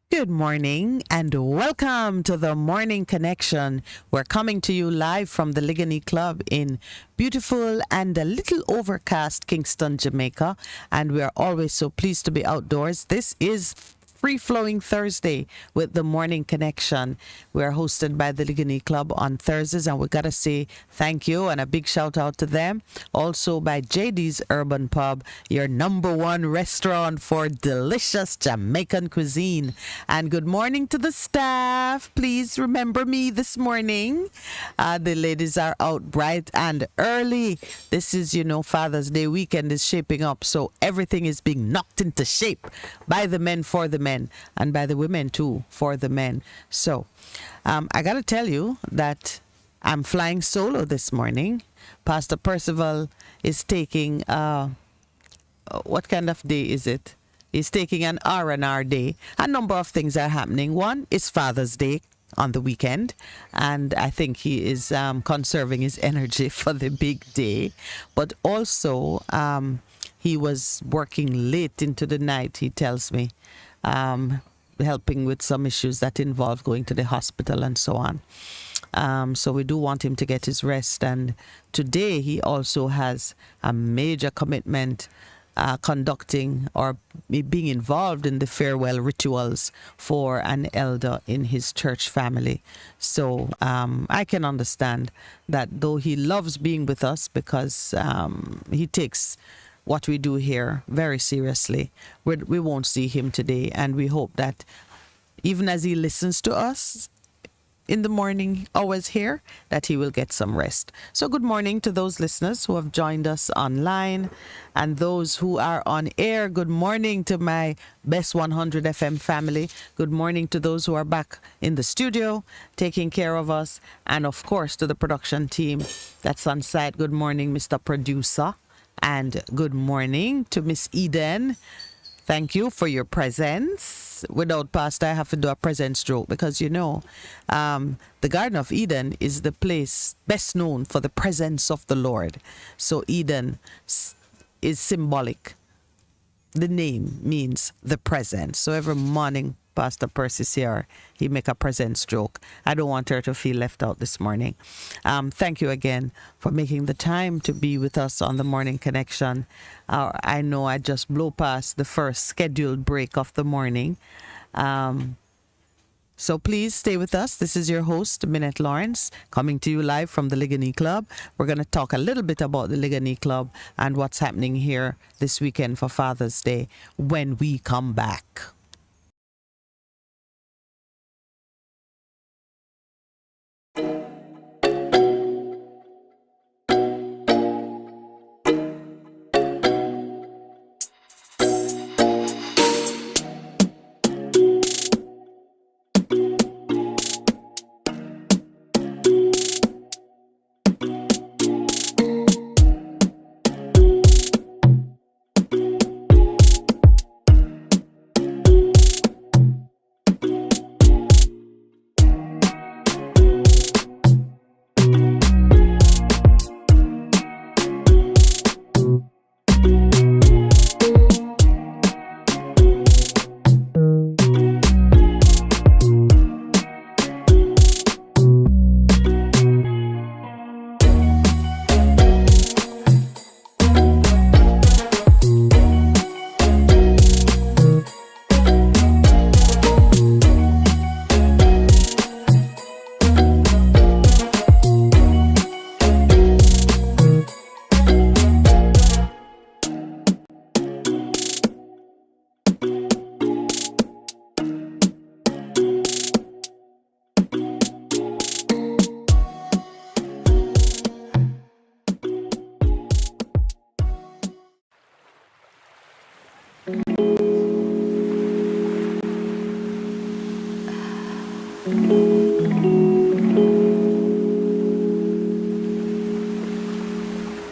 Good morning and welcome to the Morning Connection. We're coming to you live from the Ligony Club in beautiful and a little overcast Kingston, Jamaica. And we are always so pleased to be outdoors. This is Free Flowing Thursday with the Morning Connection. We are hosted by the Ligony Club on Thursdays, and we got to say thank you and a big shout out to them. Also by JD's Urban Pub, your #1 restaurant for delicious Jamaican cuisine. And good morning to the staff. Please remember me this morning. The ladies are out bright and early. This is, Father's Day weekend is shaping up, so everything is being knocked into shape by the men for the men, and by the women too for the men. So I gotta tell you that I'm flying solo this morning. Pastor Percival is taking what kind of day is it? He's taking an R&R day. A number of things are happening. One is Father's Day on the weekend, and I think he is conserving his energy for the big day. But also he was working late into the night, he tells me, helping with some issues that involve going to the hospital and so on. So we do want him to get his rest. And today he also has a major commitment conducting or being involved in the farewell rituals for an elder in his church family. So I can understand that, though he loves being with us because he takes what we do here very seriously. We won't see him today, and we hope that even as he listens to us in the morning hours here, that he will get some rest. So good morning to those listeners who have joined us online, and those who are on air. Good morning to my Best 100 FM family. Good morning to those who are back in the studio taking care of us, and of course to the production team that's on site. Good morning, Mr. Producer. And good morning to Miss Eden. Thank you for your presence. Without Pastor, I have to do a presence joke because, the Garden of Eden is the place best known for the presence of the Lord. So Eden is symbolic. The name means the presence. So every morning, Pastor Percy's here, he make a presence joke. I don't want her to feel left out this morning. Thank you again for making the time to be with us on the Morning Connection. I know I just blow past the first scheduled break of the morning. So please stay with us. This is your host, Minette Lawrence, coming to you live from the Ligony Club. We're going to talk a little bit about the Ligony Club and what's happening here this weekend for Father's Day when we come back.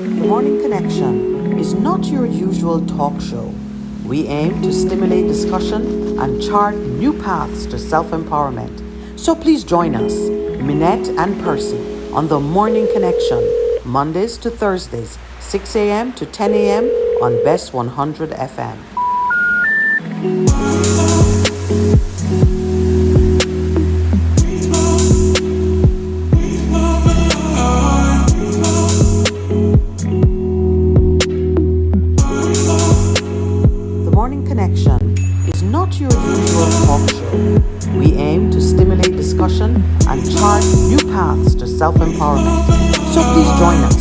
The Morning Connection is not your usual talk show. We aim to stimulate discussion and chart new paths to self empowerment. So please join us, Minette and Percy, on The Morning Connection, Mondays to Thursdays, 6 a.m. to 10 a.m. on Best 100 FM. The Morning Connection is not your usual talk show. We aim to stimulate discussion and chart new paths to self-empowerment. So please join us,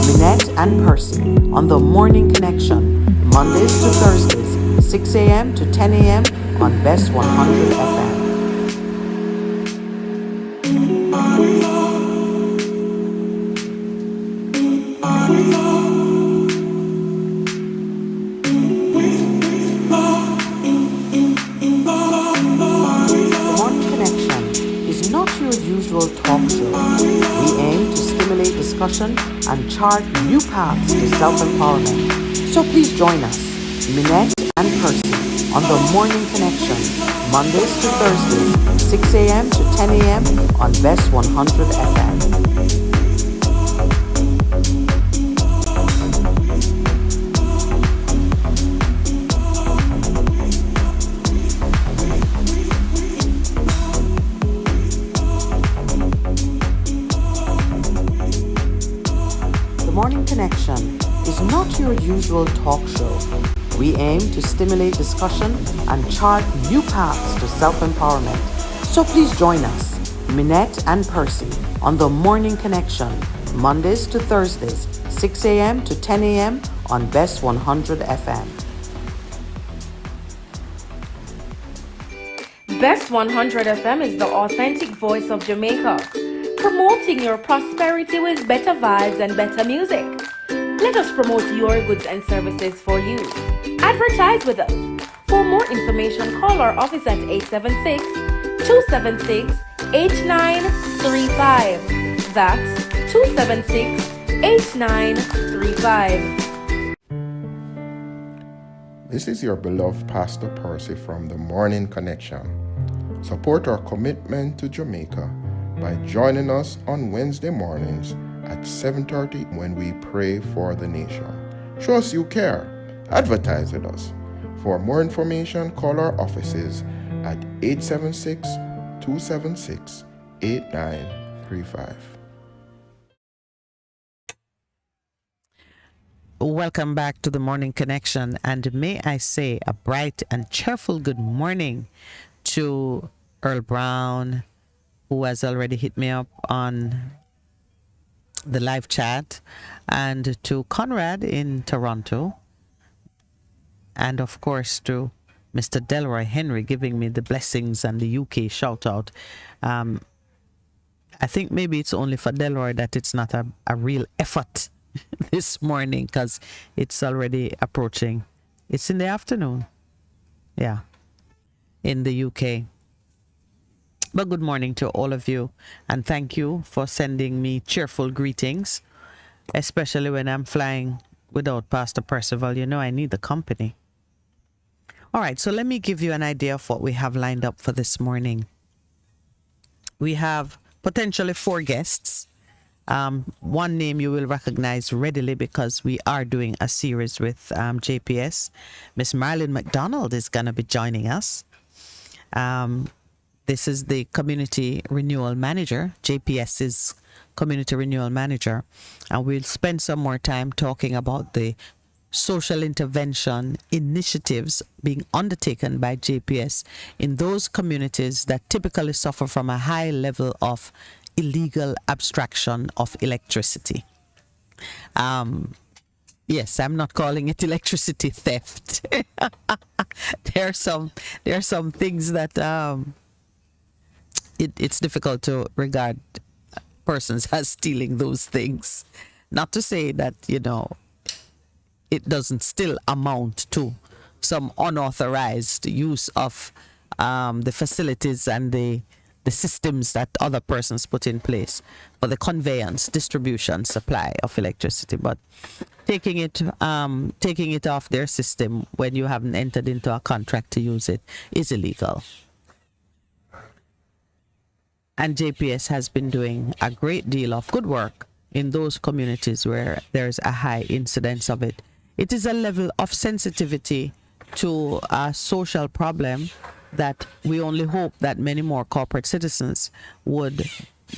Minette and Percy, on The Morning Connection, Mondays to Thursdays, 6 a.m. to 10 a.m. on Best 100 FM. Usual talk show. We aim to stimulate discussion and chart new paths to self-empowerment. So please join us, Minette and Percy, on The Morning Connection, Mondays to Thursdays, 6 a.m. to 10 a.m. on Best 100 FM. Morning Connection is not your usual talk show. We aim to stimulate discussion and chart new paths to self-empowerment. So please join us, Minette and Percy, on The Morning Connection, Mondays to Thursdays, 6 a.m. to 10 a.m. on Best 100 FM. Best 100 FM is the authentic voice of Jamaica, promoting your prosperity with better vibes and better music. Let us promote your goods and services for you. Advertise with us. For more information, call our office at 876-276-8935. That's 276-8935. This is your beloved Pastor Percy from The Morning Connection. Support our commitment to Jamaica by joining us on Wednesday mornings at 7:30 when we pray for the nation. Show us you care. Advertise with us. For more information, call our offices at 876-276-8935. Welcome back to The Morning Connection, and may I say a bright and cheerful good morning to Earl Brown, who has already hit me up on the live chat, and to Conrad in Toronto, and of course to Mr. Delroy Henry giving me the blessings and the UK shout out. I think maybe it's only for Delroy that it's not a real effort this morning, because it's already approaching. It's in the afternoon. Yeah, in the UK. But good morning to all of you, and thank you for sending me cheerful greetings, especially when I'm flying without Pastor Percival. You know, I need the company. All right, so let me give you an idea of what we have lined up for this morning. We have potentially 4 guests. One name you will recognize readily because we are doing a series with JPS. Miss Marilyn McDonald is going to be joining us. This is the Community Renewal Manager, JPS's Community Renewal Manager. And we'll spend some more time talking about the social intervention initiatives being undertaken by JPS in those communities that typically suffer from a high level of illegal abstraction of electricity. Yes, I'm not calling it electricity theft. There are some things that it's difficult to regard persons as stealing those things. Not to say that, you know, it doesn't still amount to some unauthorized use of the facilities and the the systems that other persons put in place for the conveyance, distribution, supply of electricity. But taking it off their system when you haven't entered into a contract to use it is illegal. And JPS has been doing a great deal of good work in those communities where there's a high incidence of it. It is a level of sensitivity to a social problem that we only hope that many more corporate citizens would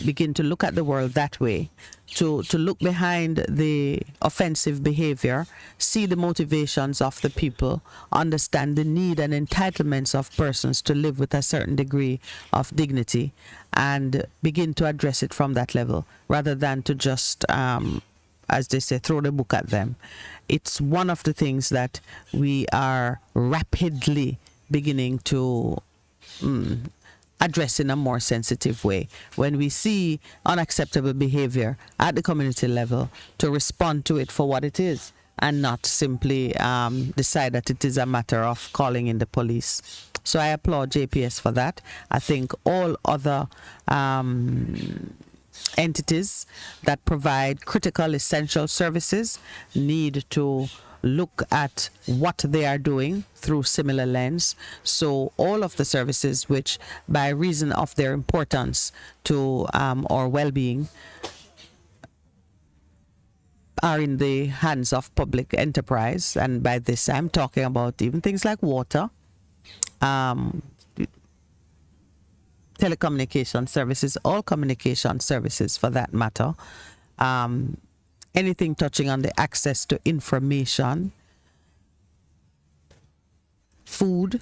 begin to look at the world that way, to look behind the offensive behavior, see the motivations of the people, understand the need and entitlements of persons to live with a certain degree of dignity, and begin to address it from that level, rather than to just, as they say, throw the book at them. It's one of the things that we are rapidly beginning to address in a more sensitive way. When we see unacceptable behavior at the community level, to respond to it for what it is and not simply decide that it is a matter of calling in the police. So I applaud JPS for that. I think all other entities that provide critical, essential services need to look at what they are doing through similar lens. So all of the services which, by reason of their importance to our well-being, are in the hands of public enterprise, and by this I'm talking about even things like water, telecommunication services, all communication services for that matter, anything touching on the access to information, food,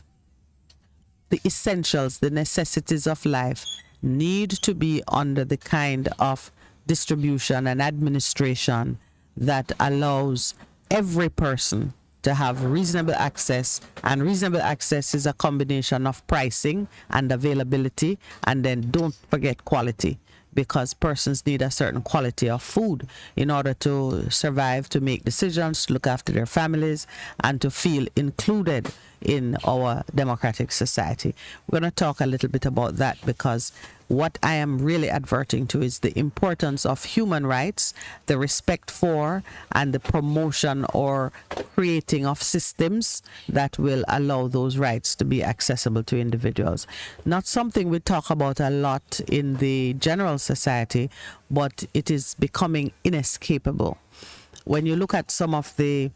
the essentials, the necessities of life need to be under the kind of distribution and administration that allows every person to have reasonable access. And reasonable access is a combination of pricing and availability, and then don't forget quality, because persons need a certain quality of food in order to survive, to make decisions, to look after their families, and to feel included in our democratic society. We're going to talk a little bit about that, because what I am really adverting to is the importance of human rights, the respect for and the promotion or creating of systems that will allow those rights to be accessible to individuals. Not something we talk about a lot in the general society, but it is becoming inescapable. When you look at some of the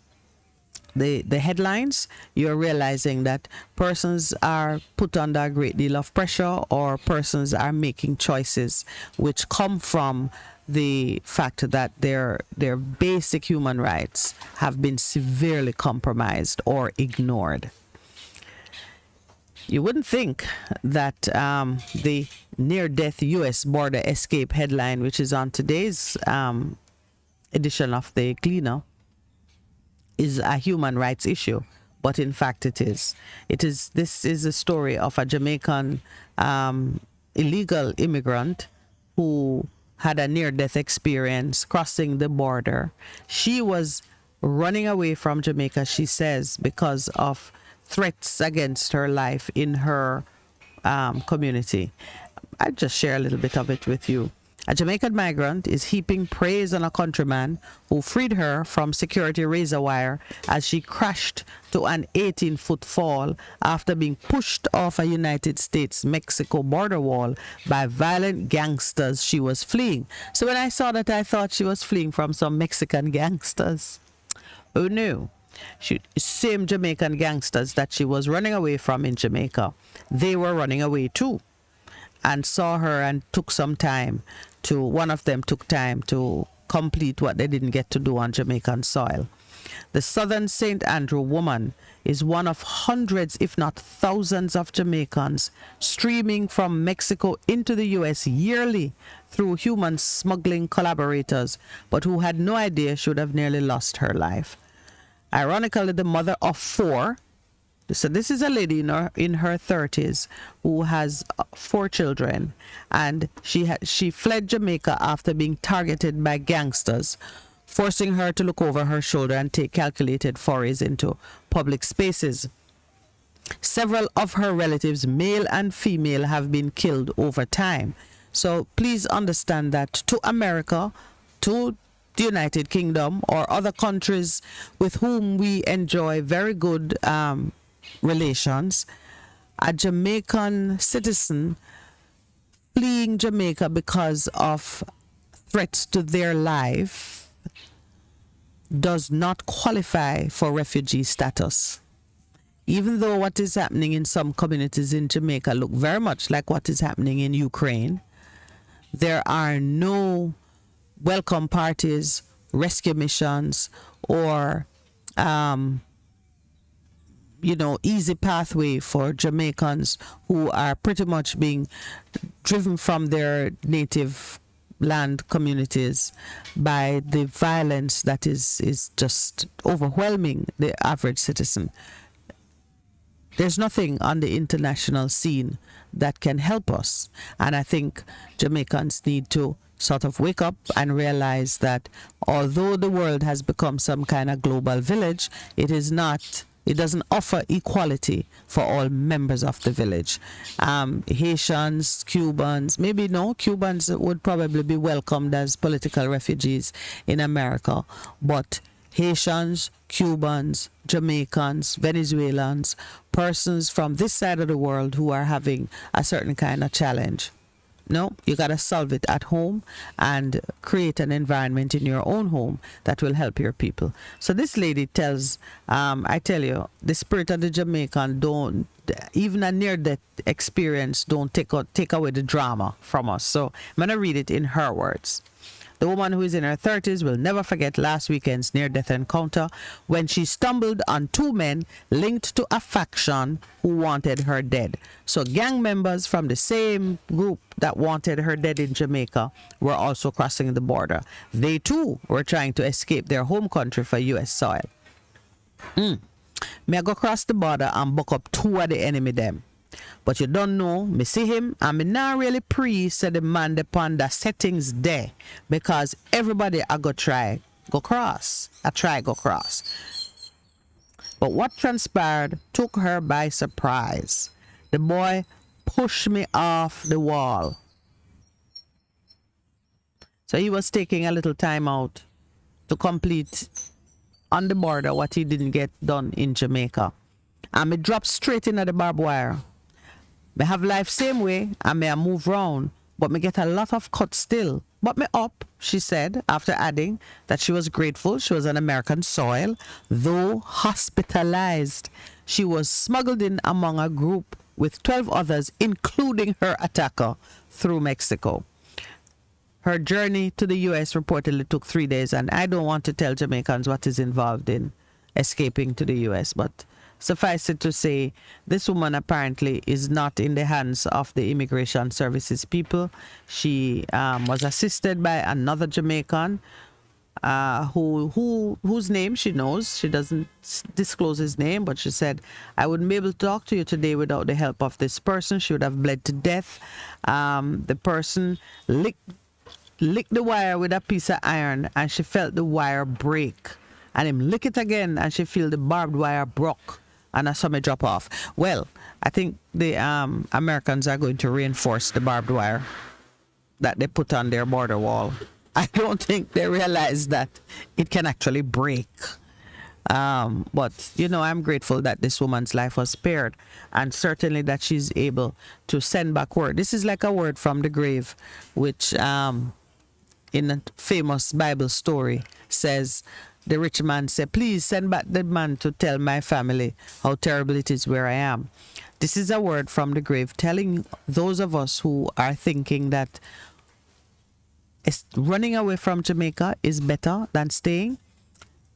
headlines, you're realizing that persons are put under a great deal of pressure, or persons are making choices which come from the fact that their basic human rights have been severely compromised or ignored. You wouldn't think that the near-death U.S. border escape headline, which is on today's edition of the Cleaner, is a human rights issue, but in fact it is. This is a story of a Jamaican illegal immigrant who had a near-death experience crossing the border. She was running away from Jamaica, she says, because of threats against her life in her community. I'll just share a little bit of it with you. A Jamaican migrant is heaping praise on a countryman who freed her from security razor wire as she crashed to an 18-foot fall after being pushed off a United States-Mexico border wall by violent gangsters she was fleeing. So when I saw that, I thought she was fleeing from some Mexican gangsters. Oh no. Same Jamaican gangsters that she was running away from in Jamaica, they were running away too, and saw her and took some time to, one of them took time to complete what they didn't get to do on Jamaican soil. The Southern St. Andrew woman is one of hundreds, if not thousands, of Jamaicans streaming from Mexico into the U.S. yearly through human smuggling collaborators, but who had no idea she would have nearly lost her life. Ironically, the mother of four, so this is a lady in her 30s who has 4 children, and she fled Jamaica after being targeted by gangsters, forcing her to look over her shoulder and take calculated forays into public spaces. Several of her relatives, male and female, have been killed over time. So please understand that to America, to the United Kingdom, or other countries with whom we enjoy very good relations, a Jamaican citizen fleeing Jamaica because of threats to their life does not qualify for refugee status. Even though what is happening in some communities in Jamaica look very much like what is happening in Ukraine, there are no welcome parties, rescue missions, or easy pathway for Jamaicans who are pretty much being driven from their native land communities by the violence that is just overwhelming the average citizen. There's nothing on the international scene that can help us. And I think Jamaicans need to sort of wake up and realize that although the world has become some kind of global village, it doesn't offer equality for all members of the village. Haitians, Cubans, Cubans would probably be welcomed as political refugees in America, but Haitians, Cubans, Jamaicans, Venezuelans, persons from this side of the world who are having a certain kind of challenge. No, you got to solve it at home and create an environment in your own home that will help your people. So this lady tells, I tell you, the spirit of the Jamaican don't, even a near-death experience, don't take away the drama from us. So I'm going to read it in her words. The woman, who is in her 30s, will never forget last weekend's near-death encounter when she stumbled on two men linked to a faction who wanted her dead. So gang members from the same group that wanted her dead in Jamaica were also crossing the border. They too were trying to escape their home country for U.S. soil. Me I go cross the border and buck up two of the enemy them. But you don't know, me see him and me not really said the man depend the settings there, because everybody I go cross. But what transpired took her by surprise. The boy pushed me off the wall. So he was taking a little time out to complete on the border what he didn't get done in Jamaica. And me dropped straight into the barbed wire. Me have life same way and me I move round, but me get a lot of cuts still. But me up, she said, after adding that she was grateful she was on American soil. Though hospitalized, she was smuggled in among a group with 12 others, including her attacker, through Mexico. Her journey to the U.S. reportedly took 3 days, and I don't want to tell Jamaicans what is involved in escaping to the U.S., but suffice it to say, this woman apparently is not in the hands of the immigration services people. She was assisted by another Jamaican whose name she knows. She doesn't disclose his name, but she said, I wouldn't be able to talk to you today without the help of this person. She would have bled to death. The person licked the wire with a piece of iron, and she felt the wire break. And him lick it again, and she feel the barbed wire broke. And I saw me drop off. Well, I think the Americans are going to reinforce the barbed wire that they put on their border wall. I don't think they realize that it can actually break. But, I'm grateful that this woman's life was spared, and certainly that she's able to send back word. This is like a word from the grave, which in a famous Bible story says, the rich man said, please send back the man to tell my family how terrible it is where I am. This is a word from the grave telling those of us who are thinking that running away from Jamaica is better than staying.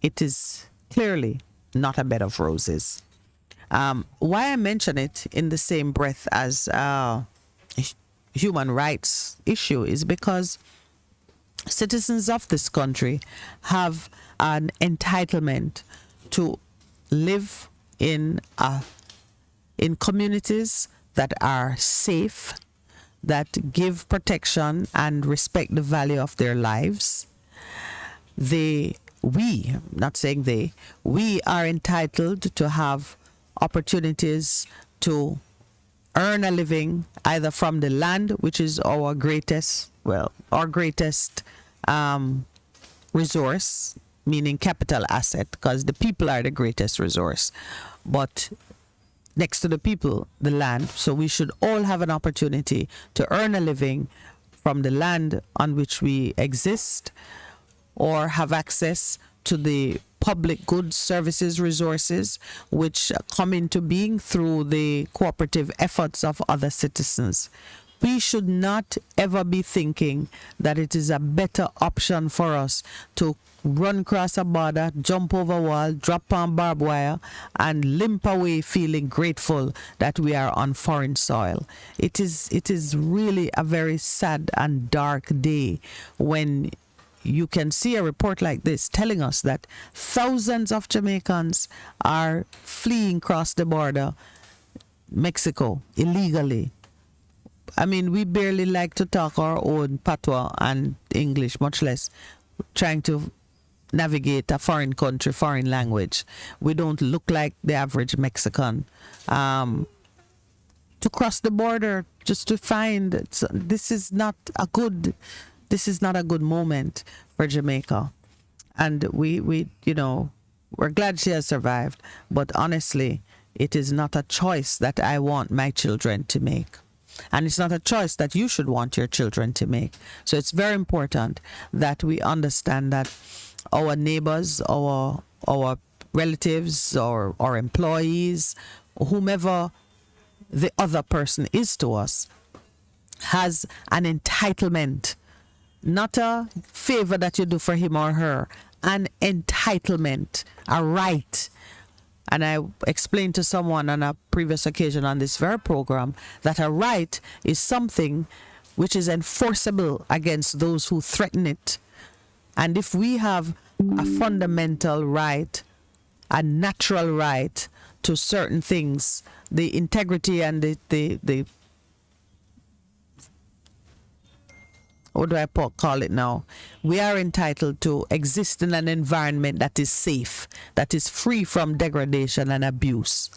It is clearly not a bed of roses. Why I mention it in the same breath as human rights issue is because citizens of this country have an entitlement to live in communities that are safe, that give protection and respect the value of their lives. We are entitled to have opportunities to earn a living either from the land, which is our greatest, resource, meaning capital asset, because the people are the greatest resource. But next to the people, the land. So we should all have an opportunity to earn a living from the land on which we exist, or have access to the public goods, services, resources, which come into being through the cooperative efforts of other citizens. We should not ever be thinking that it is a better option for us to run across a border, jump over a wall, drop on barbed wire, and limp away feeling grateful that we are on foreign soil. It is really a very sad and dark day when you can see a report like this telling us that thousands of Jamaicans are fleeing across the border, Mexico, illegally. I mean, we barely like to talk our own patois and English, much less trying to navigate a foreign country, foreign language. We don't look like the average Mexican. To cross the border just to find this is not a good moment for Jamaica. And we're glad she has survived, but honestly, it is not a choice that I want my children to make. And it's not a choice that you should want your children to make. So it's very important that we understand that our neighbors, our relatives, or our employees, whomever the other person is to us, has an entitlement, not a favor that you do for him or her, an entitlement, a right. And I explained to someone on a previous occasion on this very program that a right is something which is enforceable against those who threaten it. And if we have a fundamental right, a natural right to certain things, the integrity and the what do I call it now? We are entitled to exist in an environment that is safe, that is free from degradation and abuse.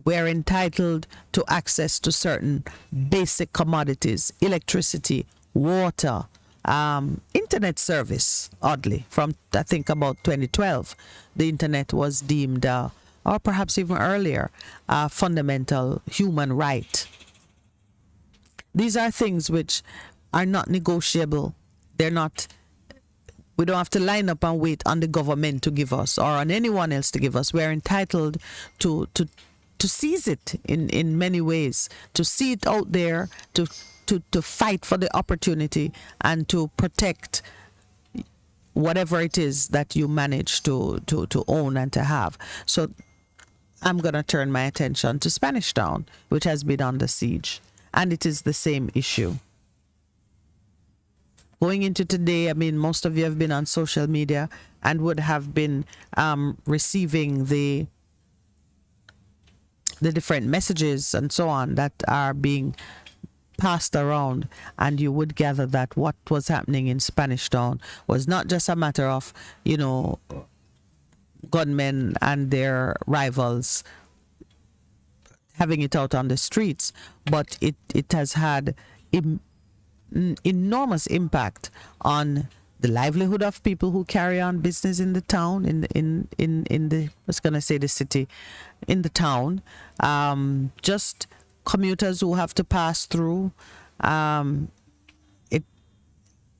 We are entitled to access to certain basic commodities, electricity, water, internet service. Oddly, from I think about 2012, the internet was deemed, or perhaps even earlier, a fundamental human right. These are things which are not negotiable. They're not. We don't have to line up and wait on the government to give us or on anyone else to give us. We're entitled to seize it in many ways, to see it out there, to fight for the opportunity and to protect whatever it is that you manage to own and to have. So I'm going to turn my attention to Spanish Town, which has been under siege. And it is the same issue. Going into today, I mean, most of you have been on social media and would have been receiving the different messages and so on that are being passed around, and you would gather that what was happening in Spanish Town was not just a matter of, gunmen and their rivals having it out on the streets, but it has had enormous impact on the livelihood of people who carry on business in the town, in the I was gonna say the city, in the town, just commuters who have to pass through,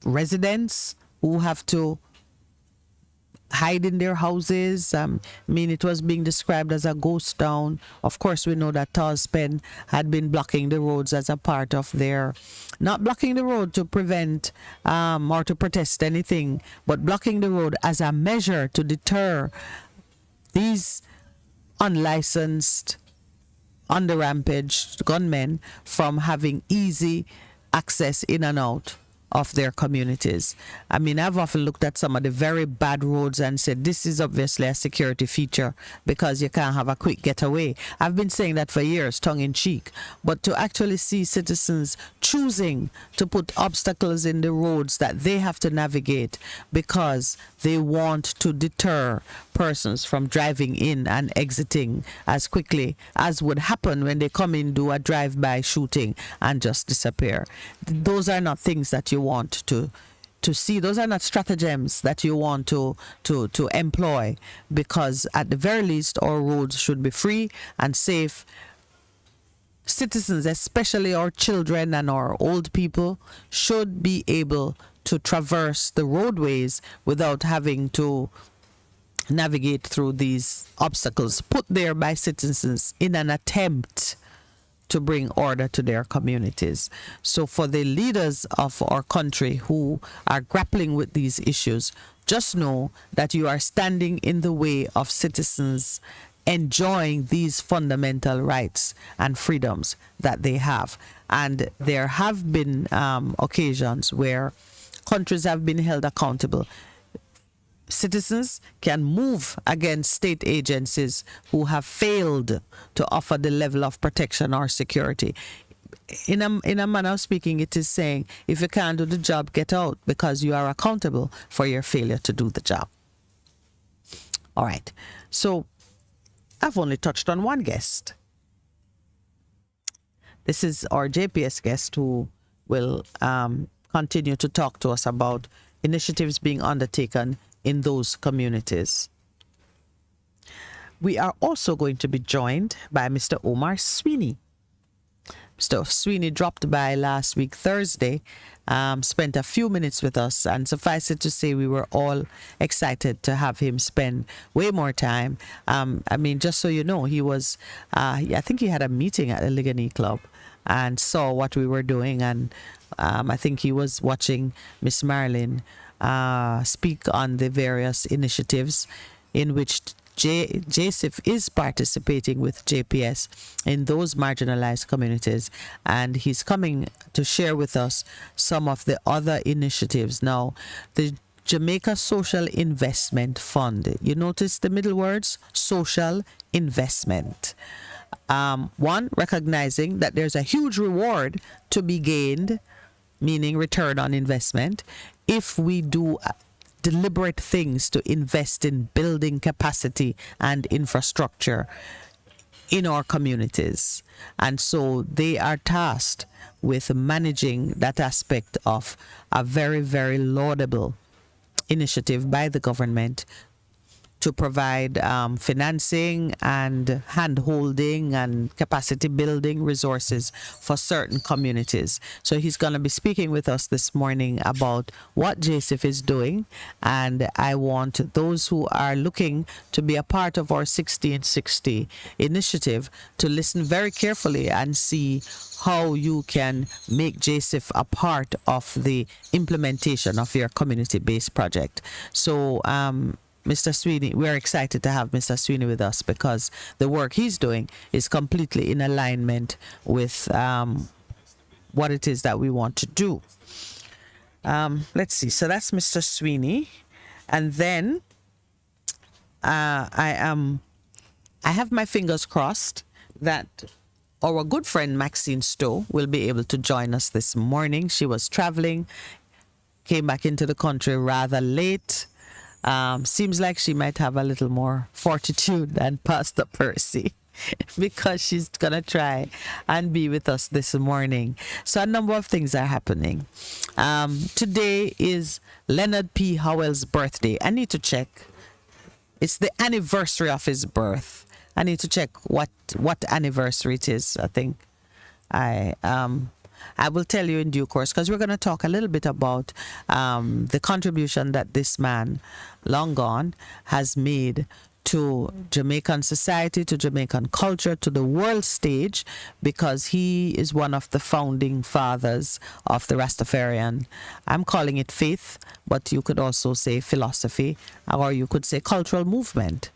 residents who have to hide in their houses. I mean, it was being described as a ghost town. Of course, we know that Tallspen had been blocking the roads as a part of their, not blocking the road to prevent or to protest anything, but blocking the road as a measure to deter these unlicensed, on the rampage gunmen from having easy access in and out of their communities. I mean, I've often looked at some of the very bad roads and said, this is obviously a security feature because you can't have a quick getaway. I've been saying that for years, tongue in cheek. But to actually see citizens choosing to put obstacles in the roads that they have to navigate because they want to deter persons from driving in and exiting as quickly as would happen when they come in, do a drive-by shooting and just disappear. Those are not things that you want to see. Those are not stratagems that you want to employ, because at the very least our roads should be free and safe. Citizens, especially our children and our old people, should be able to traverse the roadways without having to navigate through these obstacles put there by citizens in an attempt to bring order to their communities. So for the leaders of our country who are grappling with these issues, just know that you are standing in the way of citizens enjoying these fundamental rights and freedoms that they have. And there have been occasions where countries have been held accountable. Citizens can move against state agencies who have failed to offer the level of protection or security. In a manner of speaking, it is saying, if you can't do the job, get out, because you are accountable for your failure to do the job. All right. So I've only touched on one guest. This is our JPS guest who will continue to talk to us about initiatives being undertaken in those communities. We are also going to be joined by Mr. Omar Sweeney. Mr. Sweeney dropped by last week, Thursday, spent a few minutes with us, and suffice it to say, we were all excited to have him spend way more time. I mean, just so you know, he was, I think he had a meeting at the Ligani Club and saw what we were doing, and I think he was watching Miss Marilyn speak on the various initiatives in which JSIF is participating with JPS in those marginalized communities, and he's coming to share with us some of the other initiatives. Now, the Jamaica Social Investment Fund, you notice the middle words, social investment. One, recognizing that there's a huge reward to be gained, meaning return on investment, if we do deliberate things to invest in building capacity and infrastructure in our communities. And so they are tasked with managing that aspect of a very, very laudable initiative by the government to provide financing and hand-holding and capacity building resources for certain communities. So he's going to be speaking with us this morning about what JSIF is doing, and I want those who are looking to be a part of our 1660 initiative to listen very carefully and see how you can make JSIF a part of the implementation of your community-based project. So Mr. Sweeney, we're excited to have Mr. Sweeney with us because the work he's doing is completely in alignment with what it is that we want to do. Let's see. So that's Mr. Sweeney. And then I have my fingers crossed that our good friend Maxine Stowe will be able to join us this morning. She was traveling, came back into the country rather late. Seems like she might have a little more fortitude than Pastor Percy because she's going to try and be with us this morning. So a number of things are happening. Today is Leonard P. Howell's birthday. I need to check. It's the anniversary of his birth. I need to check what anniversary it is. I think I will tell you in due course, because we're going to talk a little bit about the contribution that this man, long gone, has made to Jamaican society, to Jamaican culture, to the world stage, because he is one of the founding fathers of the Rastafarian. I'm calling it faith, but you could also say philosophy, or you could say cultural movement.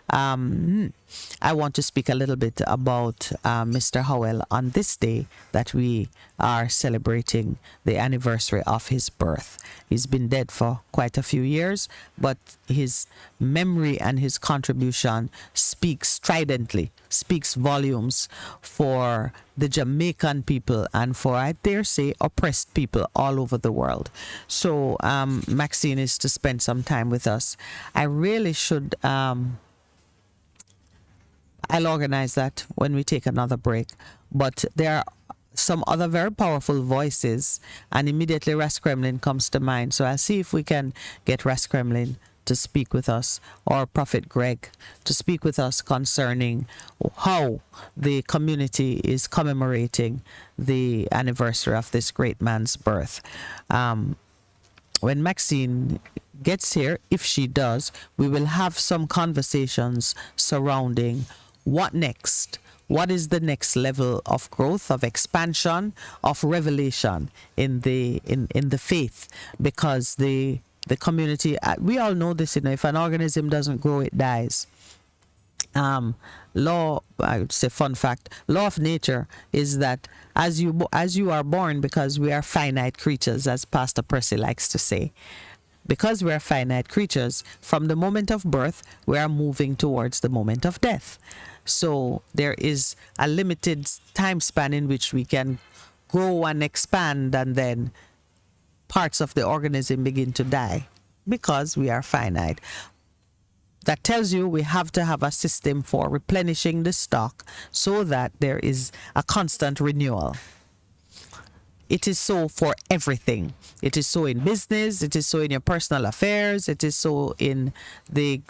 I want to speak a little bit about Mr. Howell on this day that we are celebrating the anniversary of his birth. He's been dead for quite a few years, but his memory and his contribution speaks stridently, speaks volumes for the Jamaican people and for, I dare say, oppressed people all over the world. So Maxine is to spend some time with us. I really should... I'll organize that when we take another break. But there are some other very powerful voices, and immediately Ras Kremlin comes to mind. So I'll see if we can get Ras Kremlin to speak with us, or Prophet Greg to speak with us concerning how the community is commemorating the anniversary of this great man's birth. When Maxine gets here, if she does, we will have some conversations surrounding what next. What is the next level of growth, of expansion, of revelation in the faith? Because the community, we all know this, if an organism doesn't grow, it dies. Law, I would say, fun fact, law of nature is that as you are born, because we are finite creatures, as Pastor Percy likes to say, because we are finite creatures, from the moment of birth, we are moving towards the moment of death. So there is a limited time span in which we can grow and expand, and then parts of the organism begin to die because we are finite. That tells you we have to have a system for replenishing the stock so that there is a constant renewal. It is so for everything. It is so in business. It is so in your personal affairs. It is so in the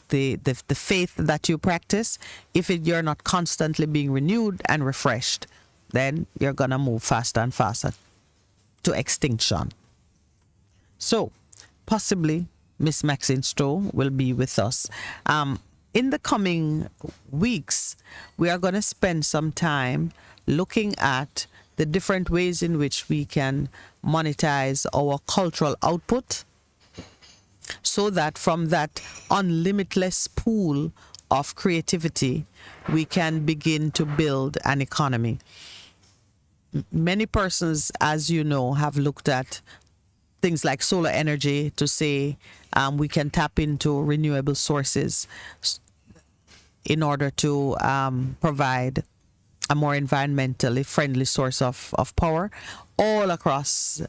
faith that you practice. If you're not constantly being renewed and refreshed, then you're going to move faster and faster to extinction. So, possibly, Miss Maxine Stowe will be with us. In the coming weeks, we are going to spend some time looking at the different ways in which we can monetize our cultural output, so that from that unlimitless pool of creativity, we can begin to build an economy. Many persons, as you know, have looked at things like solar energy to say we can tap into renewable sources in order to provide a more environmentally friendly source of power all across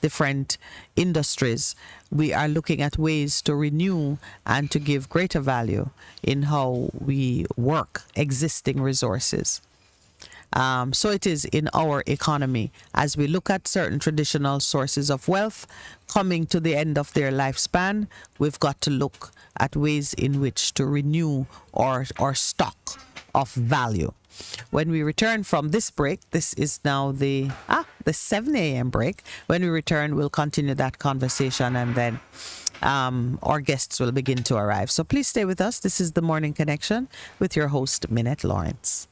different industries. We are looking at ways to renew and to give greater value in how we work existing resources. So it is in our economy, as we look at certain traditional sources of wealth coming to the end of their lifespan, we've got to look at ways in which to renew our stock of value. When we return from this break, this is now the 7 a.m. break. When we return, we'll continue that conversation, and then our guests will begin to arrive. So please stay with us. This is The Morning Connection with your host, Minette Lawrence.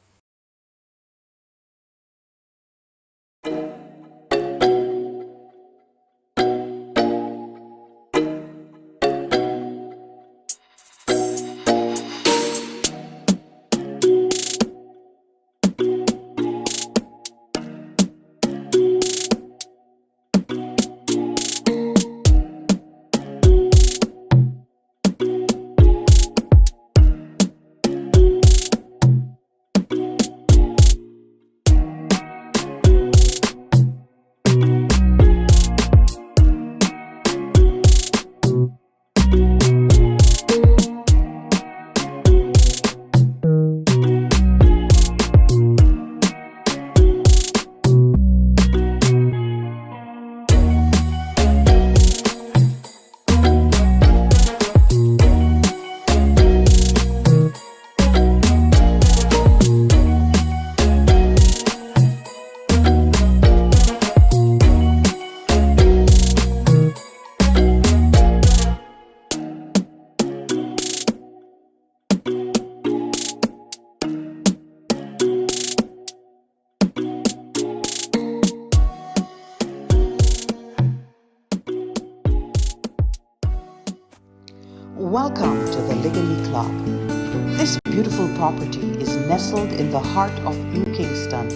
Welcome to the Ligony Club. This beautiful property is nestled in the heart of New Kingston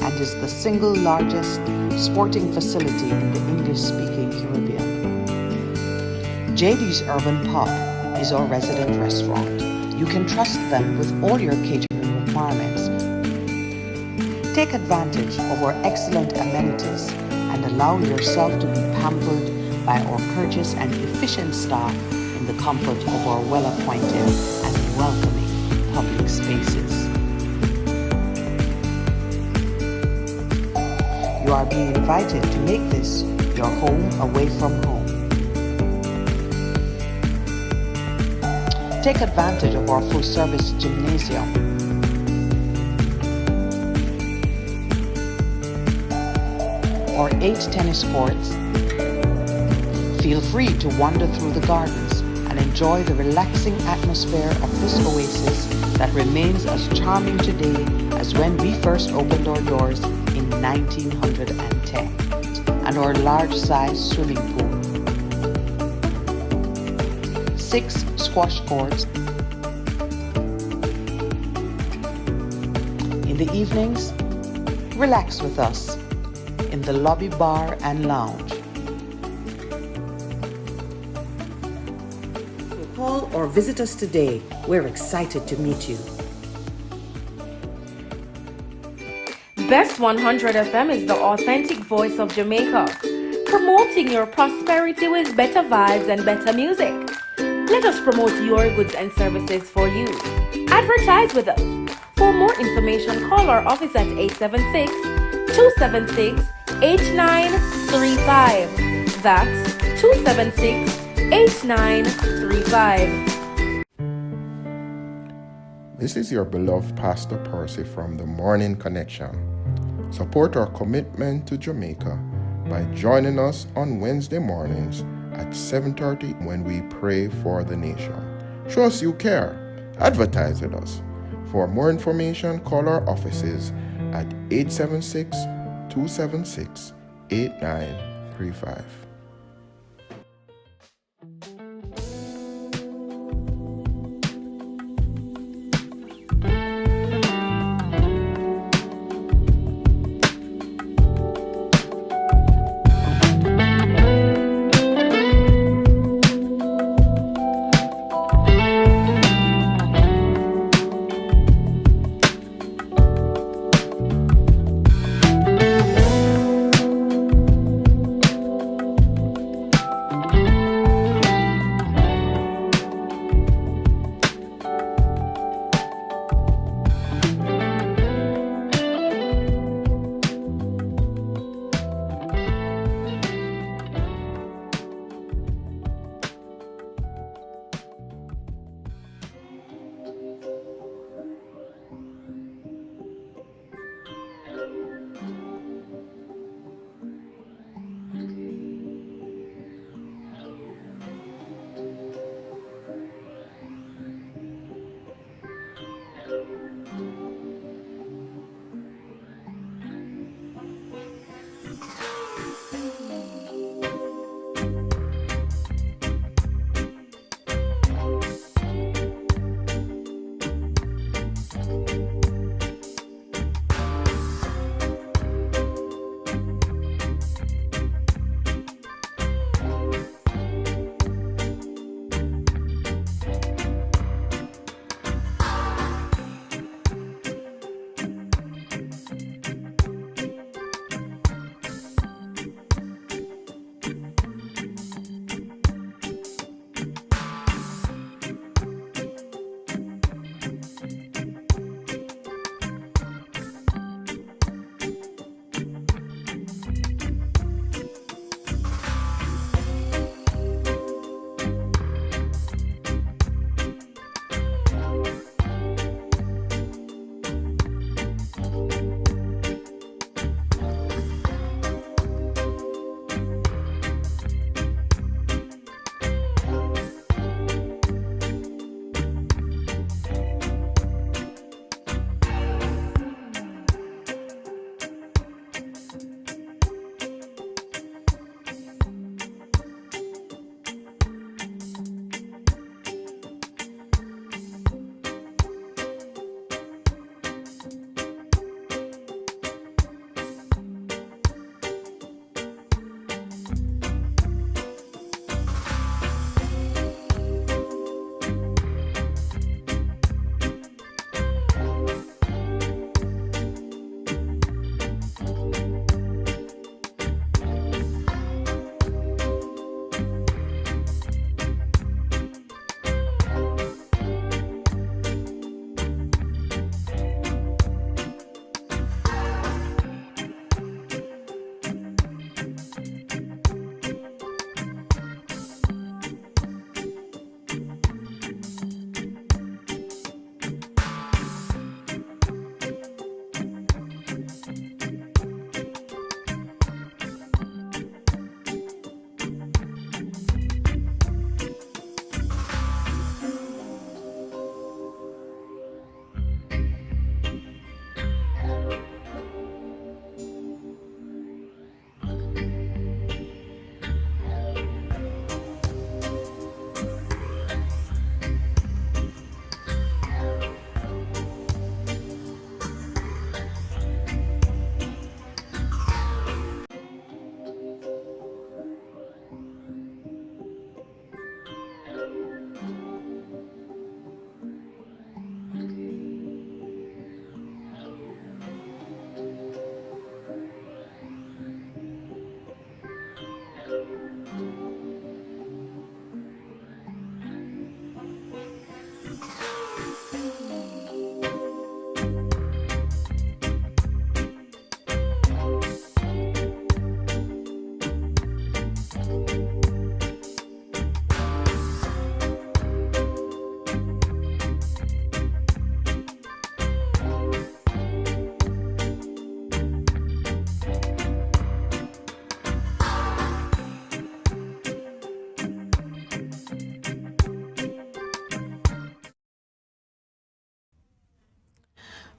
and is the single largest sporting facility in the English-speaking Caribbean. JD's Urban Pub is our resident restaurant. You can trust them with all your catering requirements. Take advantage of our excellent amenities and allow yourself to be pampered by our courteous and efficient staff in the comfort of our well-appointed and welcoming public spaces. You are being invited to make this your home away from home. Take advantage of our full-service gymnasium. Our 8 tennis courts. Feel free to wander through the gardens and enjoy the relaxing atmosphere of this oasis that remains as charming today as when we first opened our doors in 1910, and our large-sized swimming pool. 6 squash courts. In the evenings, relax with us in the lobby bar and lounge. Call or visit us today. We're excited to meet you. Best 100 FM is the authentic voice of Jamaica, promoting your prosperity with better vibes and better music. Let us promote your goods and services for you. Advertise with us. For more information, call our office at 876-276-8935. That's 276-8935. This is your beloved Pastor Percy from the Morning Connection. Support our commitment to Jamaica by joining us on Wednesday mornings at 7:30 when we pray for the nation. Show us you care. Advertise with us. For more information, call our offices at 876-276-8935.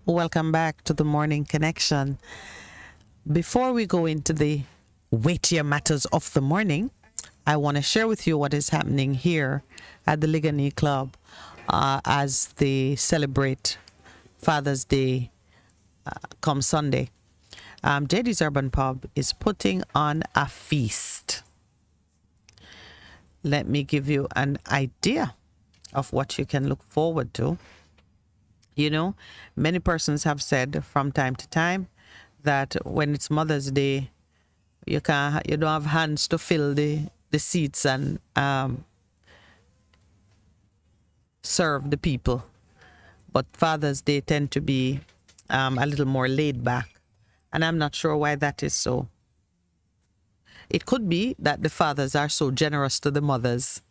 Welcome back to the Morning Connection. Before we go into the weightier matters of the morning, I want to share with you what is happening here at the Ligani Club as they celebrate Father's Day come Sunday. JD's Urban Pub is putting on a feast. Let me give you an idea of what you can look forward to. You know, many persons have said from time to time that when it's Mother's Day, you don't have hands to fill the seats and serve the people. But Father's Day tend to be a little more laid back, and I'm not sure why that is so. It could be that the fathers are so generous to the mothers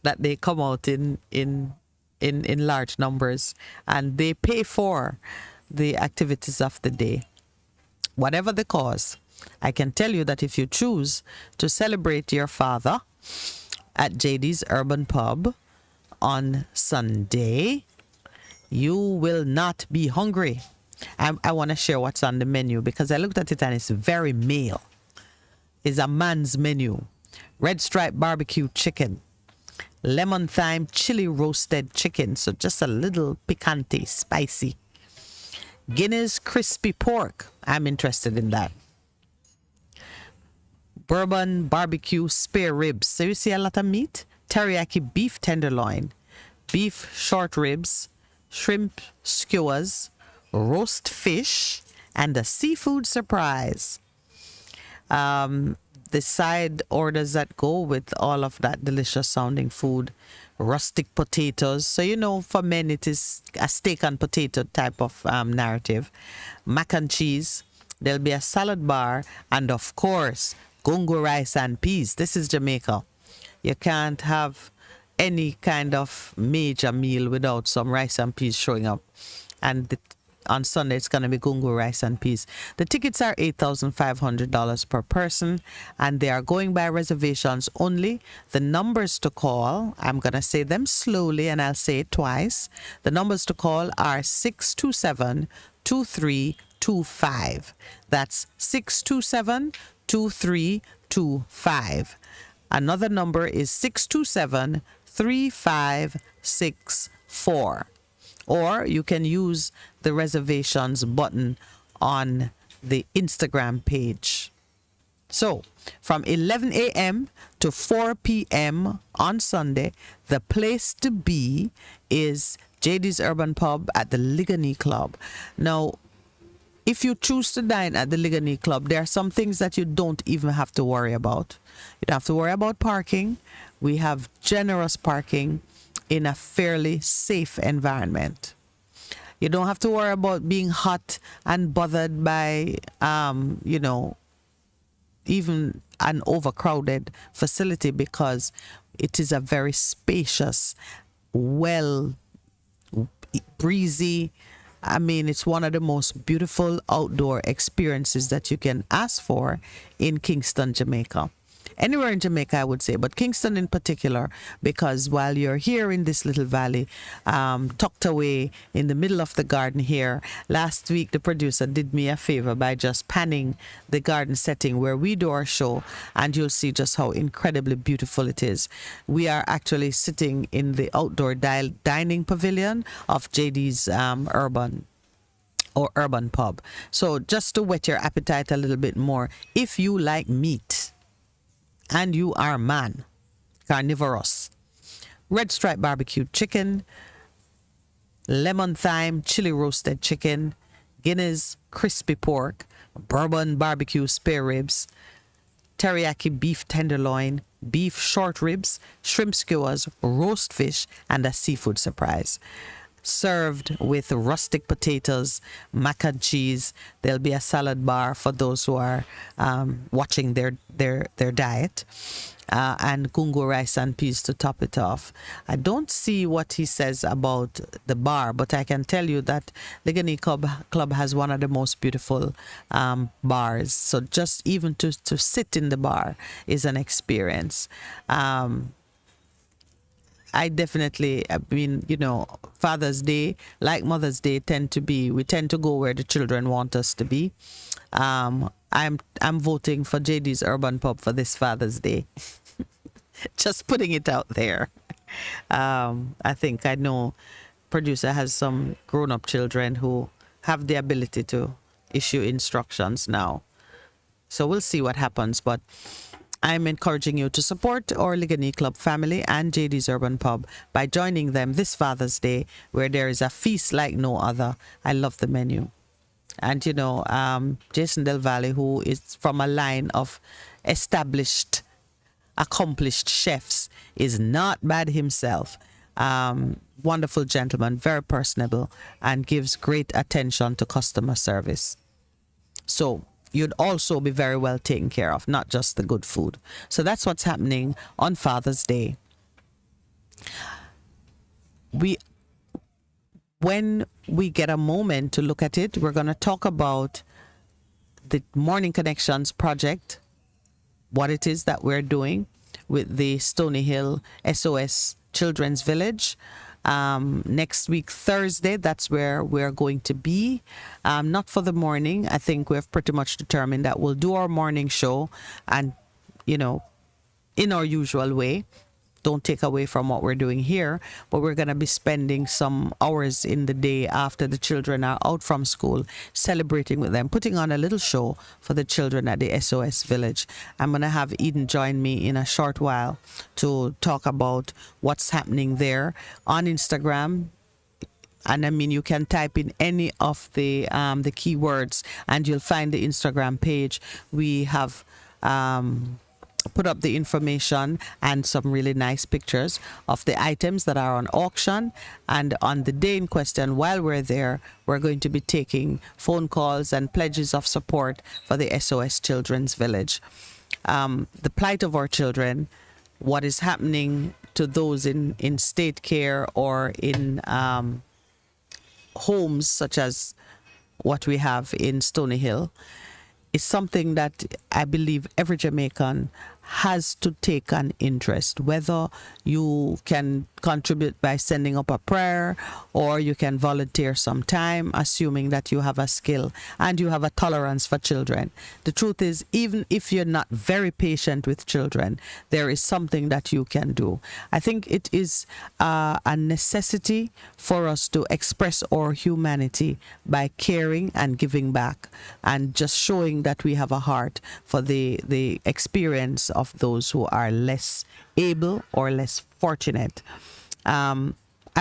that they come out in large numbers and they pay for the activities of the day. Whatever the cause, I can tell you that if you choose to celebrate your father at JD's Urban Pub on Sunday, you will not be hungry. I want to share what's on the menu because I looked at it and it's very male. It's a man's menu. Red stripe barbecue chicken, lemon thyme chili roasted chicken, so just a little picante, spicy. Guinness crispy pork, I'm interested in that. Bourbon barbecue spare ribs, so you see a lot of meat. Teriyaki beef tenderloin, beef short ribs, shrimp skewers, roast fish, and a seafood surprise. The side orders that go with all of that delicious sounding food: rustic potatoes. So, you know, for men, it is a steak and potato type of narrative. Mac and cheese. There'll be a salad bar. And of course, gungo rice and peas. This is Jamaica. You can't have any kind of major meal without some rice and peas showing up. And on Sunday, it's going to be gungo rice and peas. The tickets are $8,500 per person, and they are going by reservations only. The numbers to call, I'm going to say them slowly, and I'll say it twice. The numbers to call are 627-2325. That's 627-2325. Another number is 627-3564. Or you can use the reservations button on the Instagram page. So, from 11 a.m. to 4 p.m. on Sunday, the place to be is JD's Urban Pub at the Ligani Club. Now, if you choose to dine at the Ligani Club, there are some things that you don't even have to worry about. You don't have to worry about parking. We have generous parking in a fairly safe environment. You don't have to worry about being hot and bothered by, even an overcrowded facility, because it is a very spacious, breezy. I mean, it's one of the most beautiful outdoor experiences that you can ask for in Kingston, Jamaica. Anywhere in Jamaica, I would say, but Kingston in particular, because while you're here in this little valley, tucked away in the middle of the garden here, last week the producer did me a favor by just panning the garden setting where we do our show, and you'll see just how incredibly beautiful it is. We are actually sitting in the outdoor dining pavilion of JD's Urban Pub. So just to whet your appetite a little bit more, if you like meat, and you are a man, carnivorous, red stripe barbecue chicken, lemon thyme chili roasted chicken, Guinness crispy pork, bourbon barbecue spare ribs, teriyaki beef tenderloin, beef short ribs, shrimp skewers, roast fish, and a seafood surprise. Served with rustic potatoes, mac and cheese. There'll be a salad bar for those who are watching their diet, and gungo rice and peas to top it off. I don't see what he says about the bar, but I can tell you that Ligani Club has one of the most beautiful bars. So just even to sit in the bar is an experience. I definitely, Father's Day, like Mother's Day, we tend to go where the children want us to be. I'm voting for JD's Urban Pub for this Father's Day. Just putting it out there. I know producer has some grown-up children who have the ability to issue instructions now. So we'll see what happens, but I'm encouraging you to support our Ligani Club family and JD's Urban Pub by joining them this Father's Day, where there is a feast like no other. I love the menu. And Jason Del Valle, who is from a line of established, accomplished chefs, is not bad himself. Wonderful gentleman, very personable, and gives great attention to customer service. So you'd also be very well taken care of, not just the good food. So that's what's happening on Father's Day. When we get a moment to look at it, we're going to talk about the Morning Connections project, what it is that we're doing with the Stony Hill SOS Children's Village. Next week, Thursday, that's where we're going to be. Not for the morning. I think we've pretty much determined that we'll do our morning show and, in our usual way. Don't take away from what we're doing here, but we're going to be spending some hours in the day after the children are out from school, celebrating with them, putting on a little show for the children at the SOS Village. I'm going to have Eden join me in a short while to talk about what's happening there on Instagram. And I mean, you can type in any of the keywords and you'll find the Instagram page. We have put up the information and some really nice pictures of the items that are on auction. And on the day in question, while we're there, we're going to be taking phone calls and pledges of support for the SOS Children's Village. The plight of our children, what is happening to those in state care or in homes such as what we have in Stony Hill, is something that I believe every Jamaican has to take an interest, whether you can contribute by sending up a prayer or you can volunteer some time, assuming that you have a skill and you have a tolerance for children. The truth is, even if you're not very patient with children, there is something that you can do. I think it is a necessity for us to express our humanity by caring and giving back and just showing that we have a heart for the experience of those who are less able or less fortunate. I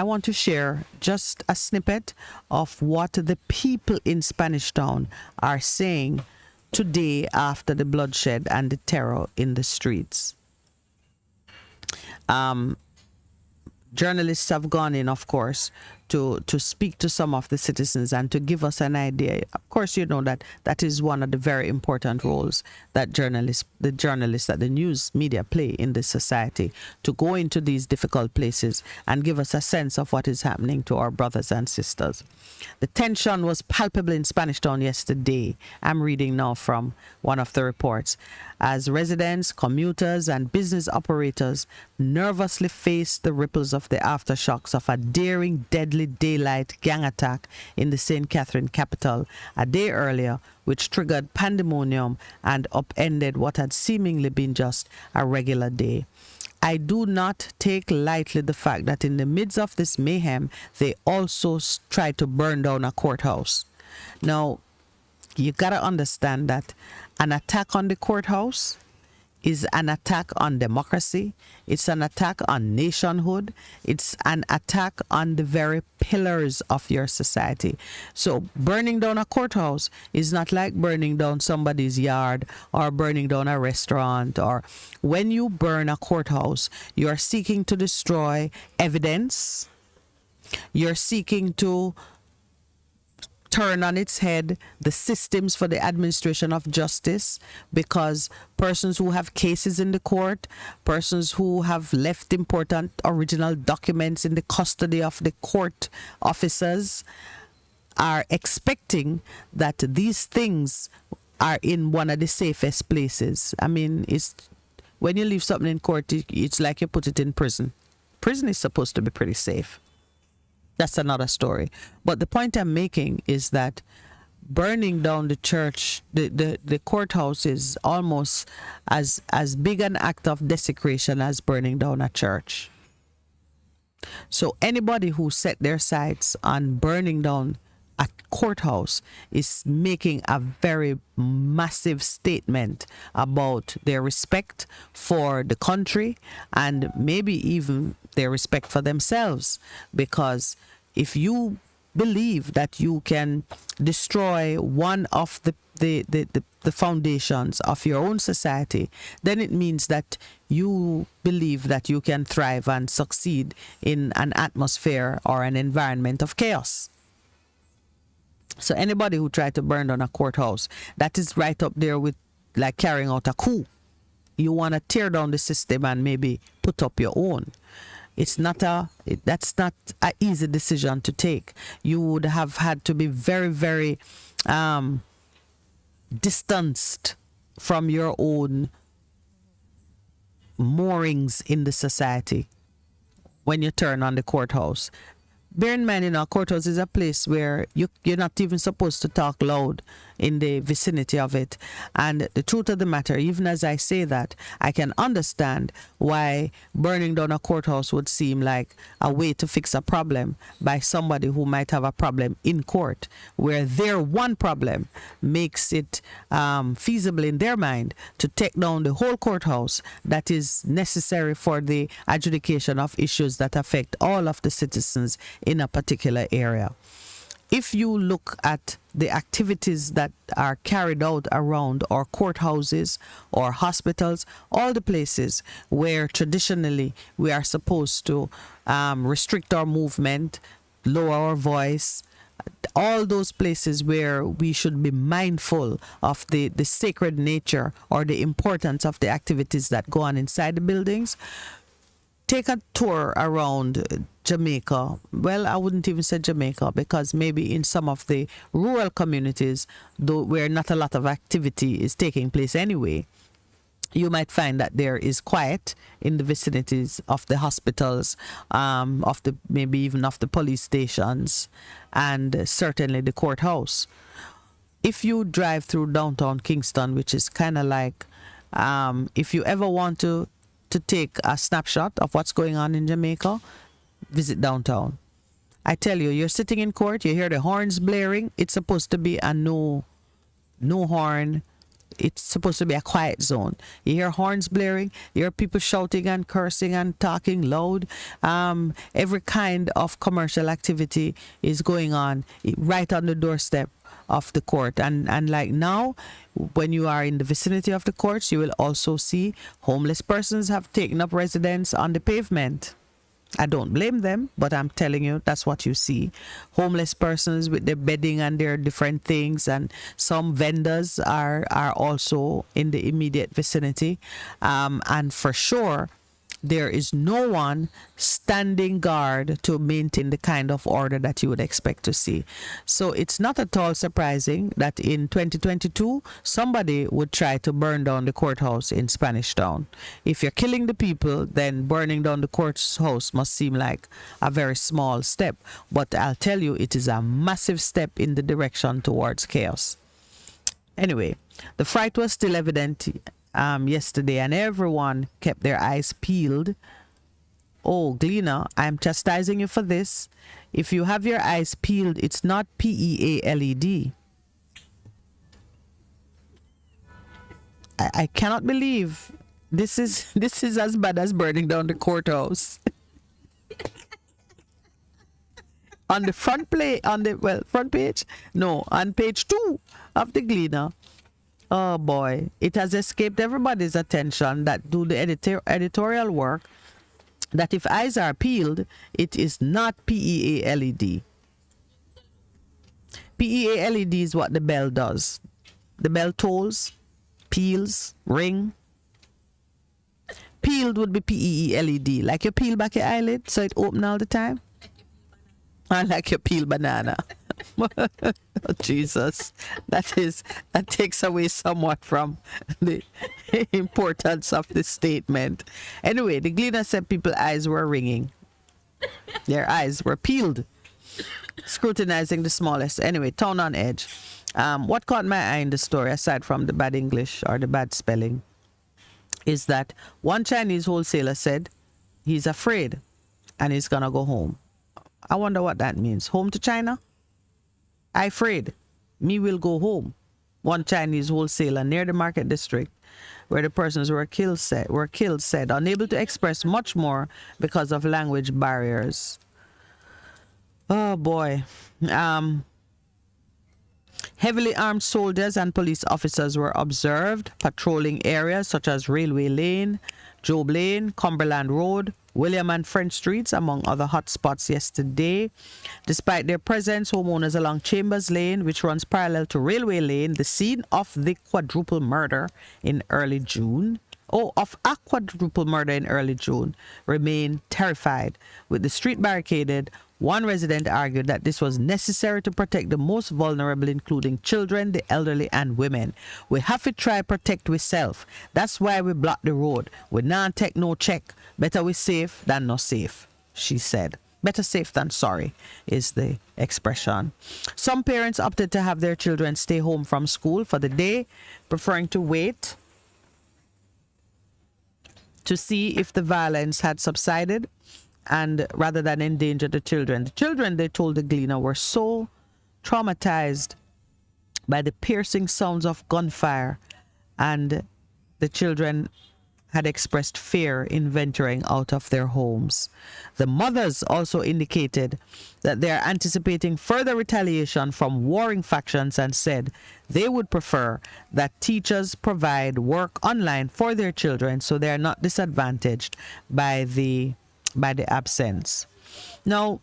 want to share just a snippet of what the people in Spanish Town are saying today after the bloodshed and the terror in the streets. Journalists have gone in, of course, to speak to some of the citizens and to give us an idea. Of course, you know that is one of the very important roles that the news media play in this society, to go into these difficult places and give us a sense of what is happening to our brothers and sisters. The tension was palpable in Spanish Town yesterday. I'm reading now from one of the reports. As residents, commuters, and business operators nervously faced the ripples of the aftershocks of a daring, deadly daylight gang attack in the St. Catherine capital a day earlier, which triggered pandemonium and upended what had seemingly been just a regular day. I do not take lightly the fact that in the midst of this mayhem, they also tried to burn down a courthouse. Now, you got to understand that an attack on the courthouse is an attack on democracy. It's an attack on nationhood. It's an attack on the very pillars of your society. So burning down a courthouse is not like burning down somebody's yard or burning down a restaurant. Or when you burn a courthouse, you are seeking to destroy evidence. You're seeking to turn on its head the systems for the administration of justice, because persons who have cases in the court, persons who have left important original documents in the custody of the court officers, are expecting that these things are in one of the safest places. I mean, it's when you leave something in court, it's like you put it in prison. Prison is supposed to be pretty safe. That's another story. But the point I'm making is that burning down the church, the courthouse is almost as big an act of desecration as burning down a church. So anybody who set their sights on burning down a courthouse is making a very massive statement about their respect for the country and maybe even their respect for themselves. Because if you believe that you can destroy one of the foundations of your own society, then it means that you believe that you can thrive and succeed in an atmosphere or an environment of chaos. So anybody who tried to burn down a courthouse, that is right up there with like carrying out a coup. You want to tear down the system and maybe put up your own. That's not an easy decision to take. You would have had to be very, very distanced from your own moorings in the society when you turn on the courthouse. Bear in mind, a courthouse is a place where you're not even supposed to talk loud in the vicinity of it. And the truth of the matter, even as I say that, I can understand why burning down a courthouse would seem like a way to fix a problem by somebody who might have a problem in court, where their one problem makes it feasible in their mind to take down the whole courthouse that is necessary for the adjudication of issues that affect all of the citizens in a particular area. If you look at the activities that are carried out around our courthouses or hospitals, all the places where traditionally we are supposed to restrict our movement, lower our voice, all those places where we should be mindful of the sacred nature or the importance of the activities that go on inside the buildings. Take a tour around Jamaica. Well, I wouldn't even say Jamaica, because maybe in some of the rural communities, though, where not a lot of activity is taking place anyway, you might find that there is quiet in the vicinities of the hospitals, of the maybe even of the police stations, and certainly the courthouse. If you drive through downtown Kingston, which is kind of like, if you ever want to take a snapshot of what's going on in Jamaica, visit downtown. I tell you, you're sitting in court, you hear the horns blaring. It's supposed to be a no horn. It's supposed to be a quiet zone. You hear horns blaring, you hear people shouting and cursing and talking loud. Every kind of commercial activity is going on right on the doorstep of the court. And like now, when you are in the vicinity of the courts, you will also see homeless persons have taken up residence on the pavement. I don't blame them, but I'm telling you, that's what you see. Homeless persons with their bedding and their different things, and some vendors are also in the immediate vicinity. And for sure, there is no one standing guard to maintain the kind of order that you would expect to see. So it's not at all surprising that in 2022, somebody would try to burn down the courthouse in Spanish Town. If you're killing the people, then burning down the courthouse must seem like a very small step. But I'll tell you, it is a massive step in the direction towards chaos. Anyway, the fright was still evident yesterday, and everyone kept their eyes peeled. Oh, Gleaner, I'm chastising you for this. If you have your eyes peeled, it's not PEALED. I cannot believe this is as bad as burning down the courthouse. On the front page? No, on page 2 of the Gleaner. Oh boy, it has escaped everybody's attention that do the editorial work that if eyes are peeled, it is not PEALED. PEALED is what the bell does. The bell tolls, peels, ring. Peeled would be PEALED, like you peel back your eyelid so it open all the time. And like you peel banana. Oh, Jesus, that takes away somewhat from the importance of the statement. Anyway, the Gleaner said people's eyes were ringing. Their eyes were peeled. scrutinizing the smallest. Anyway, town on edge. What caught my eye in the story, aside from the bad English or the bad spelling, is that one Chinese wholesaler said he's afraid and he's gonna go home. I wonder what that means. Home to China? I afraid. Me will go home. One Chinese wholesaler near the market district where the persons were killed said, unable to express much more because of language barriers. Oh boy. Heavily armed soldiers and police officers were observed patrolling areas such as Railway Lane, Job Lane, Cumberland Road, William and French Streets, among other hotspots yesterday. Despite their presence, homeowners along Chambers Lane, which runs parallel to Railway Lane, the scene of the quadruple murder in early June, remain terrified. With the street barricaded, one resident argued that this was necessary to protect the most vulnerable, including children, the elderly, and women. We have to try protect ourselves. That's why we block the road. We not take no check. Better we safe than no safe, she said. Better safe than sorry is the expression. Some parents opted to have their children stay home from school for the day, preferring to wait to see if the violence had subsided, and rather than endanger the children. The children, they told the Gleaner, were so traumatized by the piercing sounds of gunfire, and the children had expressed fear in venturing out of their homes. The mothers also indicated that they are anticipating further retaliation from warring factions and said they would prefer that teachers provide work online for their children so they are not disadvantaged by the absence. Now,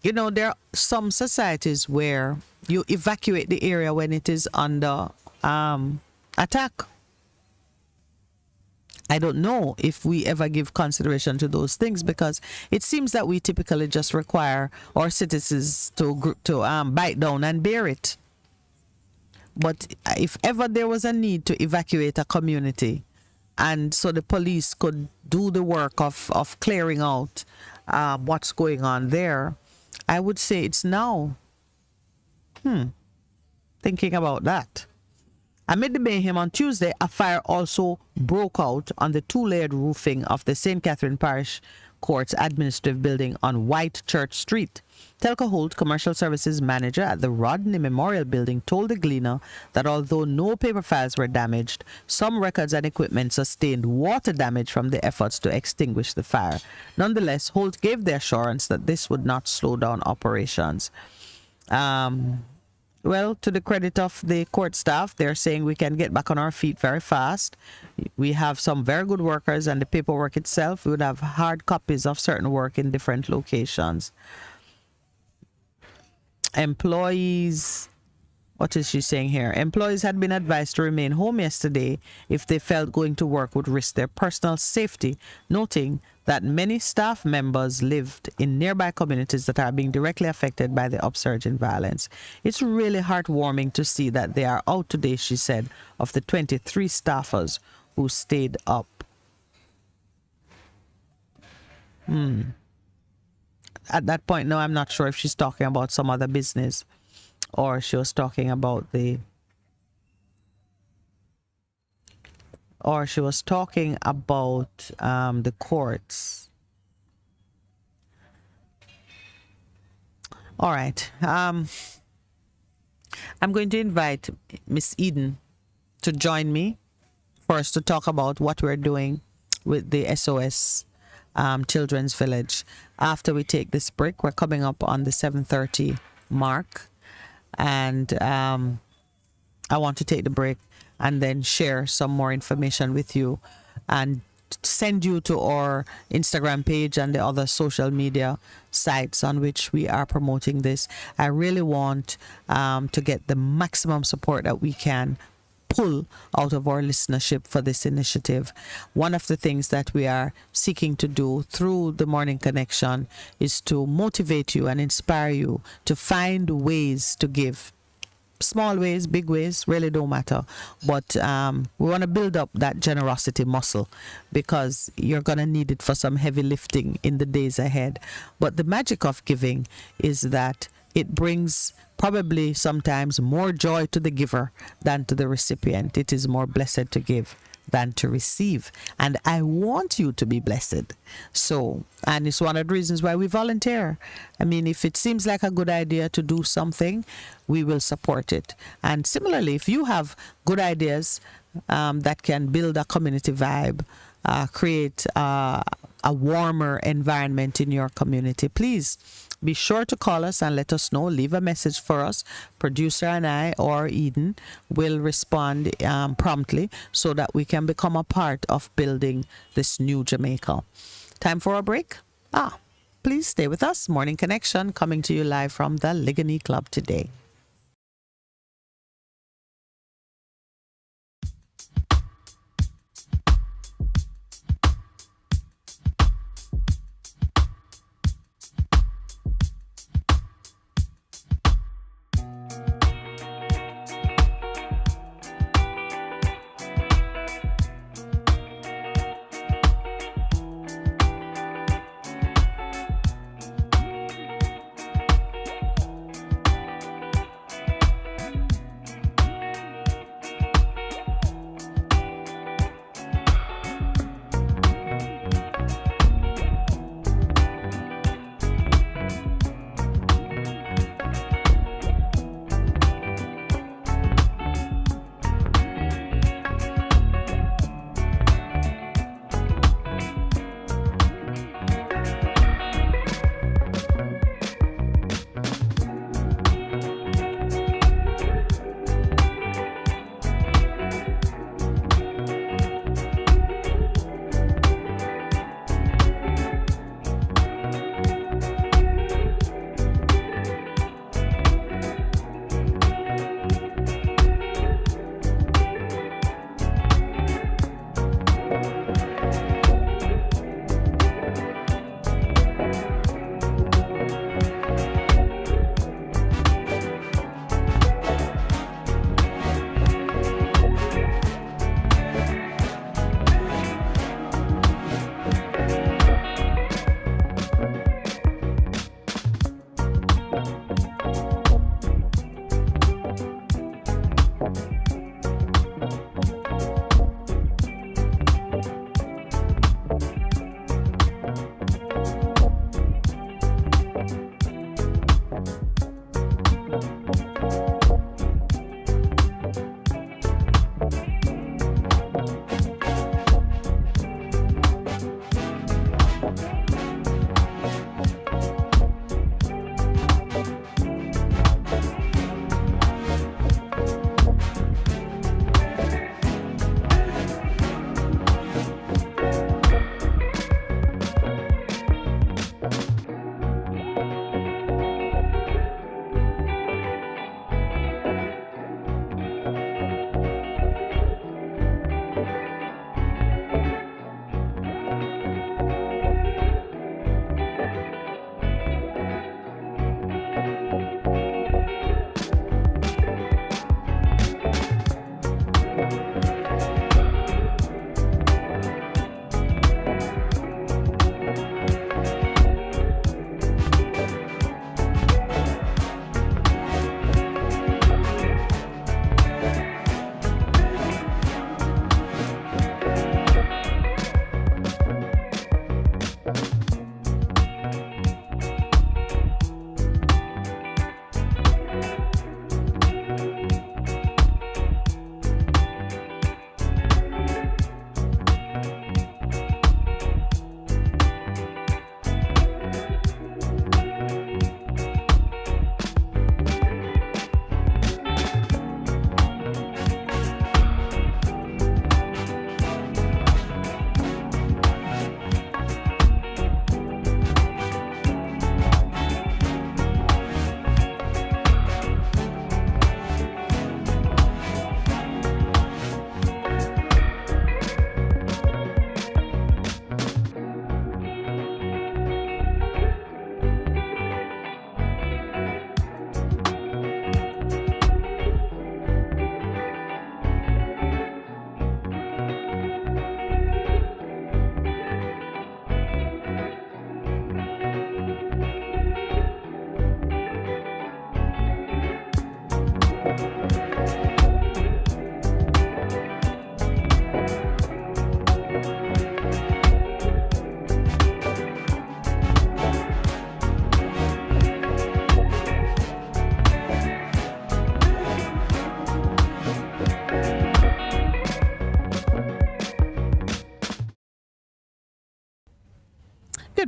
you know, there are some societies where you evacuate the area when it is under attack. I don't know if we ever give consideration to those things, because it seems that we typically just require our citizens to bite down and bear it. But if ever there was a need to evacuate a community, and so the police could do the work of clearing out what's going on there, I would say it's now. Thinking about that. Amid the mayhem on Tuesday, a fire also broke out on the two-layered roofing of the St. Catherine Parish Court's administrative building on White Church Street. Telka Holt, commercial services manager at the Rodney Memorial Building, told the Gleaner that although no paper files were damaged, some records and equipment sustained water damage from the efforts to extinguish the fire. Nonetheless, Holt gave the assurance that this would not slow down operations. Well, to the credit of the court staff, they're saying we can get back on our feet very fast. We have some very good workers, and the paperwork itself, we would have hard copies of certain work in different locations. Employees, what is she saying here? Employees had been advised to remain home yesterday if they felt going to work would risk their personal safety, noting that many staff members lived in nearby communities that are being directly affected by the upsurge in violence. It's really heartwarming to see that they are out today, she said, of the 23 staffers who stayed up. At that point, no, I'm not sure if she's talking about some other business or she was talking about the courts. All right. I'm going to invite Miss Eden to join me for us to talk about what we're doing with the SOS Children's Village. After we take this break, we're coming up on the 7:30 mark, and I want to take the break and then share some more information with you and send you to our Instagram page and the other social media sites on which we are promoting this. I really want to get the maximum support that we can pull out of our listenership for this initiative. One of the things that we are seeking to do through the Morning Connection is to motivate you and inspire you to find ways to give. small ways, big ways, really don't matter. But we want to build up that generosity muscle because you're going to need it for some heavy lifting in the days ahead. But the magic of giving is that it brings probably sometimes more joy to the giver than to the recipient. It is more blessed to give than to receive. And I want you to be blessed. So, and it's one of the reasons why we volunteer. I mean, if it seems like a good idea to do something, we will support it. And similarly, if you have good ideas that can build a community vibe, create a warmer environment in your community, please be sure to call us and let us know. Leave a message for us. Producer and I or Eden will respond promptly so that we can become a part of building this new Jamaica. Time for a break? Please stay with us. Morning Connection coming to you live from the Ligani Club today.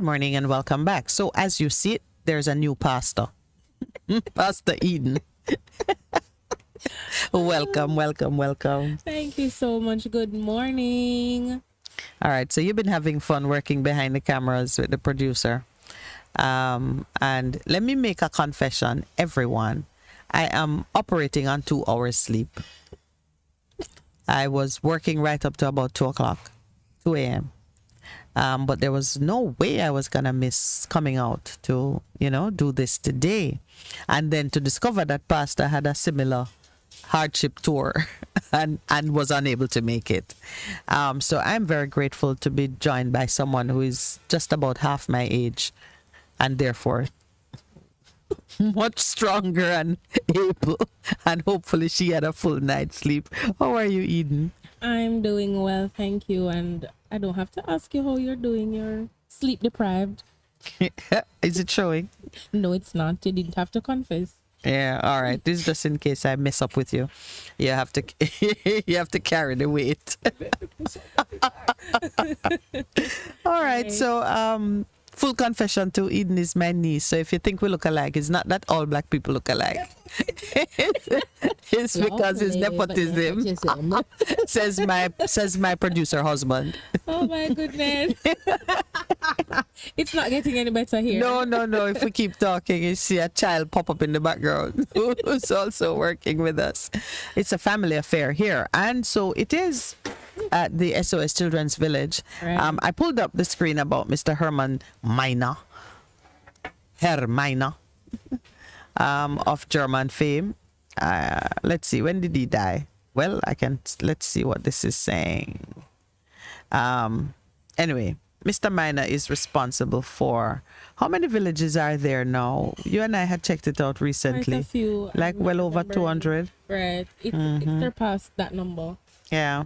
morning and welcome back. So as you see it, there's a new pastor. Pastor Eden. Welcome, welcome, welcome. Thank you so much. Good morning. All right, so you've been having fun working behind the cameras with the producer. And let me make a confession, everyone. I am operating on 2 hours sleep. I was working right up to about 2 o'clock, 2 a.m. But there was no way I was going to miss coming out to, do this today. And then to discover that Pastor had a similar hardship tour and was unable to make it. So I'm very grateful to be joined by someone who is just about half my age and therefore much stronger and able. And hopefully she had a full night's sleep. How are you, Eden? I'm doing well, thank you. And I don't have to ask you how you're doing. You're sleep deprived. Is it showing? No, it's not. You didn't have to confess. Yeah, all right. This is just in case I mess up with you. You have to you have to carry the weight. All right. So full confession to Eden is my niece. So if you think we look alike, it's not that all black people look alike. It's because it's nepotism. says my producer husband. Oh my goodness. It's not getting any better here. No. If we keep talking, you see a child pop up in the background who's also working with us. It's a family affair here. And so it is at the SOS Children's Village. Right. I pulled up the screen about Mr. Herman Meiner. Herr Meiner. Of German fame. Let's see, when did he die? Well, let's see what this is saying. Anyway, Mr. Meiner is responsible for, how many villages are there now? You and I had checked it out recently. Quite a few. Like well over 200. Right. It surpassed that number. Yeah.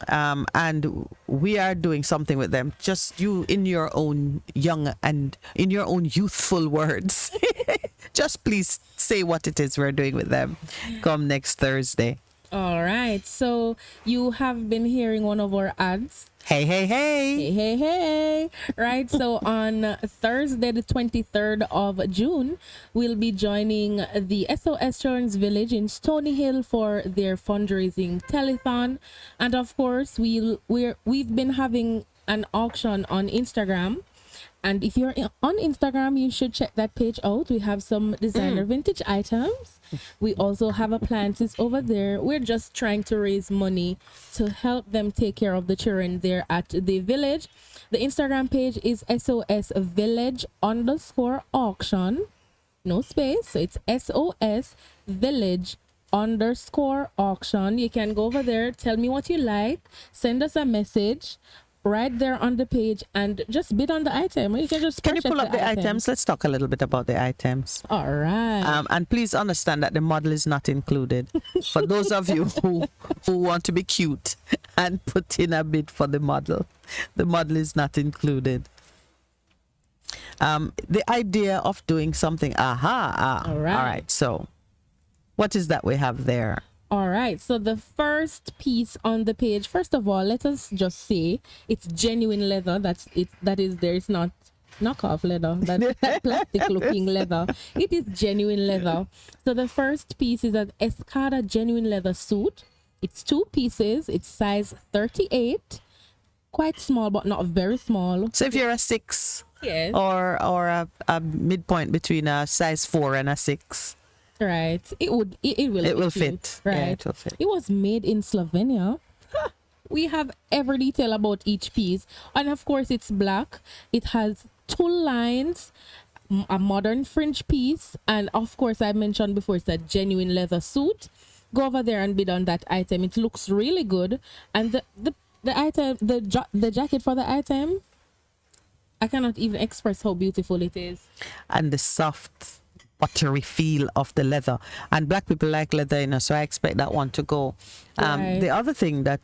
And we are doing something with them. Just you in your own young and in your own youthful words. Just please say what it is we're doing with them come next Thursday. All right. So you have been hearing one of our ads. Hey. Hey. Right. So on Thursday, the 23rd of June, we'll be joining the SOS Children's Village in Stony Hill for their fundraising telethon. And of course, we've been having an auction on Instagram. And if you're on Instagram, you should check that page out. We have some designer vintage items. We also have appliances over there. We're just trying to raise money to help them take care of the children there at the village. The Instagram page is SOS Village _auction. No space. So it's SOS Village _auction. You can go over there, tell me what you like, send us a message right there on the page and just bid on the item. You can just Can you pull up the items? Let's talk a little bit about the items. All right. And please understand that the model is not included. For those of you who want to be cute and put in a bid for the model is not included. The idea of doing something. All right. All right. So what is that we have there? All right. So the first piece on the page, first of all, let us just say it's genuine leather. That is there. It's not knockoff leather. That's plastic looking leather. It is genuine leather. So the first piece is an Escada genuine leather suit. It's 2 pieces. It's size 38. Quite small, but not very small. So if you're a 6, yes, or a midpoint between a size 4 and a 6. Right. It will fit. Right. Yeah, it will fit. It was made in Slovenia. We have every detail about each piece. And of course it's black. It has tulle lines, a modern fringe piece, and of course I mentioned before it's a genuine leather suit. Go over there and bid on that item. It looks really good. And the item, the jacket for the item, I cannot even express how beautiful it is. And the soft buttery feel of the leather, and black people like leather, so I expect that one to go. Right. The other thing that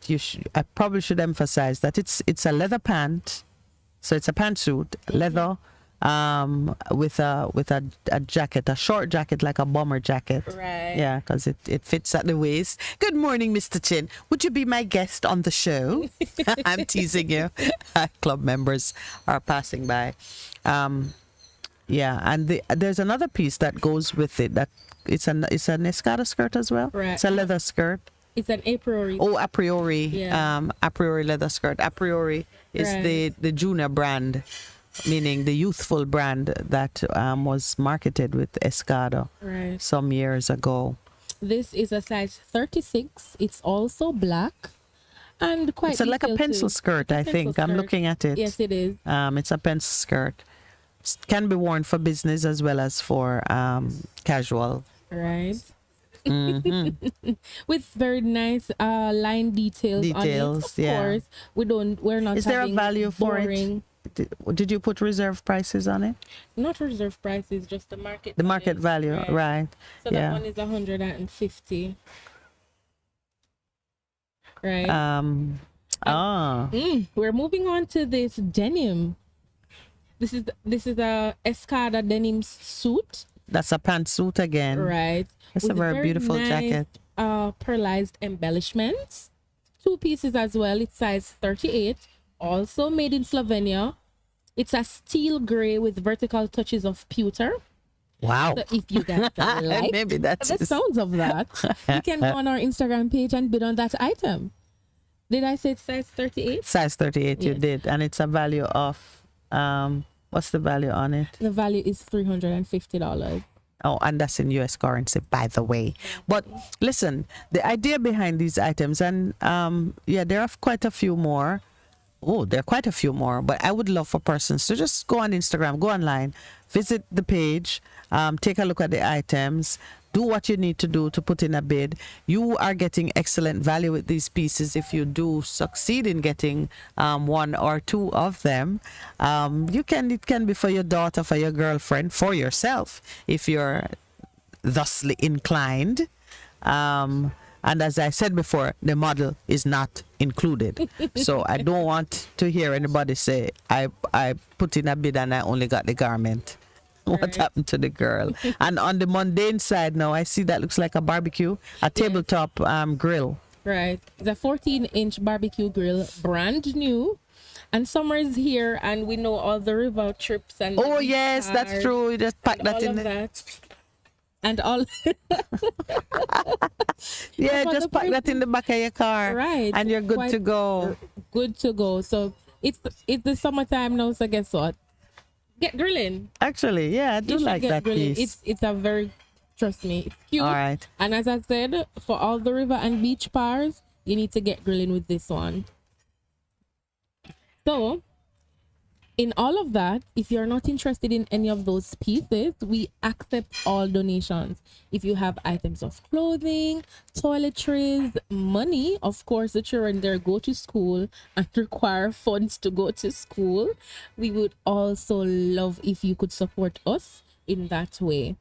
I probably should emphasize that it's a leather pant, so it's a pantsuit, leather, with a jacket, a short jacket, like a bomber jacket. Right. Yeah, because it fits at the waist. Good morning, Mr. Chin. Would you be my guest on the show? I'm teasing you. Club members are passing by. Yeah, and there's another piece that goes with it. That it's an escada skirt as well. Right. It's a leather skirt. It's an a priori. Oh, a priori. Yeah. A priori leather skirt. A priori is Right. the junior brand, meaning the youthful brand that was marketed with Escada Right. some years ago. This is a size 36. It's also black and quite. It's like a detailed pencil too. skirt, I Pencil think. I'm skirt. looking at it. Yes, it is. It's a pencil skirt. Can be worn for business as well as for casual. Right. Mm-hmm. With very nice line details on it. Details, Of yeah. course, we're not. Is there a having value for boring, it? Did you put reserve prices on it? Not reserve prices, just the market. The market value, right? So Yeah. that one is 150. Right. We're moving on to this denim. This is a Escada denim suit, That's a pantsuit again. right? It's a with very beautiful nice, jacket. Pearlized embellishments. 2 pieces as well. It's size 38. Also made in Slovenia. It's a steel gray with vertical touches of pewter. Wow. So if you guys like Maybe that's the sounds of that, you can go on our Instagram page and bid on that item. Did I say it's size 38? size 38. You Yes. did, and it's a value of what's the value on it? The value is $350. Oh, and that's in US currency, by the way. But listen, the idea behind these items, and yeah, there are quite a few more. Oh, there are quite a few more, but I would love for persons to just go on Instagram, go online, visit the page, take a look at the items, do what you need to do to put in a bid. You are getting excellent value with these pieces if you do succeed in getting one or two of them. It can be for your daughter, for your girlfriend, for yourself, if you're thusly inclined. And as I said before, the model is not included. So I don't want to hear anybody say, I put in a bid and I only got the garment. What Right. happened to the girl? And on the mundane side now, I see that looks like a barbecue, a tabletop grill. Right. It's a 14-inch barbecue grill, brand new. And summer is here, and we know all the river trips and. Oh, yes, that's cars true. You just pack and that all in of there. that. And all. Yeah, About just the pack that in the back of your car. Right. And you're good Quite to go. Good to go. So it's the summertime now. So guess what? Get grilling. Actually, yeah, I do You should like get that grilling. piece. It's a very, trust me, it's cute. All right. And as I said, for all the river and beach bars, you need to get grilling with this one. So, in all of that, if you're not interested in any of those pieces, we accept all donations. If you have items of clothing, toiletries, money, of course, the children there go to school and require funds to go to school. We would also love if you could support us in that way.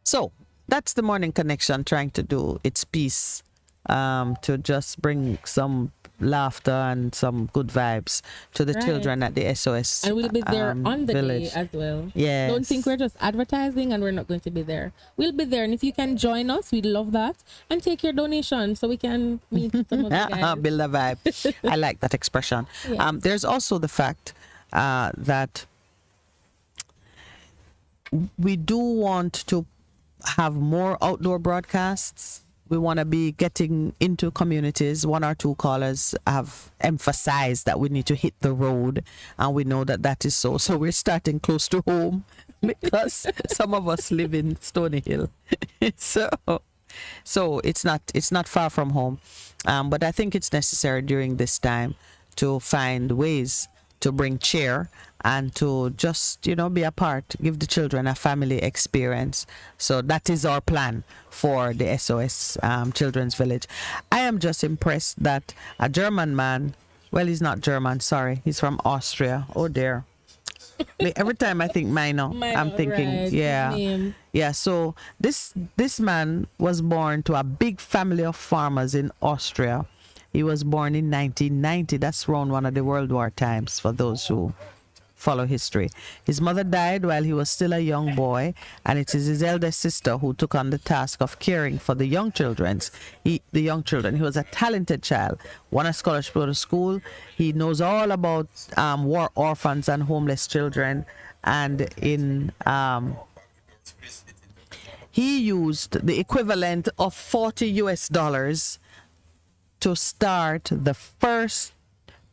So that's the morning connection trying to do its piece to just bring some laughter and some good vibes to the Right. children at the SOS. And we'll be there on the village. day as well. Yes. Don't think we're just advertising and we're not going to be there. We'll be there. And if you can join us, we'd love that. And take your donation so we can meet some of the guys. Build a vibe. I like that expression. Yeah. There's also the fact that we do want to have more outdoor broadcasts. We want to be getting into communities. 1 or 2 callers have emphasized that we need to hit the road, and we know that that is so. So we're starting close to home because some of us live in Stony Hill. So it's not far from home, but I think it's necessary during this time to find ways to bring cheer and to just be a part, give the children a family experience. So that is our plan for the SOS Children's Village. I am just impressed that a German man, well, he's not German, sorry, he's from Austria. Oh dear. Every time I think minor, I'm thinking, right, yeah. name. Yeah, so this man was born to a big family of farmers in Austria. He was born in 1990. That's around one of the World War times, for those who follow history. His mother died while he was still a young boy, and it is his eldest sister who took on the task of caring for the young children. He was a talented child, won a scholarship to go to school. He knows all about war orphans and homeless children, and he used the equivalent of $40 to start the first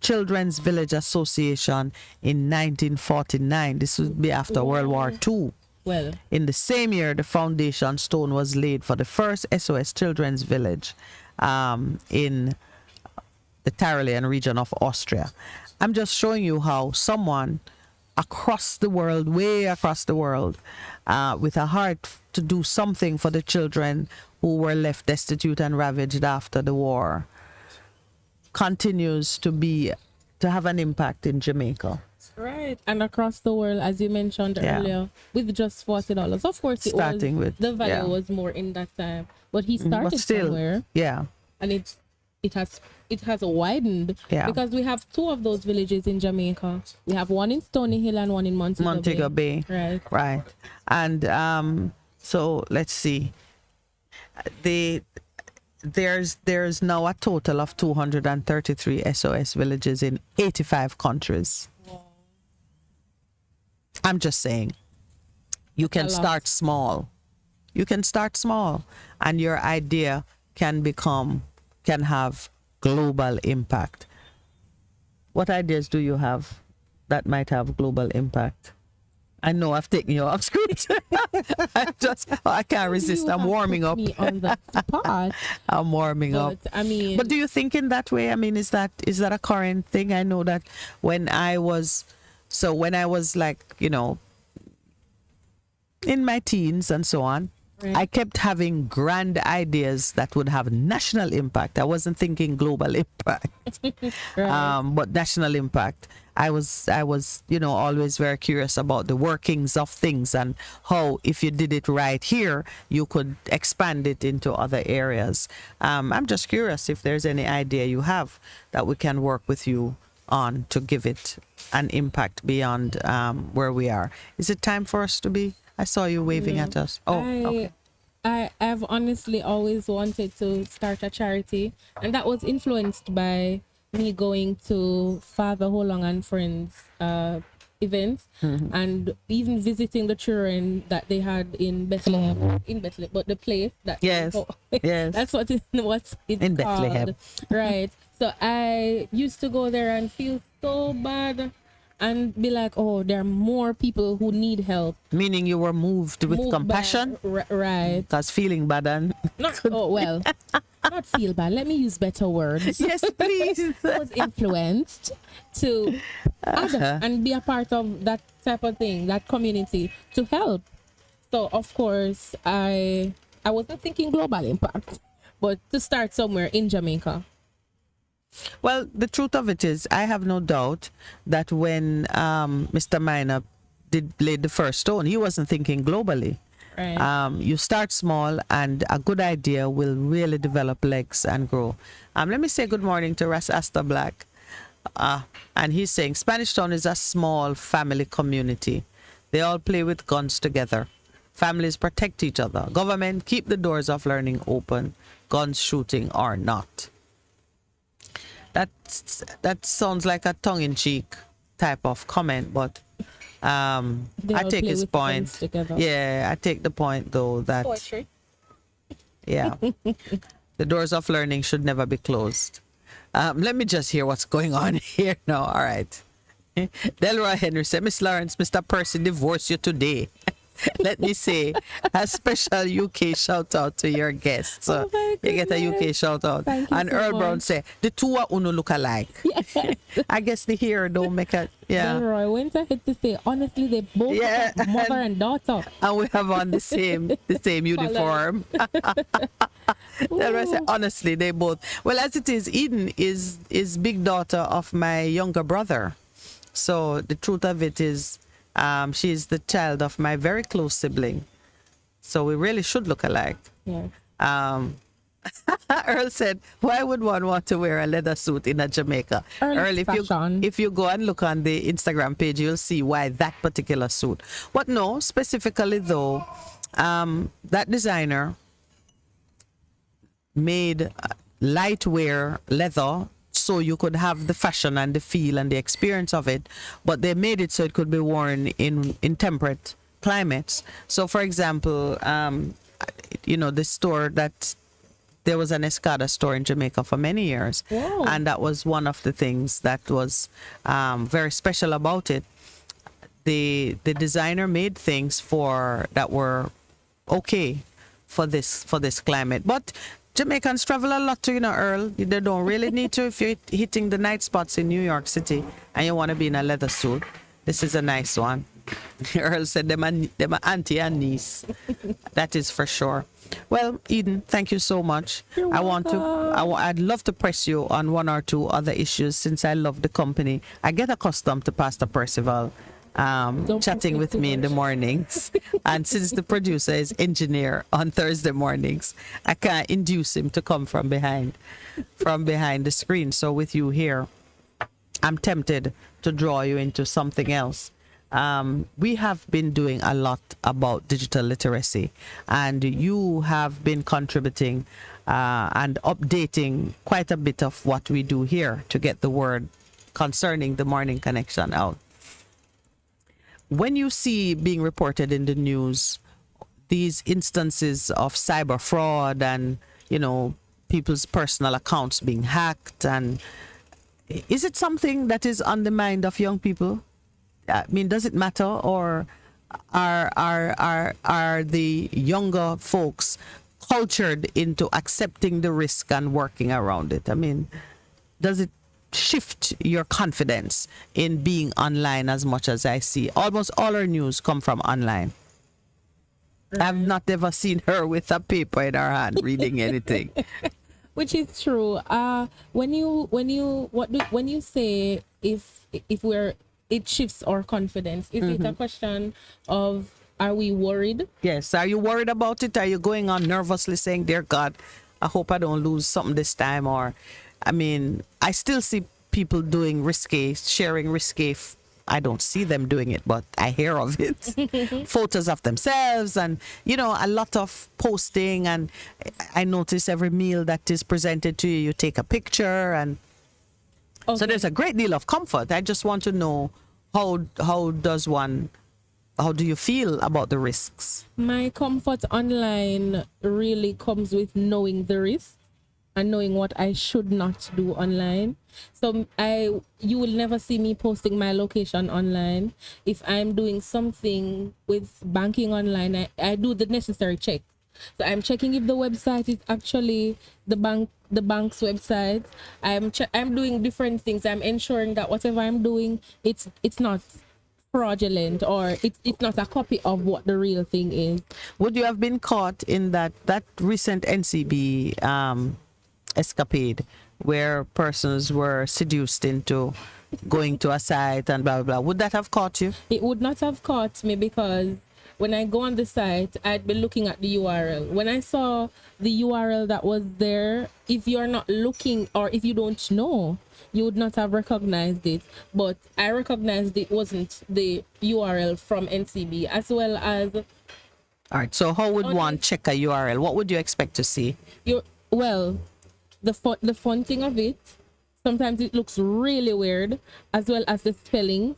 Children's Village Association in 1949. This would be after World War II. Well, In the same year, the foundation stone was laid for the first SOS Children's Village in the Tyrolean region of Austria. I'm just showing you how someone across the world, way across the world, with a heart to do something for the children who were left destitute and ravaged after the war, continues to have an impact in Jamaica. right. And across the world, as you mentioned earlier, with just $40. Of course, the value was more in that time. But he started But still, somewhere, yeah, and it has widened, because we have two of those villages in Jamaica. We have one in Stony Hill and one in Montego Bay. Right. And so let's see. There's now a total of 233 SOS villages in 85 countries. I'm just saying, you can start small. You can start small, and your idea can have global impact. What ideas do you have that might have global impact? I know I've taken you off script. I can't resist. I'm warming up. Me on the spot. I'm warming up. I mean, But do you think in that way? I mean, is that a current thing? I know that when I was like, in my teens and so on, right. I kept having grand ideas that would have national impact. I wasn't thinking global impact, right. but national impact. I was, always very curious about the workings of things and how, if you did it right here, you could expand it into other areas. I'm just curious if there's any idea you have that we can work with you on to give it an impact beyond where we are. Is it time for us to be? I saw you waving at us. Oh, okay. I've honestly always wanted to start a charity, and that was influenced by me going to Father Holong and Friends events, and even visiting the children that they had in Bethlehem, but the place that yes, that's what's it's in called. Bethlehem, right? So I used to go there and feel so bad and be like, oh, there are more people who need help. Meaning you were moved with compassion, right? Because feeling bad and not not feel bad. Let me use better words. Yes, please. I was influenced to and be a part of that type of thing, that community, to help. So of course I wasn't thinking global impact, but to start somewhere in Jamaica. Well, the truth of it is, I have no doubt that when Mr. Minor laid the first stone, he wasn't thinking globally. Right. You start small, and a good idea will really develop legs and grow. Let me say good morning to Ras Asta Black. And he's saying Spanish Town is a small family community. They all play with guns together. Families protect each other. Government keep the doors of learning open, guns shooting or not. That sounds like a tongue-in-cheek type of comment, but I take his point. Yeah, I take the point though that Poetry. Yeah, the doors of learning should never be closed. Let me just hear what's going on here now. All right. Delroy Henry said, Miss Lawrence, Mr. Percy divorced you today. Let me say a special UK shout out to your guests. So you get a UK shout out. Thank you and so Earl much. Brown say the two are uno look alike. Yes. I guess the hair don't make it. Yeah. Delroy went ahead to say, honestly, they both Yeah. are mother and daughter. And we have on the same uniform. Delroy said, honestly, they both. Well, as it is, Eden is big daughter of my younger brother. So the truth of it is, she is the child of my very close sibling. So we really should look alike. Yes. Earl said, "Why would one want to wear a leather suit in a Jamaica?" Earl fashion. if you go and look on the Instagram page, you'll see why that particular suit. But no, specifically though, that designer made lightwear leather so you could have the fashion and the feel and the experience of it, but they made it so it could be worn in temperate climates. So, for example, the store that there was an Escada store in Jamaica for many years, Wow. and that was one of the things that was very special about it. The designer made things for that were okay for this climate. But Jamaicans travel a lot to, Earl. They don't really need to if you're hitting the night spots in New York City and you want to be in a leather suit. This is a nice one. Earl said them are auntie and niece. That is for sure. Well, Eden, thank you so much. You're I'd love to press you on one or two other issues since I love the company. I get accustomed to Pastor Percival chatting with me in the mornings. And since the producer is engineer on Thursday mornings, I can't induce him to come from behind the screen. So with you here, I'm tempted to draw you into something else. We have been doing a lot about digital literacy, and you have been contributing and updating quite a bit of what we do here to get the word concerning the morning connection out. When you see being reported in the news these instances of cyber fraud and, people's personal accounts being hacked, and is it something that is on the mind of young people? I mean, does it matter, or are the younger folks cultured into accepting the risk and working around it? I mean, does it shift your confidence in being online as much as I see? Almost all our news come from online. I've not ever seen her with a paper in her hand reading anything. Which is true. When you say if it shifts our confidence, is it a question of, are we worried? Yes. Are you worried about it? Are you going on nervously saying, "Dear God, I hope I don't lose something this time"? Or, I mean, I still see people doing sharing risque. I don't see them doing it, but I hear of it. Photos of themselves and, a lot of posting. And I notice every meal that is presented to you, you take a picture. And so there's a great deal of comfort. I just want to know, how do you feel about the risks? My comfort online really comes with knowing the risk and knowing what I should not do online. So you will never see me posting my location online. If I'm doing something with banking online, I do the necessary checks. So I'm checking if the website is actually the bank's website. I'm doing different things. I'm ensuring that whatever I'm doing, it's not fraudulent, or it's not a copy of what the real thing is. Would you have been caught in that recent NCB escapade where persons were seduced into going to a site and blah, blah, blah? Would that have caught you? It would not have caught me, because when I go on the site, I'd be looking at the URL. When I saw the URL that was there, if you're not looking or if you don't know, you would not have recognized it. But I recognized it wasn't the URL from NCB, as well as... All right. So how would one check a URL? What would you expect to see? The fonting of it, sometimes it looks really weird, as well as the spelling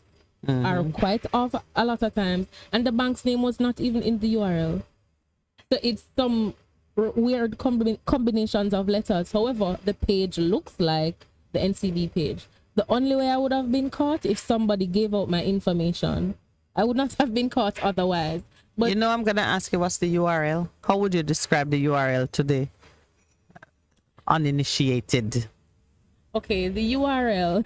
are quite off a lot of times, and the bank's name was not even in the URL. So it's some weird combinations of letters. However, the page looks like the NCB page. The only way I would have been caught if somebody gave out my information. I would not have been caught otherwise. But I'm gonna ask you, what's the URL? How would you describe the URL to the uninitiated? Okay, the URL.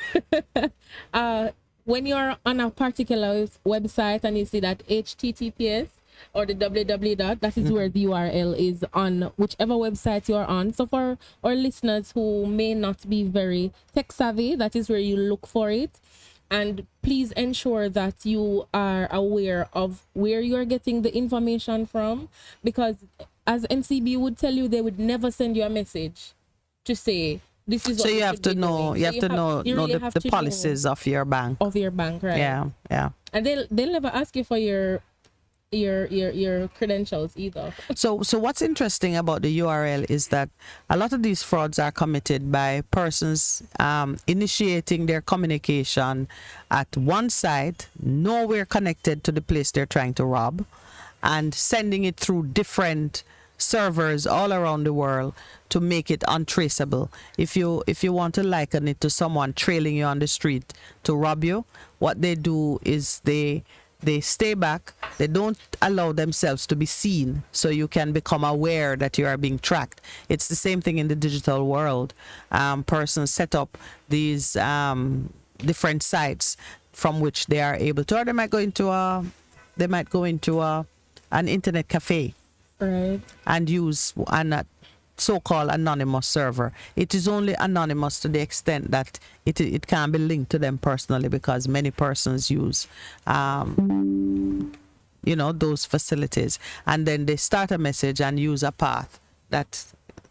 When you're on a particular website and you see that HTTPS or the www, that is where the URL is on whichever website you're on. So for our listeners who may not be very tech savvy, that is where you look for it. And please ensure that you are aware of where you're getting the information from, because as NCB would tell you, they would never send you a message to say this is So what you you have should to be know. doing. You So have to know you really have the to know policies of your bank. of your bank, right? Yeah, yeah. And they'll never ask you for your credentials either. So what's interesting about the URL is that a lot of these frauds are committed by persons initiating their communication at one site, nowhere connected to the place they're trying to rob, and sending it through different servers all around the world to make it untraceable. If you want to liken it to someone trailing you on the street to rob you, what they do is they stay back. They don't allow themselves to be seen, so you can become aware that you are being tracked. It's the same thing in the digital world. Persons set up these different sites from which they are able to, or they might go into an internet cafe Right. and use an so-called anonymous server. It is only anonymous to the extent that it can be linked to them personally, because many persons use those facilities, and then they start a message and use a path that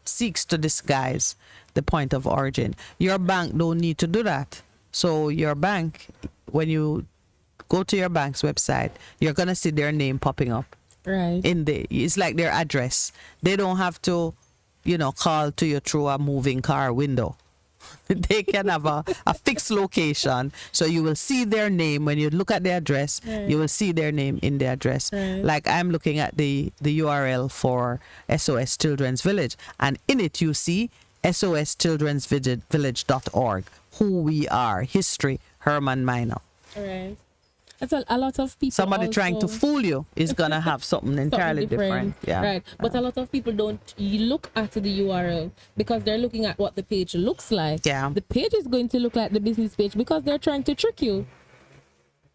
seeks to disguise the point of origin. Your bank don't need to do that. So your bank, when you go to your bank's website, you're gonna see their name popping up Right. it's like their address. They don't have to call to you through a moving car window. They can have a fixed location, so you will see their name when you look at the address. Right. You will see their name in the address. Right. Like I'm looking at the URL for SOS Children's Village, and in it you see soschildrensvillage.org, who we are, history, Herman Minor. Right. That's a lot of people. Somebody trying to also- fool you is gonna have something entirely different. Yeah. Right. But a lot of people don't look at the URL because they're looking at what the page looks like. Yeah. The page is going to look like the business page because they're trying to trick you.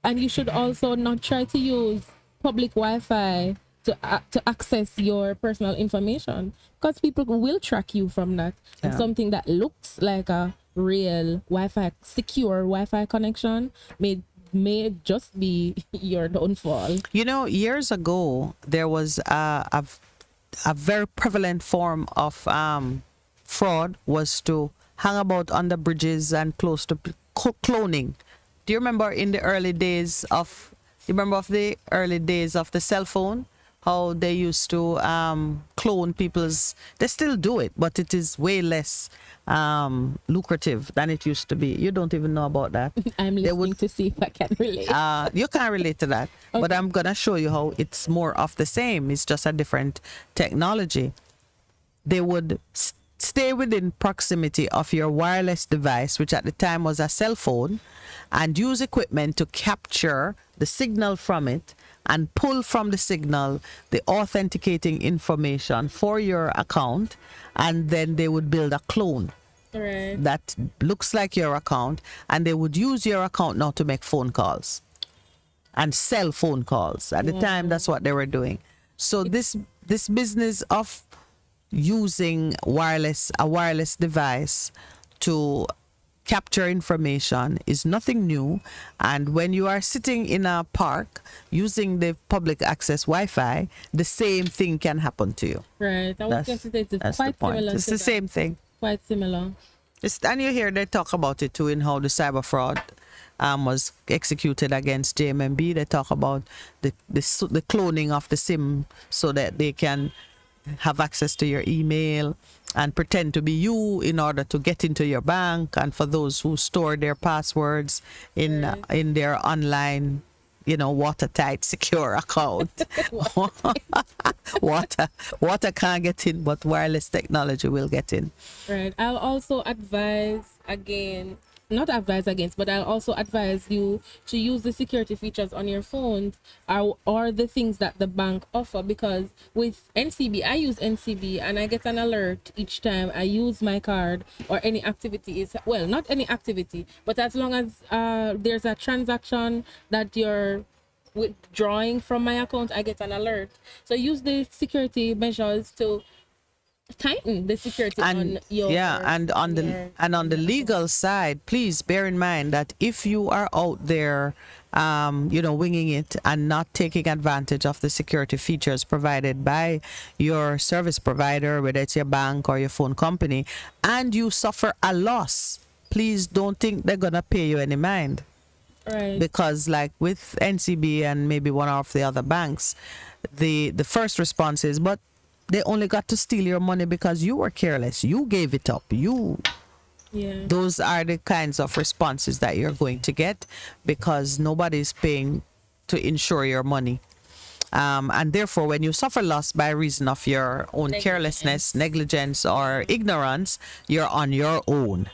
And you should also not try to use public Wi-Fi to access your personal information, because people will track you from that. And Yeah. something that looks like a real Wi-Fi, secure Wi-Fi connection may just be your downfall. Years ago, there was a very prevalent form of fraud was to hang about under bridges and close to cloning. Do you remember the early days of the cell phone? How they used to clone people's. They still do it, but it is way less lucrative than it used to be. You don't even know about that. I'm listening to see if I can relate. You can't relate to that, but Okay. I'm gonna show you how it's more of the same. It's just a different technology. They would stay within proximity of your wireless device, which at the time was a cell phone, and use equipment to capture the signal from it and pull from the signal the authenticating information for your account, and then they would build a clone Right. that looks like your account, and they would use your account now to make phone calls and sell phone calls. At the time, that's what they were doing. So this business of using a wireless device to capture information is nothing new. And when you are sitting in a park using the public access Wi-Fi, the same thing can happen to you. Right. I was going to say it's That's the quite point. similar. It's to the that. same thing. Quite similar. And you hear they talk about it too in how the cyber fraud was executed against JMMB. They talk about the cloning of the SIM so that they can have access to your email and pretend to be you in order to get into your bank. And for those who store their passwords in their online, watertight, secure account. Water can't get in, but wireless technology will get in. Right. I'll also not advise against, but I'll also advise you to use the security features on your phones or the things that the bank offer, because with NCB, I use NCB and I get an alert each time I use my card or any activity. Well, not any activity, but as long as there's a transaction that you're withdrawing from my account, I get an alert. So use the security measures to tighten the security And on your yeah, and on the legal side, please bear in mind that if you are out there winging it and not taking advantage of the security features provided by your service provider, whether it's your bank or your phone company, and you suffer a loss, please don't think they're gonna pay you any mind. right. Because like with NCB and maybe one of the other banks, the first response is, but they only got to steal your money because you were careless. You gave it up. Yeah. Those are the kinds of responses that you're going to get because nobody's paying to insure your money. And therefore, when you suffer loss by reason of your own carelessness, negligence, or ignorance, you're on your own.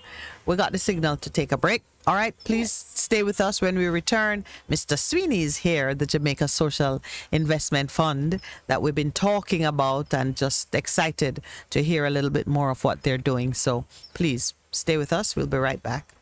We got the signal to take a break. All right, please stay with us when we return. Mr. Sweeney is here, the Jamaica Social Investment Fund that we've been talking about, and just excited to hear a little bit more of what they're doing. So please stay with us. We'll be right back.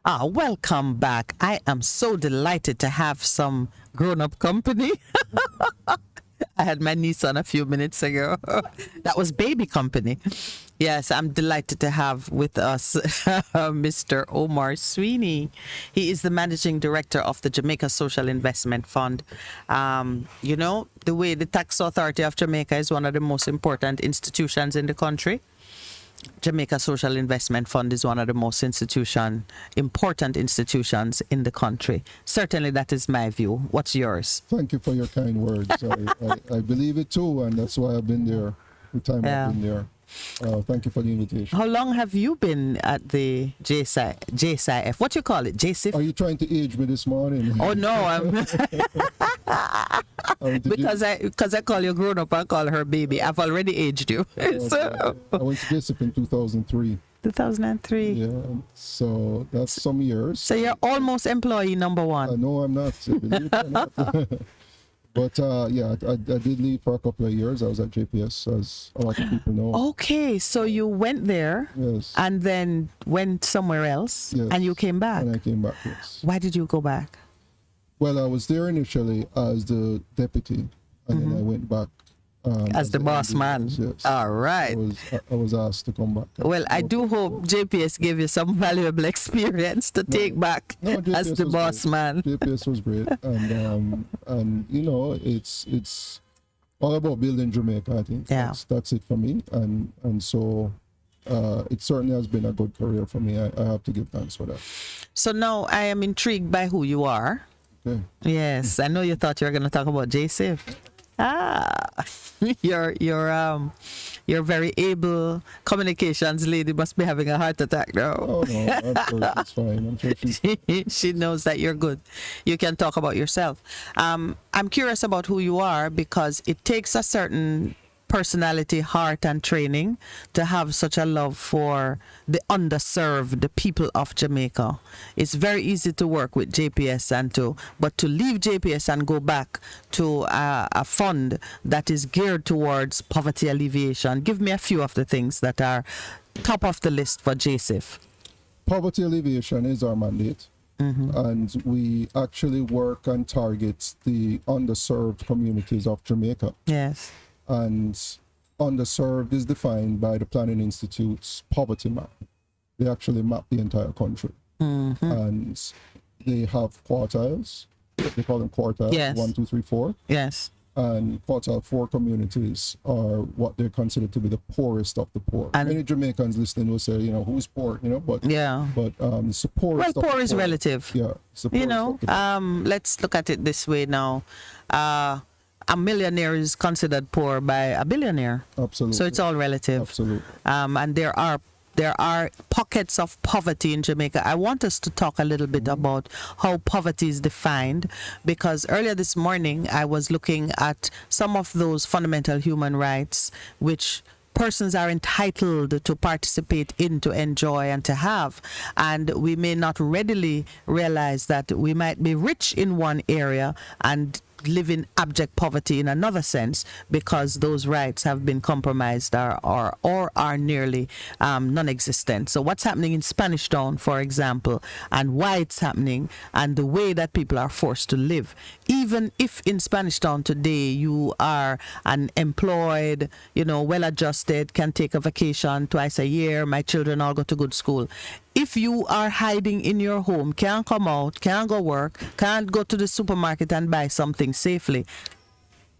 Welcome back. I am so delighted to have some grown-up company. I had my niece on a few minutes ago. That was baby company. Yes, I'm delighted to have with us Mr. Omar Sweeney. He is the managing director of the Jamaica Social Investment Fund. You know, the way the Tax Authority of Jamaica is one of the most important institutions in the country. Jamaica Social Investment Fund is one of the most important institutions in the country. Certainly, that is my view. What's yours? Thank you for your kind words. I believe it too, and that's why I've been there the time I've been there. Thank you for the invitation. How long have you been at the JSIF? What you call it? JSIF? Are you trying to age me this morning? Oh no, I'm because I call you grown up, I call her baby. I've already aged you. So. I went to JSIP in 2003. 2003. Yeah, so that's some years. So you're almost employee number one. No, I'm not. Believe it or not. But yeah, I did leave for a couple of years. I was at JPS, as a lot of people know. Okay, so you went there, Yes. and then went somewhere else, Yes. and you came back. And I came back, yes. Why did you go back? Well, I was there initially as the deputy, and then I went back As the boss MD, man. Yes. All right. I was asked to come back. Well, I do hope JPS gave you some valuable experience to take back No, as JPS the was boss great. man. JPS was great, and you know, it's all about building Jamaica. I think that's it for me, and so it certainly has been a good career for me. I have to give thanks for that. So now I am intrigued by who you are. Okay. Yes, I know you thought you were going to talk about JSIF. You're very able communications lady. Must be having a heart attack now. Oh no, I'm sure it's fine. I'm sure she's She knows that you're good. You can talk about yourself. I'm curious about who you are because it takes a certain personality, heart, and training to have such a love for the underserved, the people of Jamaica. It's very easy to work with JPS but to leave JPS and go back to a fund that is geared towards poverty alleviation. Give me a few of the things that are top of the list for JSIF. Poverty alleviation is our mandate. And we actually work and target the underserved communities of Jamaica. Yes. And underserved is defined by the Planning Institute's poverty map. They actually map the entire country. And they have quartiles. They call them quartiles. Yes. 1, 2, 3, 4. Yes. And quartile 4 communities are what they're considered to be the poorest of the poor. And many Jamaicans listening will say, you know, who's poor, you know, but yeah. But it's the poorest of the Poor is relative. Yeah. It's the You poorest know, of the poor. let's look at it this way now. A millionaire is considered poor by a billionaire. Absolutely. So it's all relative. Absolutely. And there are pockets of poverty in Jamaica. I want us to talk a little bit about how poverty is defined, because earlier this morning I was looking at some of those fundamental human rights which persons are entitled to participate in, to enjoy, and to have. And we may not readily realize that we might be rich in one area and live in abject poverty in another sense because those rights have been compromised or are nearly non-existent. So what's happening in Spanish Town, for example, and why it's happening, and the way that people are forced to live. Even if in Spanish Town today you are an employed, you know, well-adjusted, can take a vacation twice a year, my children all go to good school. If you are hiding in your home, can't come out, can't go work, can't go to the supermarket and buy something safely,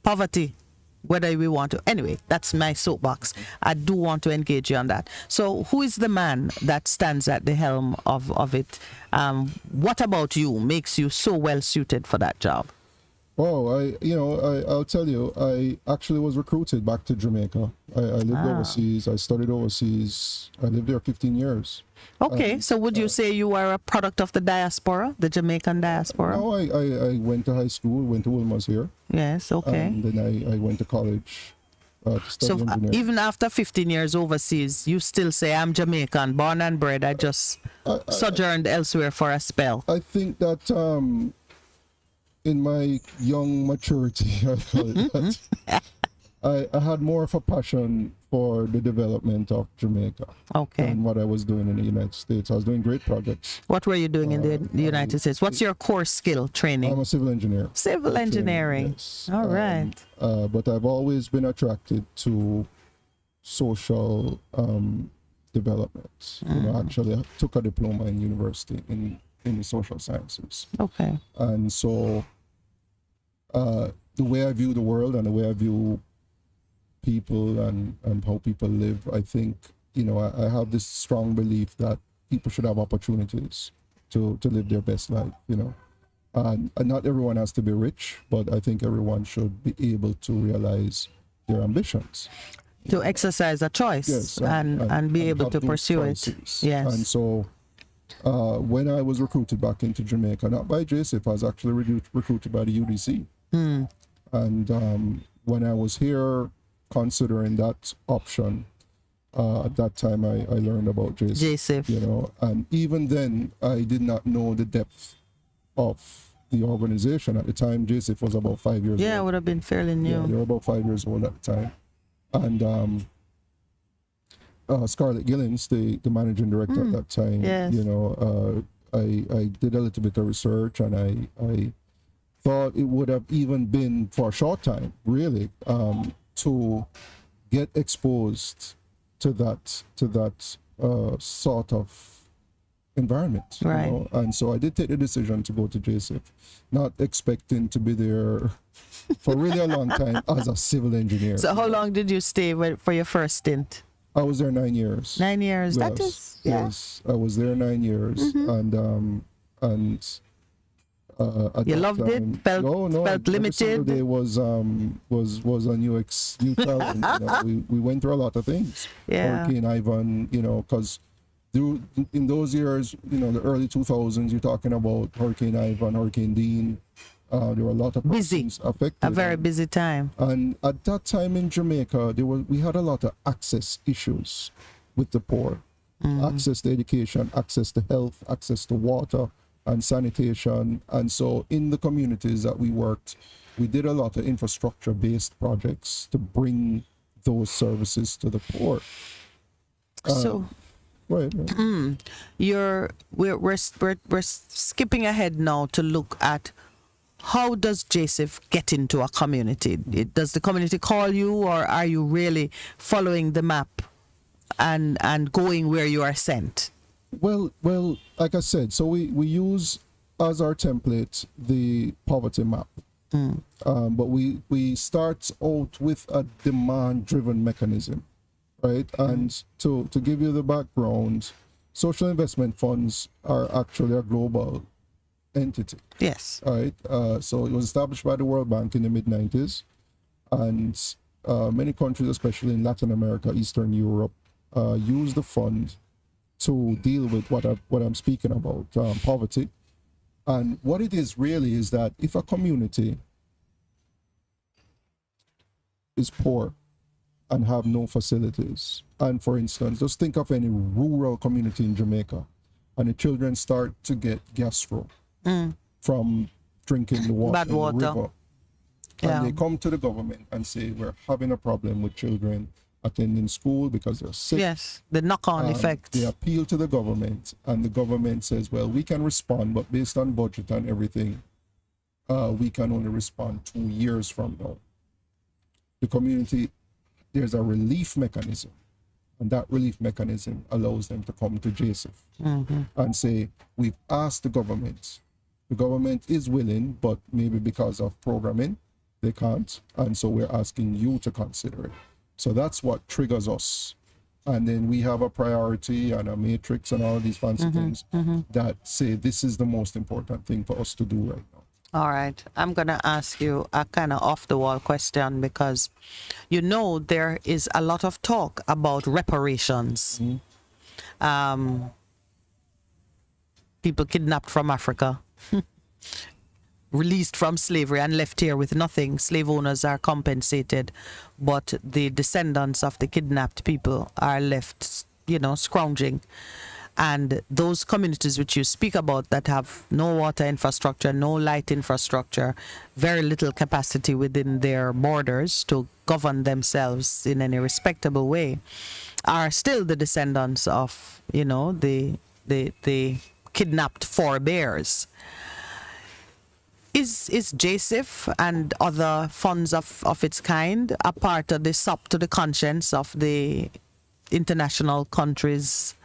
poverty, whether we want to. Anyway, that's my soapbox. I do want to engage you on that. So who is the man that stands at the helm of it? What about you makes you so well suited for that job? Oh, I'll tell you, I actually was recruited back to Jamaica. I lived overseas. I studied overseas. I lived there 15 years. Okay, so would you say you are a product of the diaspora, the Jamaican diaspora? No, I went to high school, went to Wilmers here. Yes, okay. And then I went to college to study engineering. Even after 15 years overseas, you still say, I'm Jamaican, born and bred. I just sojourned elsewhere for a spell. I think that in my young maturity, I call it that, I had more of a passion for the development of Jamaica Okay. than what I was doing in the United States. I was doing great projects. What were you doing in the United States? What's your core skill training? I'm a civil engineer. Civil engineering. Yes. All right. But I've always been attracted to social development. You know, actually, I took a diploma in university in the social sciences. Okay. And so the way I view the world and the way I view people and how people live, I think, you know, I have this strong belief that people should have opportunities to live their best life, you know. And not everyone has to be rich, but I think everyone should be able to realize their ambitions. To exercise a choice, Yes, and be able have to those pursue choices. it. Yes. And so when I was recruited back into Jamaica, not by JSIF, I was actually recruited by the UDC. And when I was here considering that option, at that time I learned about JSIF, you know, and even then I did not know the depth of the organization. At the time, JSIF was about 5 years old. Yeah, it would have been fairly new. Yeah, they were about 5 years old at the time. And Scarlett Gillens, the managing director at that time, Yes. you know, I did a little bit of research, and I thought it would have even been for a short time, really, to get exposed to that sort of environment, right? You know? And so I did take the decision to go to JSIF, not expecting to be there for really a long time as a civil engineer. So how long did you stay for your first stint? I was there 9 years. 9 years. Yes, That is, yeah. yes. I was there 9 years, and at you that loved time, it. Felt every single limited. day was a new challenge. You know, we went through a lot of things. Yeah. Hurricane Ivan, you know, because in those years, you know, the early 2000s, you're talking about Hurricane Ivan, Hurricane Dean. There were a lot of persons affected. A very busy time. And at that time in Jamaica, we had a lot of access issues with the poor. Access to education, access to health, access to water and sanitation. And so in the communities that we worked, we did a lot of infrastructure-based projects to bring those services to the poor. So Right. we're skipping ahead now to look at how does JSIF get into a community? Does the community call you, or are you really following the map and going where you are sent? Well, like I said, so we use as our template the poverty map. But we start out with a demand-driven mechanism, right? And to give you the background, social investment funds are actually a global entity. Yes. Right. So it was established by the World Bank in the mid-90s, and many countries, especially in Latin America, Eastern Europe, use the fund to deal with what I'm speaking about, poverty. And what it is really is that if a community is poor and have no facilities, and for instance, just think of any rural community in Jamaica, and the children start to get gastro from drinking the water Bad in water. the river. Yeah. And they come to the government and say, we're having a problem with children attending school because they're sick. Yes, the knock-on effect. They appeal to the government, and the government says, well, we can respond, but based on budget and everything, we can only respond 2 years from now. The community, there's a relief mechanism, and that relief mechanism allows them to come to JSIF and say, we've asked the government is willing, but maybe because of programming, they can't, and so we're asking you to consider it. So that's what triggers us. And then we have a priority and a matrix and all these fancy things that say this is the most important thing for us to do right now. All right. I'm going to ask you a kind of off-the-wall question, because you know there is a lot of talk about reparations. People kidnapped from Africa, released from slavery and left here with nothing. Slave owners are compensated, but the descendants of the kidnapped people are left, you know, scrounging. And those communities which you speak about that have no water infrastructure, no light infrastructure, very little capacity within their borders to govern themselves in any respectable way, are still the descendants of, the kidnapped forebears. Is JSIF and other funds of its kind a part of the sop to the conscience of the international countries,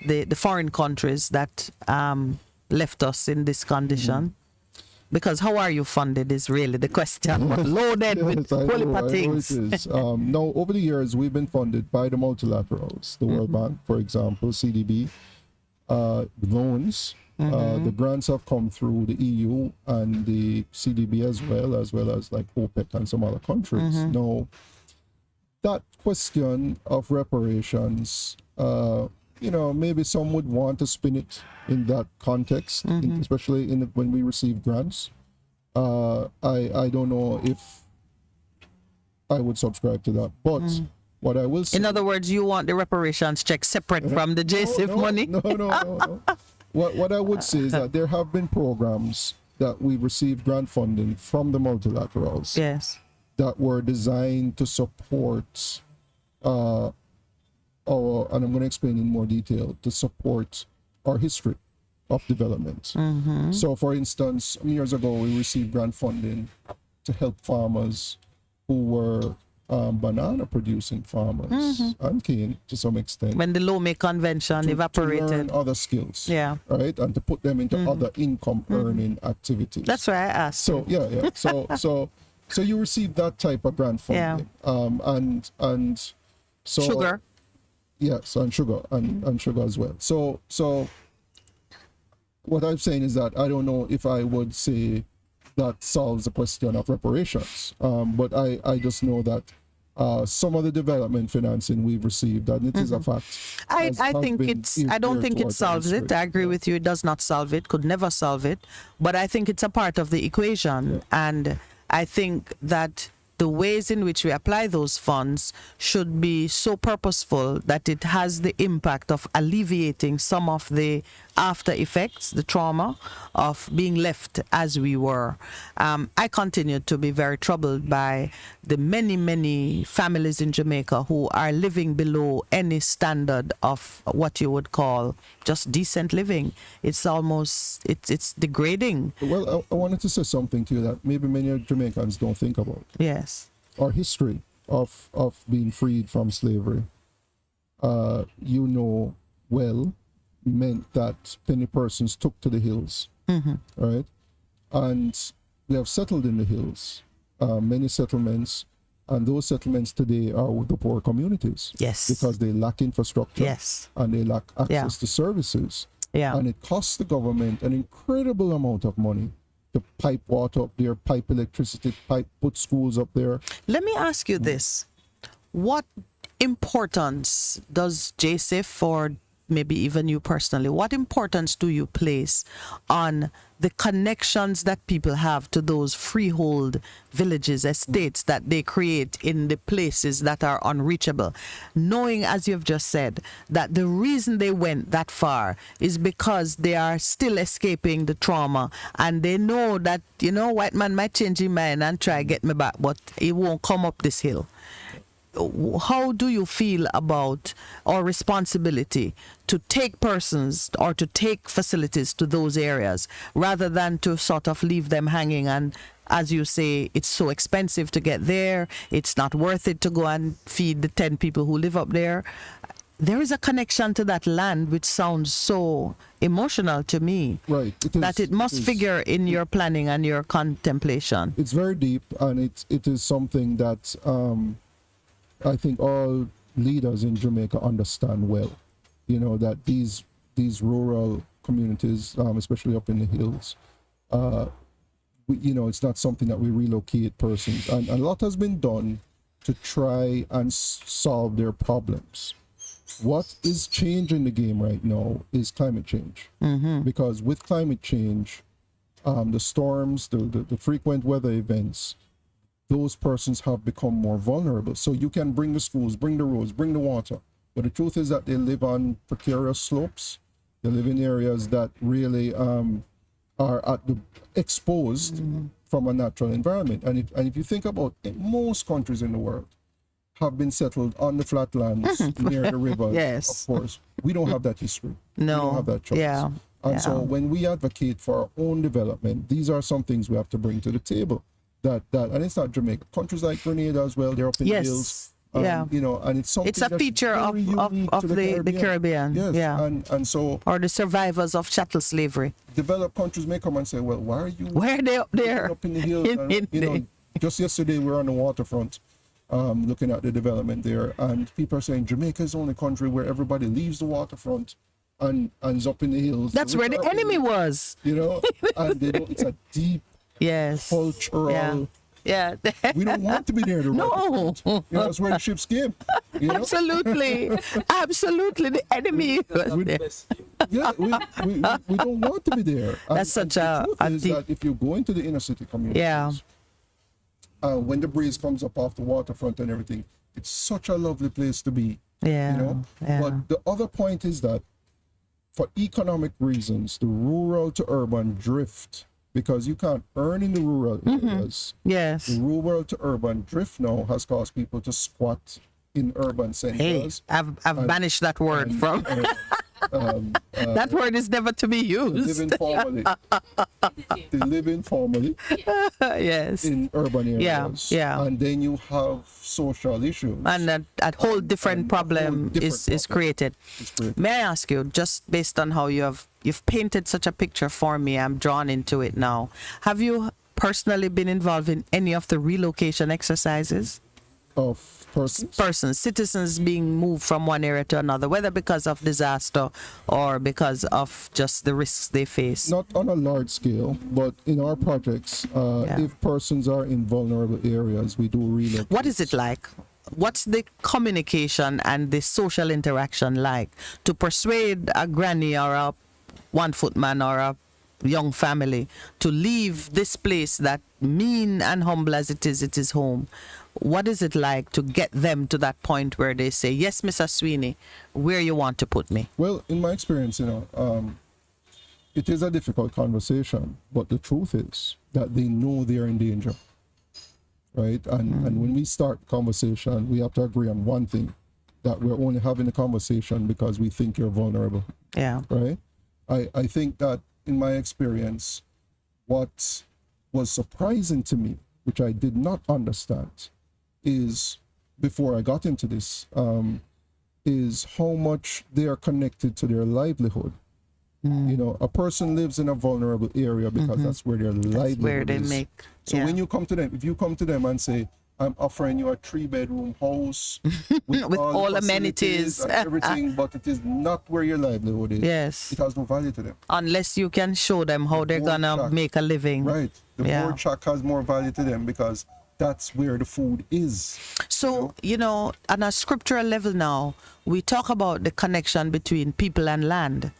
the foreign countries that left us in this condition? Because how are you funded is really the question. Loaded with quality things. It is. Now, over the years, we've been funded by the multilaterals, the World Bank, for example, CDB, loans. The grants have come through the EU and the CDB as well as like OPEC and some other countries. Now, that question of reparations, maybe some would want to spin it in that context, especially when we receive grants. I don't know if I would subscribe to that, but what I will say... In other words, you want the reparations check separate from the JSIF money? No. What I would say is that there have been programs that we received grant funding from the multilaterals. Yes. That were designed to support and I'm going to explain in more detail, to support our history of development. So for instance, years ago, we received grant funding to help farmers who were banana producing farmers and cane to some extent. When the Lomé Convention evaporated. To learn other skills. Yeah. Right? And to put them into other income earning activities. That's why I asked. So, yeah. So you receive that type of grant funding. And so sugar. Yes, and sugar and sugar as well. So what I'm saying is that I don't know if I would say that solves the question of reparations. But I just know that some of the development financing we've received, and it is a fact. I don't think it solves it. I agree with you. It does not solve it, could never solve it. But I think it's a part of the equation. Yeah. And I think that the ways in which we apply those funds should be so purposeful that it has the impact of alleviating some of the after effects, the trauma of being left as we were. I continue to be very troubled by the many families in Jamaica who are living below any standard of what you would call just decent living. It's almost, it's degrading. Well, I wanted to say something to you that maybe many Jamaicans don't think about. Yes. Our history of being freed from slavery, well, meant that many persons took to the hills, right? And we have settled in the hills, many settlements, and those settlements today are with the poor communities. Yes. Because they lack infrastructure. Yes. And they lack access to services. Yeah. And it costs the government an incredible amount of money to pipe water up there, pipe electricity, put schools up there. Let me ask you this. What importance does JSIF, or maybe even you personally, what importance do you place on the connections that people have to those freehold villages, estates that they create in the places that are unreachable, knowing, as you've just said, that the reason they went that far is because they are still escaping the trauma, and they know that, white man might change his mind and try to get me back, but he won't come up this hill. How do you feel about our responsibility to take persons or to take facilities to those areas rather than to sort of leave them hanging? And as you say, it's so expensive to get there. It's not worth it to go and feed the 10 people who live up there. There is a connection to that land which sounds so emotional to me. Right. It must figure in your planning and your contemplation. It's very deep, and it is something that I think all leaders in Jamaica understand well, that these rural communities, especially up in the hills, it's not something that we relocate persons. And a lot has been done to try and solve their problems. What is changing the game right now is climate change. Because with climate change, the storms, the frequent weather events, those persons have become more vulnerable. So you can bring the schools, bring the roads, bring the water. But the truth is that they live on precarious slopes, They live in areas that really are at the exposed from a natural environment. And if you think about it, most countries in the world have been settled on the flatlands near the rivers. Yes. Of course, we don't have that history. We No. don't have that choice. Yeah. And Yeah. so when we advocate for our own development, these are some things we have to bring to the table. That and it's not Jamaica. Countries like Grenada as well, they're up in the hills. Yes. Yeah. You know, and it's something It's a that's feature of, very of, unique of to the Caribbean. Yes. Yeah. And so Or the survivors of chattel slavery. developed countries may come and say, well, why are you Where are they up there? up in the hills? And, you know, just yesterday we were on the waterfront looking at the development there, and people are saying Jamaica is the only country where everybody leaves the waterfront and is up in the hills. That's where the Which are- enemy was. You know, and they don't, it's a deep Yes. cultural. Yeah. We don't want to be near the No. waterfront. You know, that's where the ships came. You know? Absolutely. Absolutely. The enemy was there. Yeah, we don't want to be there. That's such the truth a is deep- that if you go into the inner city communities, Yeah. when the breeze comes up off the waterfront and everything, it's such a lovely place to be. Yeah. You know, Yeah. but the other point is that for economic reasons, the rural to urban drift, because you can't earn in the rural areas. Yes. The rural to urban drift now has caused people to squat in urban Hey, centers. I've banished that word from. That word is never to be used. Live informally. They live informally Yes. in urban Yeah, areas. yeah. And then you have social issues. And that whole different and a whole problem different is problem. created. It's created. May I ask you, just based on how you've painted such a picture for me, I'm drawn into it now. Have you personally been involved in any of the relocation exercises? Of persons. Citizens being moved from one area to another, whether because of disaster or because of just the risks they face? Not on a large scale, but in our projects, if persons are in vulnerable areas, we do relocate. What is it like? What's the communication and the social interaction like to persuade a granny or a one-foot man or a young family to leave this place that, mean and humble as it is home? What is it like to get them to that point where they say, yes, Mr. Sweeney, where you want to put me? Well, in my experience, it is a difficult conversation, but the truth is that they know they are in danger, right? And when we start conversation, we have to agree on one thing, that we're only having a conversation because we think you're vulnerable, Yeah. right? I think that in my experience, what was surprising to me, which I did not understand, is before I got into this, is how much they are connected to their livelihood. You know, a person lives in a vulnerable area because that's where their livelihood Where they is. make. So yeah. when you come to them, if you come to them and say, I'm offering you a 3-bedroom house with all the amenities. facilities and everything, but it is not where your livelihood is. Yes. It has no value to them. Unless you can show them how they're board gonna shack. make a living. Right. The Yeah. board shack has more value to them because that's where the food is. So, on a scriptural level now, we talk about the connection between people and land,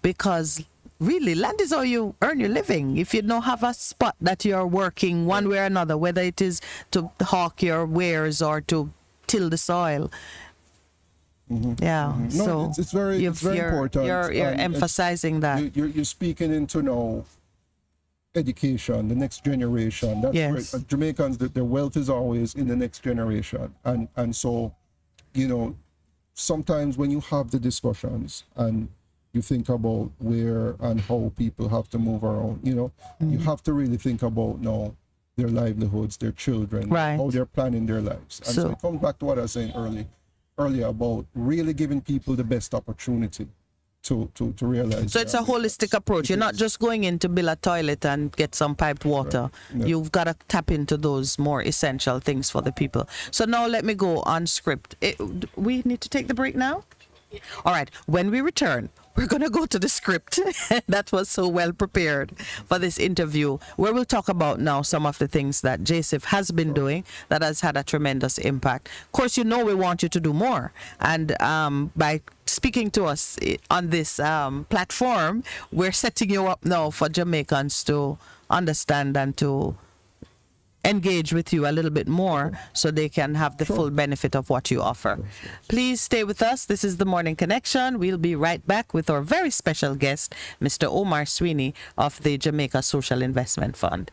because really land is how you earn your living. If you don't have a spot that you're working one way or another, whether it is to hawk your wares or to till the soil. Yeah. No, So it's very important. You're and emphasizing that. You're speaking into now education, the next generation. That's Yes. where Jamaicans, their wealth is always in the next generation. And so, sometimes when you have the discussions and you think about where and how people have to move around, you have to really think about now their livelihoods, their children, Right. how they're planning their lives. And so So- it comes back to what I was saying earlier about really giving people the best opportunity to realize. So it's a holistic approach. You're not just going in to build a toilet and get some piped water. Yeah. You've got to tap into those more essential things for the people. So now let me go on script. We need to take the break now? All right. When we return, we're going to go to the script that was so well prepared for this interview, where we'll talk about now some of the things that Joseph has been doing that has had a tremendous impact. Of course, we want you to do more. And by speaking to us on this platform, we're setting you up now for Jamaicans to understand and to engage with you a little bit more so they can have the full benefit of what you offer. Please stay with us. This is the Morning Connection. We'll be right back with our very special guest, Mr. Omar Sweeney of the Jamaica Social Investment Fund.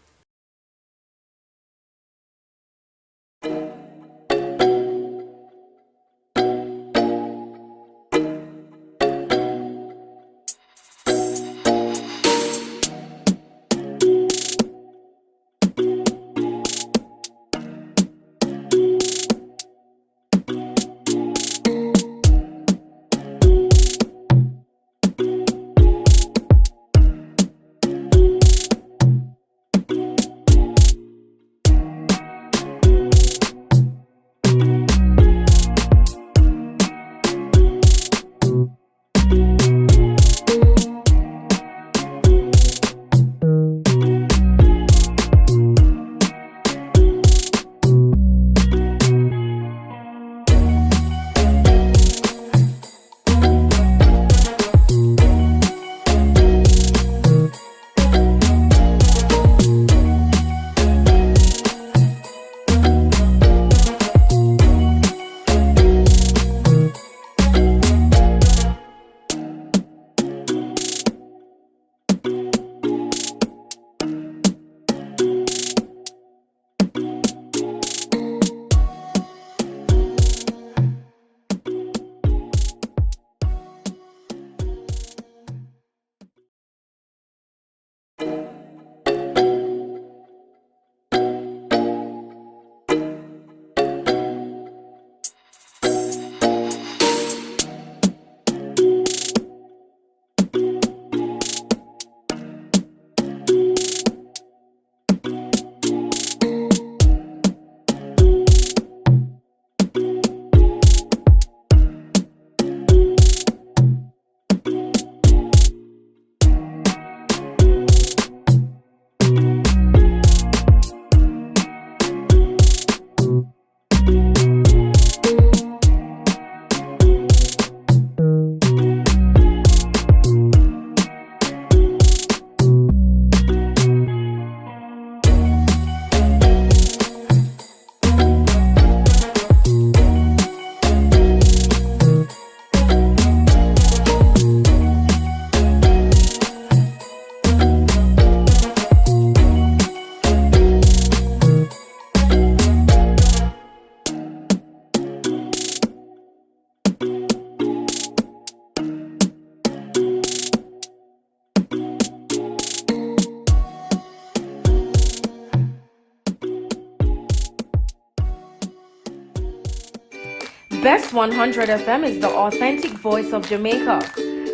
Best 100 FM is the authentic voice of Jamaica,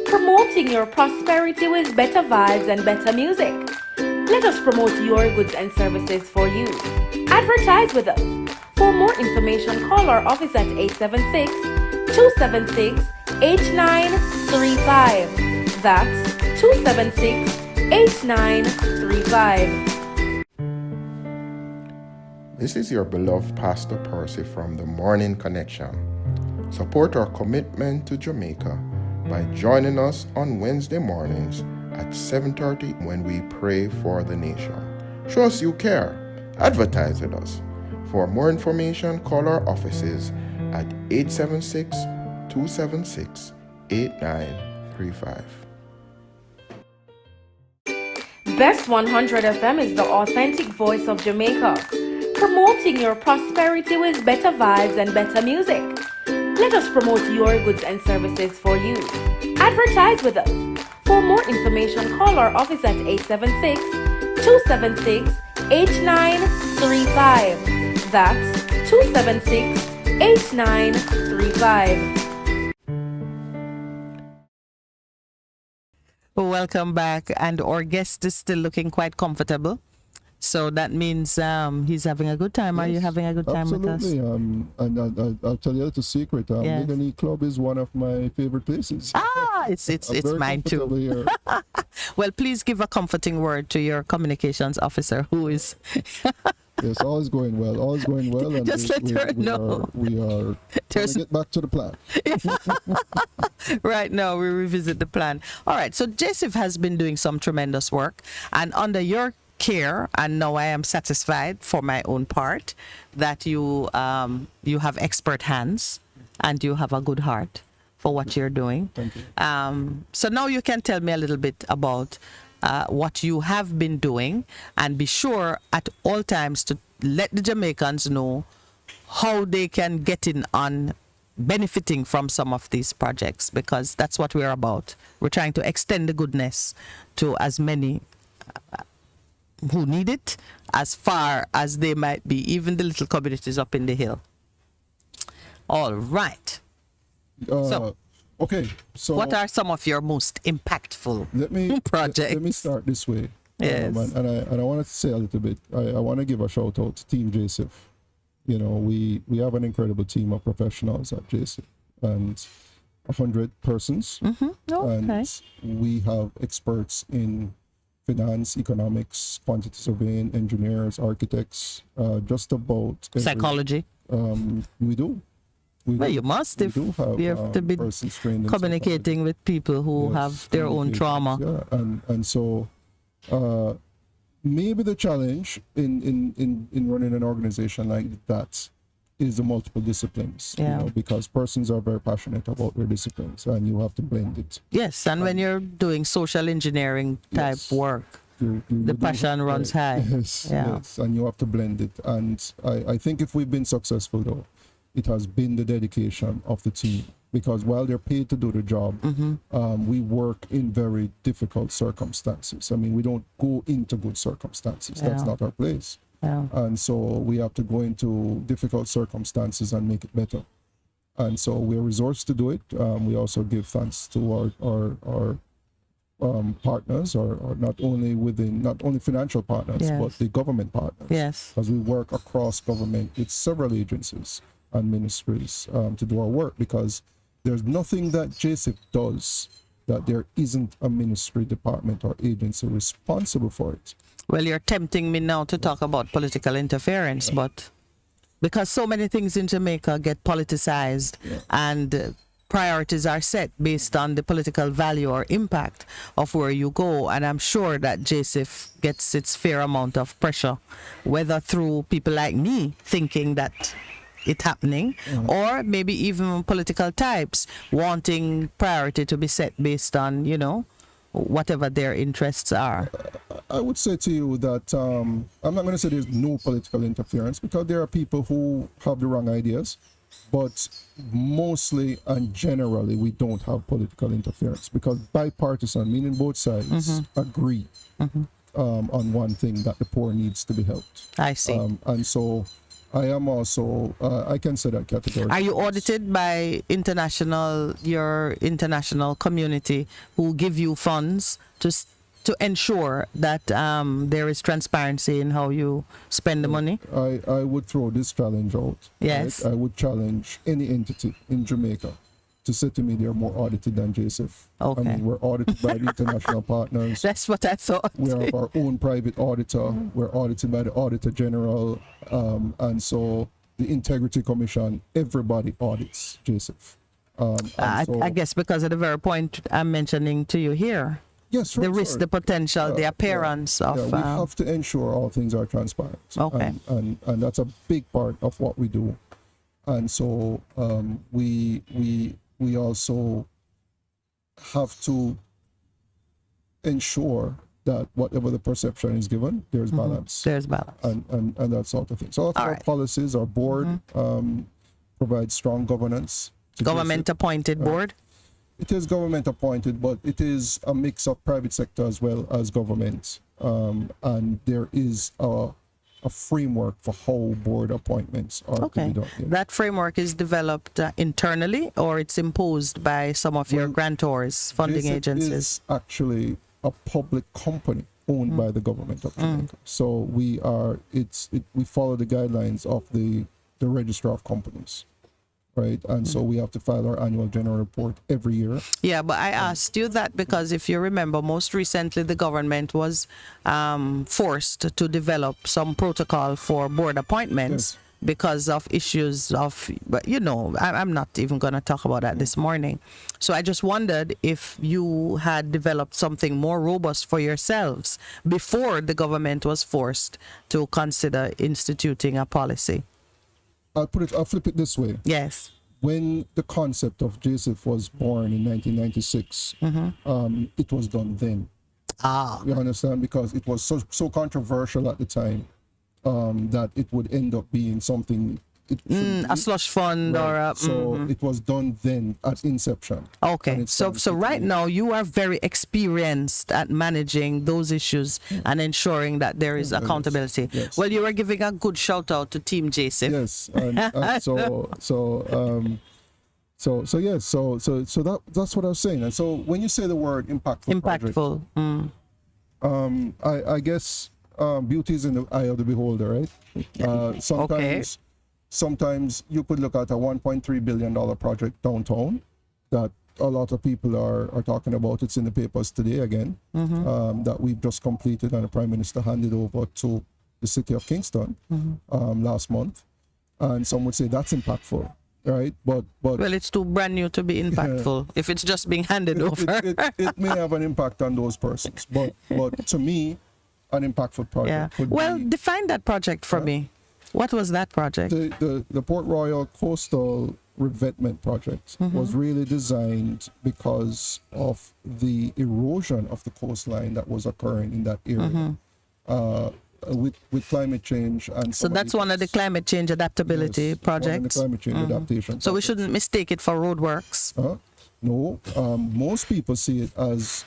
promoting your prosperity with better vibes and better music. Let us promote your goods and services for you. Advertise with us. For more information, call our office at 876-276-8935. That's 276-8935. This is your beloved Pastor Percy from the Morning Connection. Support our commitment to Jamaica by joining us on Wednesday mornings at 7:30 when we pray for the nation. Show us you care. Advertise with us. For more information, call our offices at 876-276-8935. Best 100 FM is the authentic voice of Jamaica, promoting your prosperity with better vibes and better music. Let us promote your goods and services for you. Advertise with us. For more information, call our office at 876-276-8935. That's 276-8935. Welcome back, and our guest is still looking quite comfortable. So that means he's having a good time. Yes, are you having a good time with us? Absolutely. And I'll tell you a little secret. Yes. Ligani Club is one of my favorite places. It's mine too. Here. Well, please give a comforting word to your communications officer, who is. Yes, all is going well. All is going well. And just let her know. We are trying to get back to the plan. Right now, we revisit the plan. All right. So Joseph has been doing some tremendous work, and under your care, and now I am satisfied for my own part that you you have expert hands and you have a good heart for what you're doing. Thank you. So now you can tell me a little bit about what you have been doing, and be sure at all times to let the Jamaicans know how they can get in on benefiting from some of these projects, because that's what we're about. We're trying to extend the goodness to as many who need it, as far as they might be, even the little communities up in the hill. All right. So, okay. So what are some of your most impactful projects? Let me start this way. Yes. And I wanted to say a little bit. I want to give a shout out to Team JSIF. You know, we have an incredible team of professionals at JSIF, and 100 persons. Okay. And we have experts in finance, economics, quantity surveying, engineers, architects, just about Psychology. We do. Well, you must if do you have to be persons trained in communicating with people who Yes, have their own trauma. Yeah, and so maybe the challenge in running an organization like that is the multiple disciplines. Yeah. You know, because persons are very passionate about their disciplines, and you have to blend it. Yes, and when you're doing social engineering type Yes. work, You the do passion have- runs high. Yes, Yeah. yes, and you have to blend it. And I think if we've been successful, though, it has been the dedication of the team. Because while they're paid to do the job, we work in very difficult circumstances. I mean, we don't go into good circumstances. That's Yeah. not our place. Yeah. And so we have to go into difficult circumstances and make it better. And so we're resourced to do it. We also give thanks to our partners, or not only financial partners, Yes. but the government partners. Yes. As we work across government with several agencies and ministries to do our work, because there's nothing that JSIF does that there isn't a ministry, department, or agency responsible for it. Well, you're tempting me now to talk about political interference, but because so many things in Jamaica get politicized, and priorities are set based on the political value or impact of where you go, and I'm sure that JSIF gets its fair amount of pressure, whether through people like me thinking that it's happening, or maybe even political types wanting priority to be set based on, you know, whatever their interests are. I would say to you that I'm not going to say there's no political interference, because there are people who have the wrong ideas, but mostly and generally we don't have political interference, because bipartisan, meaning both sides agree on one thing, that the poor needs to be helped. I see. And so I am also, I can say that category. Are you audited by your international community who give you funds to ensure that there is transparency in how you spend the money? I would throw this challenge out. Yes. Right? I would challenge any entity in Jamaica to say to me they're more audited than JSIF. Okay. I mean, we're audited by the international partners. That's what I thought. We have our own private auditor. We're audited by the Auditor General. And so the Integrity Commission, everybody audits JSIF. I guess because of the very point I'm mentioning to you here. Yes, sure, The risk, sure. the potential, the appearance of... we have to ensure all things are transparent. Okay. And that's a big part of what we do. And so we also have to ensure that whatever the perception is given, there's balance. There's balance. And that sort of thing. So All our right. policies, our board provides strong governance. Government appointed board? It is government appointed, but it is a mix of private sector as well as government. And there is a framework for how board appointments are to Okay. be done. Yeah. That framework is developed internally, or it's imposed by some of your grantors, funding JSIF agencies? is actually a public company owned by the government of Jamaica. So we follow the guidelines of the Registrar of Companies. Right, and so we have to file our annual general report every year. Yeah, but I asked you that because if you remember, most recently the government was forced to develop some protocol for board appointments because of issues of, but I'm not even going to talk about that this morning. So I just wondered if you had developed something more robust for yourselves before the government was forced to consider instituting a policy. I'll flip it this way. Yes. When the concept of JSIF was born in 1996, it was done then. You understand? Because it was so controversial at the time that it would end up being something. A slush fund, right. or a, so it was done then at inception. Okay, so right now you are very experienced at managing those issues and ensuring that there is accountability. Yes. Well, you are giving a good shout out to Team JSIF. Yes, and so that's what I was saying. And so when you say the word impactful, I guess beauty is in the eye of the beholder, right? Sometimes you could look at a $1.3 billion project downtown that a lot of people are talking about. It's in the papers today again, that we've just completed, and the Prime Minister handed over to the city of Kingston last month. And some would say that's impactful, right? But well, it's too brand new to be impactful if it's just being handed over. It may have an impact on those persons, but to me, an impactful project. Well, define that project for me. What was that project? The Port Royal Coastal Revetment Project was really designed because of the erosion of the coastline that was occurring in that area with climate change. And so that's one of the climate change adaptability projects? One of the climate change adaptation So projects. we shouldn't mistake it for roadworks? No, most people see it as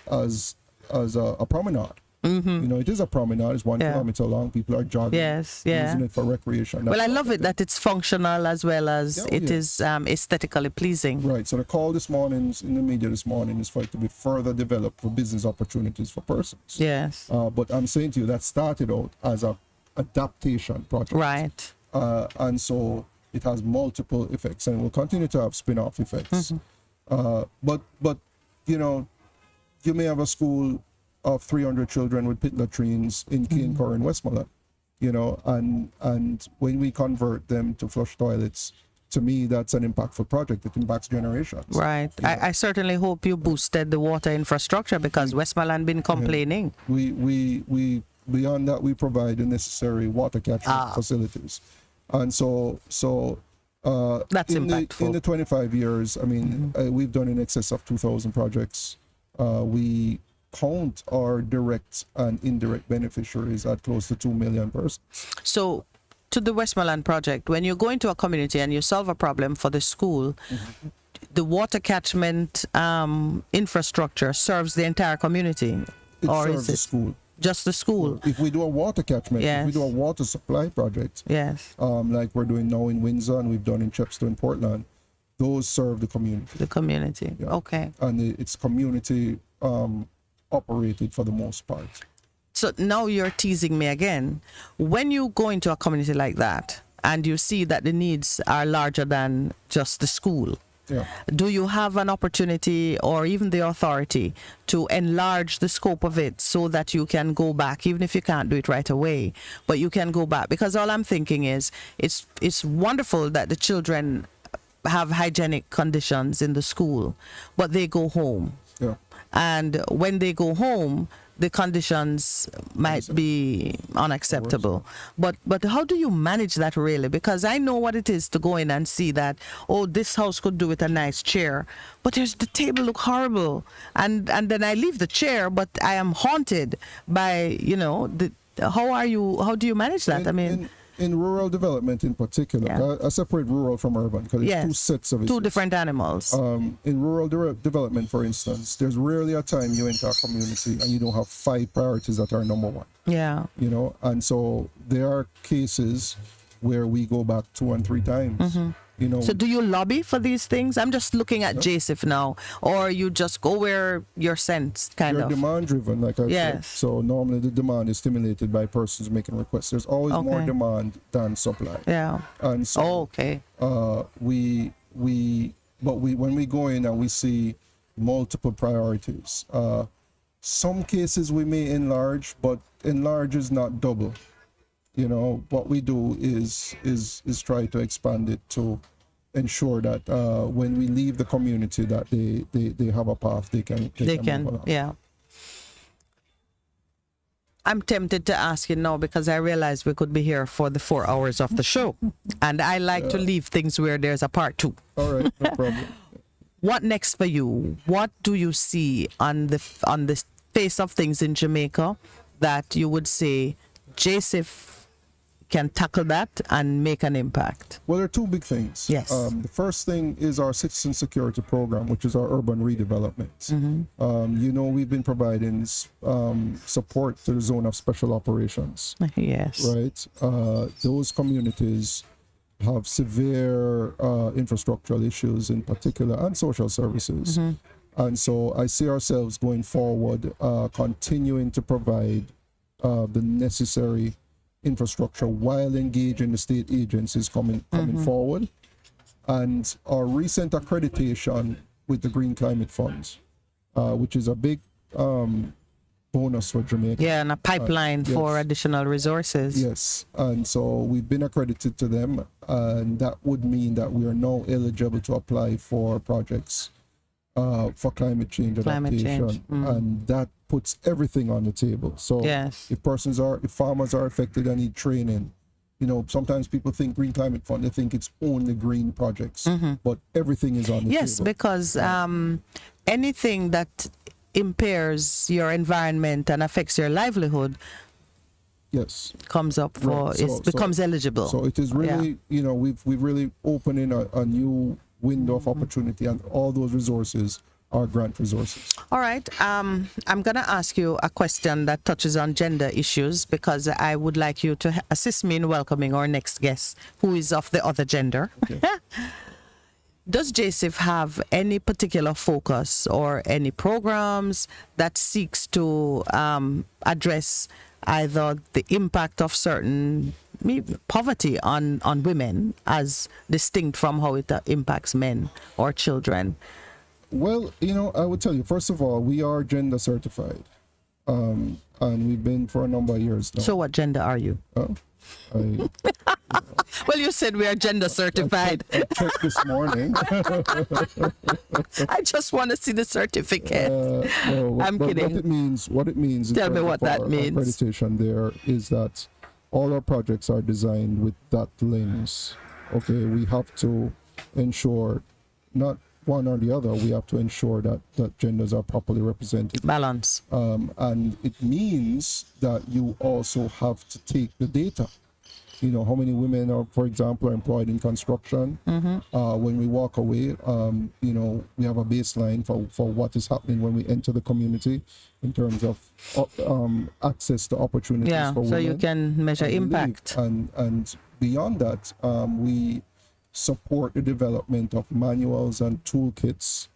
a promenade. It is a promenade. It's 1 kilometer long. People are jogging. Yes, using it for recreation. Well, I love it that it's functional as well as it is aesthetically pleasing. Right. So the call this morning in the media this morning is for it to be further developed for business opportunities for persons. Yes. But I'm saying to you that started out as a adaptation project. Right. And so it has multiple effects and will continue to have spin-off effects. But you may have a school of 300 children with pit latrines in Cane Corps in Westmoreland, and when we convert them to flush toilets, to me, that's an impactful project. It impacts generations. Right. I certainly hope you boosted the water infrastructure because Westmoreland been complaining. We beyond that, we provide the necessary water catchment facilities. And so that's impactful. In the 25 years, I mean, we've done in excess of 2,000 projects. We count our direct and indirect beneficiaries at close to 2 million persons. So, to the Westmoreland project, when you go into a community and you solve a problem for the school, the water catchment infrastructure serves the entire community? It or serves is the it school. Just the school? If we do a water catchment, if we do a water supply project, like we're doing now in Windsor and we've done in Chepstow in Portland, those serve the community. The community, okay. And it's community operated for the most part. So now you're teasing me again. When you go into a community like that and you see that the needs are larger than just the school, do you have an opportunity or even the authority to enlarge the scope of it so that you can go back, even if you can't do it right away, but you can go back? Because all I'm thinking is it's wonderful that the children have hygienic conditions in the school, but they go home. And when they go home, the conditions might be unacceptable. But how do you manage that really? Because I know what it is to go in and see that, oh, this house could do with a nice chair, but the table look horrible. And then I leave the chair, but I am haunted by, how do you manage that? In rural development in particular, I separate rural from urban because it's two sets of issues. Two different animals. In rural development, for instance, there's rarely a time you enter a community and you don't have 5 priorities that are number one. And so there are cases where we go back 2 and 3 times. So do you lobby for these things? I'm just looking at JSIF now, or you just go where you're sent, You're demand driven, like I said. So normally the demand is stimulated by persons making requests. There's always more demand than supply. And so when we go in and we see multiple priorities, some cases we may enlarge, but enlarge is not double. You know, what we do is try to expand it to ensure that when we leave the community, that they have a path they can move along. Yeah. I'm tempted to ask you now because I realize we could be here for the 4 hours of the show, and I like to leave things where there's a part 2. All right, no problem. What next for you? What do you see on the face of things in Jamaica that you would say JSIF can tackle that and make an impact? Well, there are two big things. Yes. The first thing is our citizen security program, which is our urban redevelopment. You know, we've been providing support to the zone of special operations. Yes. Right. Those communities have severe infrastructural issues in particular, and social services. And so I see ourselves going forward, continuing to provide the necessary infrastructure while engaging the state agencies coming forward. And our recent accreditation with the Green Climate Funds, which is a big bonus for Jamaica. Yeah, and a pipeline for additional resources. Yes, and so we've been accredited to them, and that would mean that we are now eligible to apply for projects for climate change adaptation, and that puts everything on the table. So if farmers are affected and need training, you know, sometimes people think Green Climate Fund, they think it's only green projects, but everything is on the table. Yes, because anything that impairs your environment and affects your livelihood comes up for, becomes eligible. So it is really, you know, we've really opened in a new window of opportunity, and all those resources are grant resources. All right. I'm going to ask you a question that touches on gender issues, because I would like you to assist me in welcoming our next guest, who is of the other gender. Okay. Does JSIF have any particular focus or any programs that seeks to address either the impact of certain poverty on women as distinct from how it impacts men or children? Well, you know, I would tell you, first of all, we are gender certified, and we've been for a number of years now. So what gender are you? Well, you said we are gender certified. I checked this morning. I just want to see the certificate. I'm kidding. What it means. Tell me what that means. Accreditation there is that all our projects are designed with that lens. Okay, we have to ensure not one or the other. We have to ensure that genders are properly represented. Balance. And it means that you also have to take the data. You know, how many women are, for example, are employed in construction. When we walk away, you know, we have a baseline for what is happening when we enter the community in terms of access to opportunities for women. So you can measure impact. And beyond that, we support the development of manuals and toolkits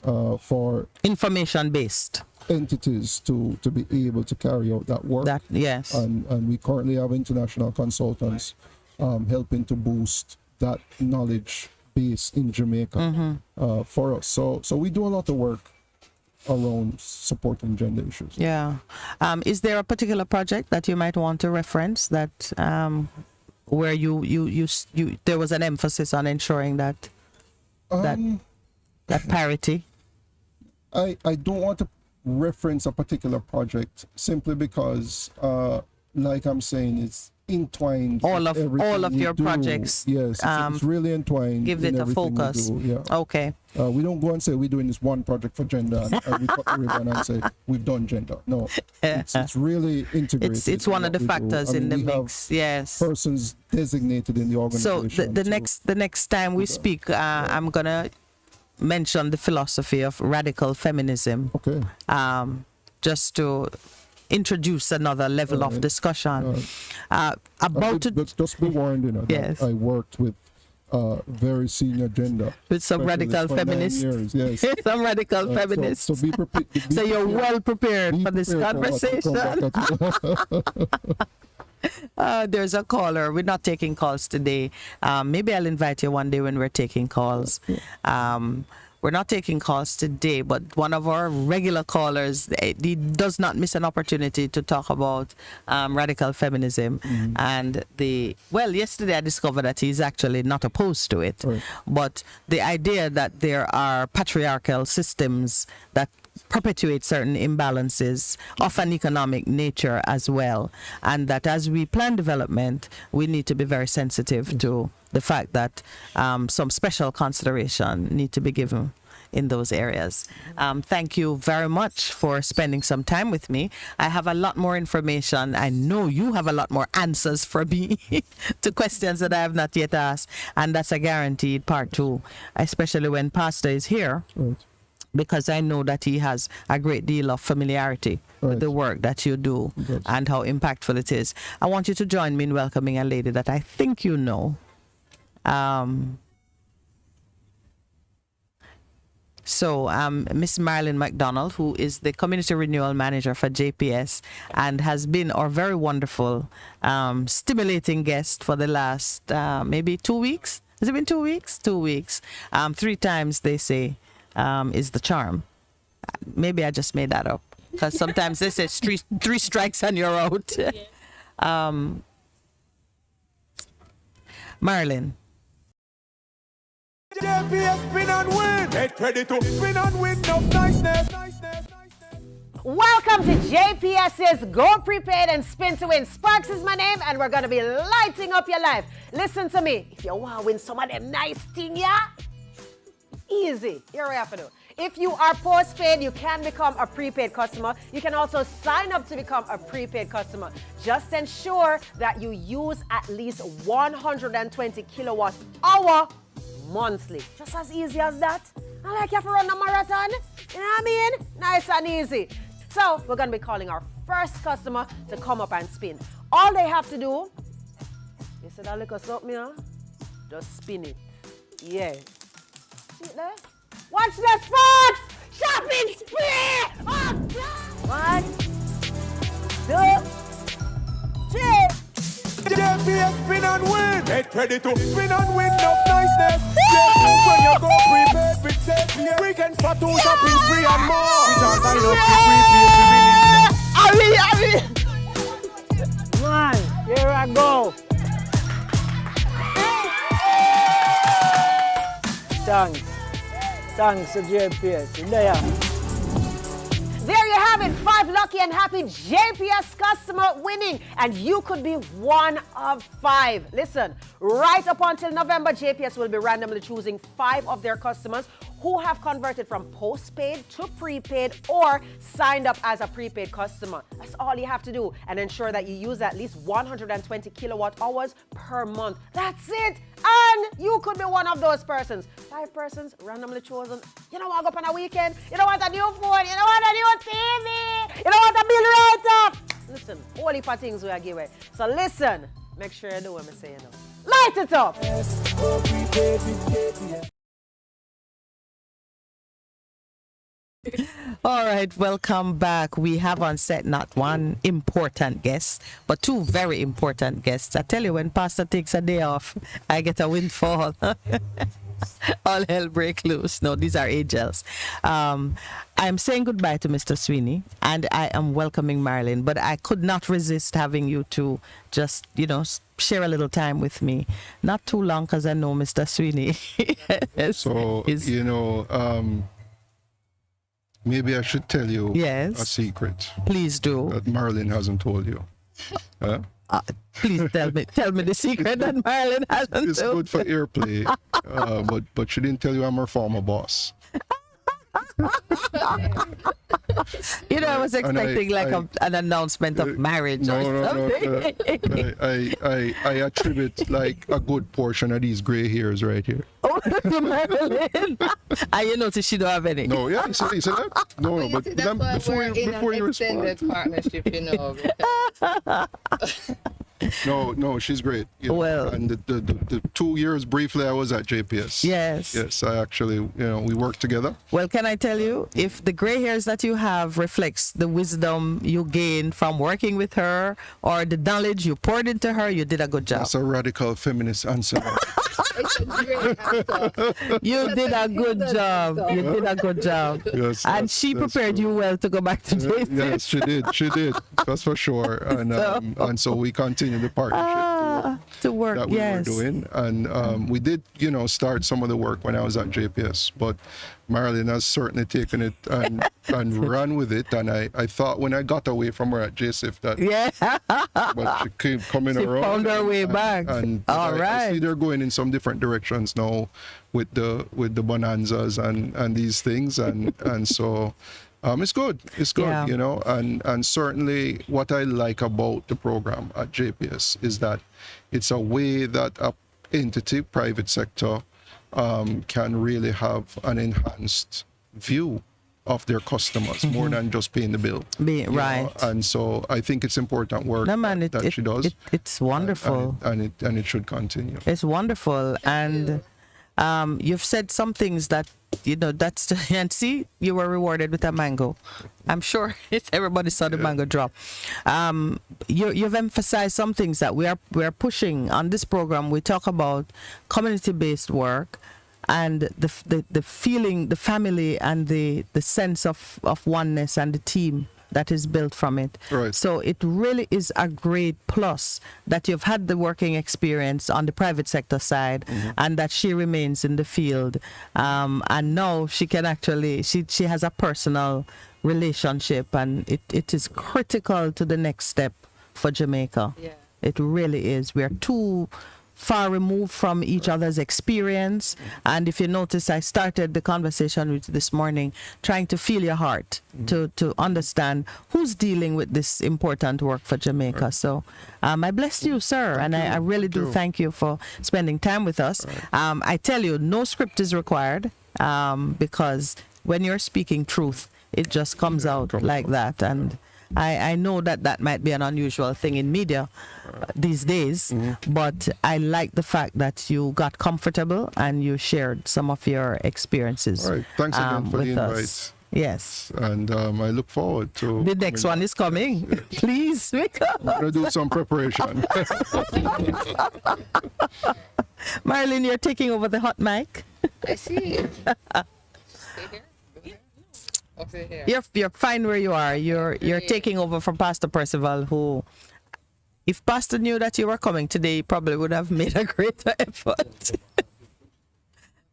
for information-based entities to be able to carry out that work. And we currently have international consultants helping to boost that knowledge base in Jamaica for us. So we do a lot of work around supporting gender issues. Is there a particular project that you might want to reference that where you there was an emphasis on ensuring that parity? I don't want to reference a particular project simply because like I'm saying, it's entwined. All of your projects. Yes, it's really entwined. Give it a focus. Okay. We don't go and say we're doing this one project for gender and we cut the ribbon and say we've done gender. No, it's really integrated. It's one of the factors in the mix. Yes. Persons designated in the organization. So the next time we speak, I'm gonna mention the philosophy of radical feminism. Okay. Just to introduce another level of discussion. Just be warned, you know, that I worked with very senior gender with some radical feminists. Yes. Some radical feminists. So be prepared. So you're well prepared for this conversation. There's a caller. We're not taking calls today. Maybe I'll invite you one day when we're taking calls. we're not taking calls today, but one of our regular callers, he does not miss an opportunity to talk about radical feminism. And yesterday I discovered that he's actually not opposed to it. Right. But the idea that there are patriarchal systems that perpetuate certain imbalances of an economic nature as well, and that as we plan development, we need to be very sensitive to the fact that some special consideration need to be given in those areas. Thank you very much for spending some time with me. I have a lot more information. I know you have a lot more answers for me to questions that I have not yet asked, and that's a guaranteed part 2, especially when Pastor is here. Right. Because I know that he has a great deal of familiarity with the work that you do and how impactful it is. I want you to join me in welcoming a lady that I think you know. Miss Marilyn McDonald, who is the Community Renewal Manager for JPS and has been our very wonderful, stimulating guest for the last maybe 2 weeks. Has it been 2 weeks? 2 weeks. 3 times, they say, is the charm. Maybe I just made that up because sometimes they say three strikes and you're out. Marilyn. JPS spin and win. Get ready to spin and win of niceness. Welcome to JPS's Go Prepaid and Spin to Win. Sparks is my name, and we're going to be lighting up your life. Listen to me. If you want to win some of them nice things, yeah? Easy. Here we have to do. If you are postpaid, you can become a prepaid customer. You can also sign up to become a prepaid customer. Just ensure that you use at least 120 kilowatt hour monthly. Just as easy as that. I like you have to run a marathon. You know what I mean? Nice and easy. So we're going to be calling our first customer to come up and spin. All they have to do, you see that little something here? Just spin it. Yeah. See it there? Watch the Sparks! Shopping spree! Oh, God! 1, 2, 3. JPS spin and win. Get ready to spin and win of niceness. JPS when you go prepaid with JPS. Weekend for 2 shopping spree and more. It all sign up to prepaid to winning. Man, here I go. Thanks to JPS. There you have it, 5 lucky and happy JPS customer winning, and you could be one of 5. Listen, right up until November, JPS will be randomly choosing 5 of their customers who have converted from postpaid to prepaid or signed up as a prepaid customer. That's all you have to do, and ensure that you use at least 120 kilowatt hours per month. That's it. And you could be one of those persons. 5 persons randomly chosen. You don't want to go up on a weekend. You don't want a new phone. You don't want a new TV. You don't want a bill write-up. Listen, all heap of things we are giving. So listen, make sure you do what I'm saying now. Light it up. All right, welcome back. We have on set not one important guest, but 2 very important guests. I tell you, when Pastor takes a day off, I get a windfall. All hell break loose. No, these are angels. I'm saying goodbye to Mr. Sweeney, and I am welcoming Marilyn, but I could not resist having you two just, share a little time with me. Not too long, because I know Mr. Sweeney. Maybe I should tell you a secret. Please do. That Marilyn hasn't told you. Huh? Please tell me the secret that Marilyn hasn't It's told. good for airplay, but she didn't tell you I'm her former boss. I was expecting an announcement of marriage or something. No. I attribute like a good portion of these gray hairs right here. Oh, to Marilyn. And you notice she don't have any. No, yeah, you see that? No, but before you respond. Partnership, No, she's great. You know. Well- and the 2 years briefly I was at JPS. Yes. Yes, I actually, we worked together. Well, can I tell you, if the gray hairs that you have reflects the wisdom you gained from working with her or the knowledge you poured into her, you did a good job. That's a radical feminist answer. It's a great answer. You did a good job. You did a good job. Yes, And that's- she that's prepared true. you well to go back to JPS. Yes, she did. That's for sure. And so we continue the partnership To work, that we yes. were doing. And we did, start some of the work when I was at JPS, but Marilyn has certainly taken it and run with it. And I thought when I got away from her at JSIF that, Yeah. but she came coming She around. found her way back. And All I right. see they're going in some different directions now with the bonanzas and these things. And so it's good. It's good, Yeah. and certainly what I like about the program at JPS is that it's a way that a entity, private sector, can really have an enhanced view of their customers more than just paying the bill. you know. Right. And so I think it's important work No, man, that she does. it's wonderful. And it should continue. It's wonderful. And you've said some things that, that's, and see, you were rewarded with a mango. I'm sure everybody saw the mango drop. You've emphasized some things that we are pushing on this program. We talk about community-based work and the feeling, the family, and the sense of oneness and the team that is built from it. Right. So it really is a great plus that you've had the working experience on the private sector side and that she remains in the field. And now she can actually, she has a personal relationship, and it is critical to the next step for Jamaica. Yeah. It really is. We are too far removed from each other's experience. And if you notice, I started the conversation with this morning trying to feel your heart, to understand who's dealing with this important work for Jamaica. So I bless you, sir. And I really do thank you for spending time with us. I tell you, no script is required because when you're speaking truth, it just comes out like that. And I know that might be an unusual thing in media these days, but I like the fact that you got comfortable and you shared some of your experiences. All right. Thanks again for the with invite. us. Yes. And I look forward to The next one is coming. Please, wake up. I'm gonna do some preparation. Marilyn, you're taking over the hot mic. I see. Stay here. Okay, here. You're fine where you are. You're taking over from Pastor Percival, who, if Pastor knew that you were coming today, he probably would have made a greater effort.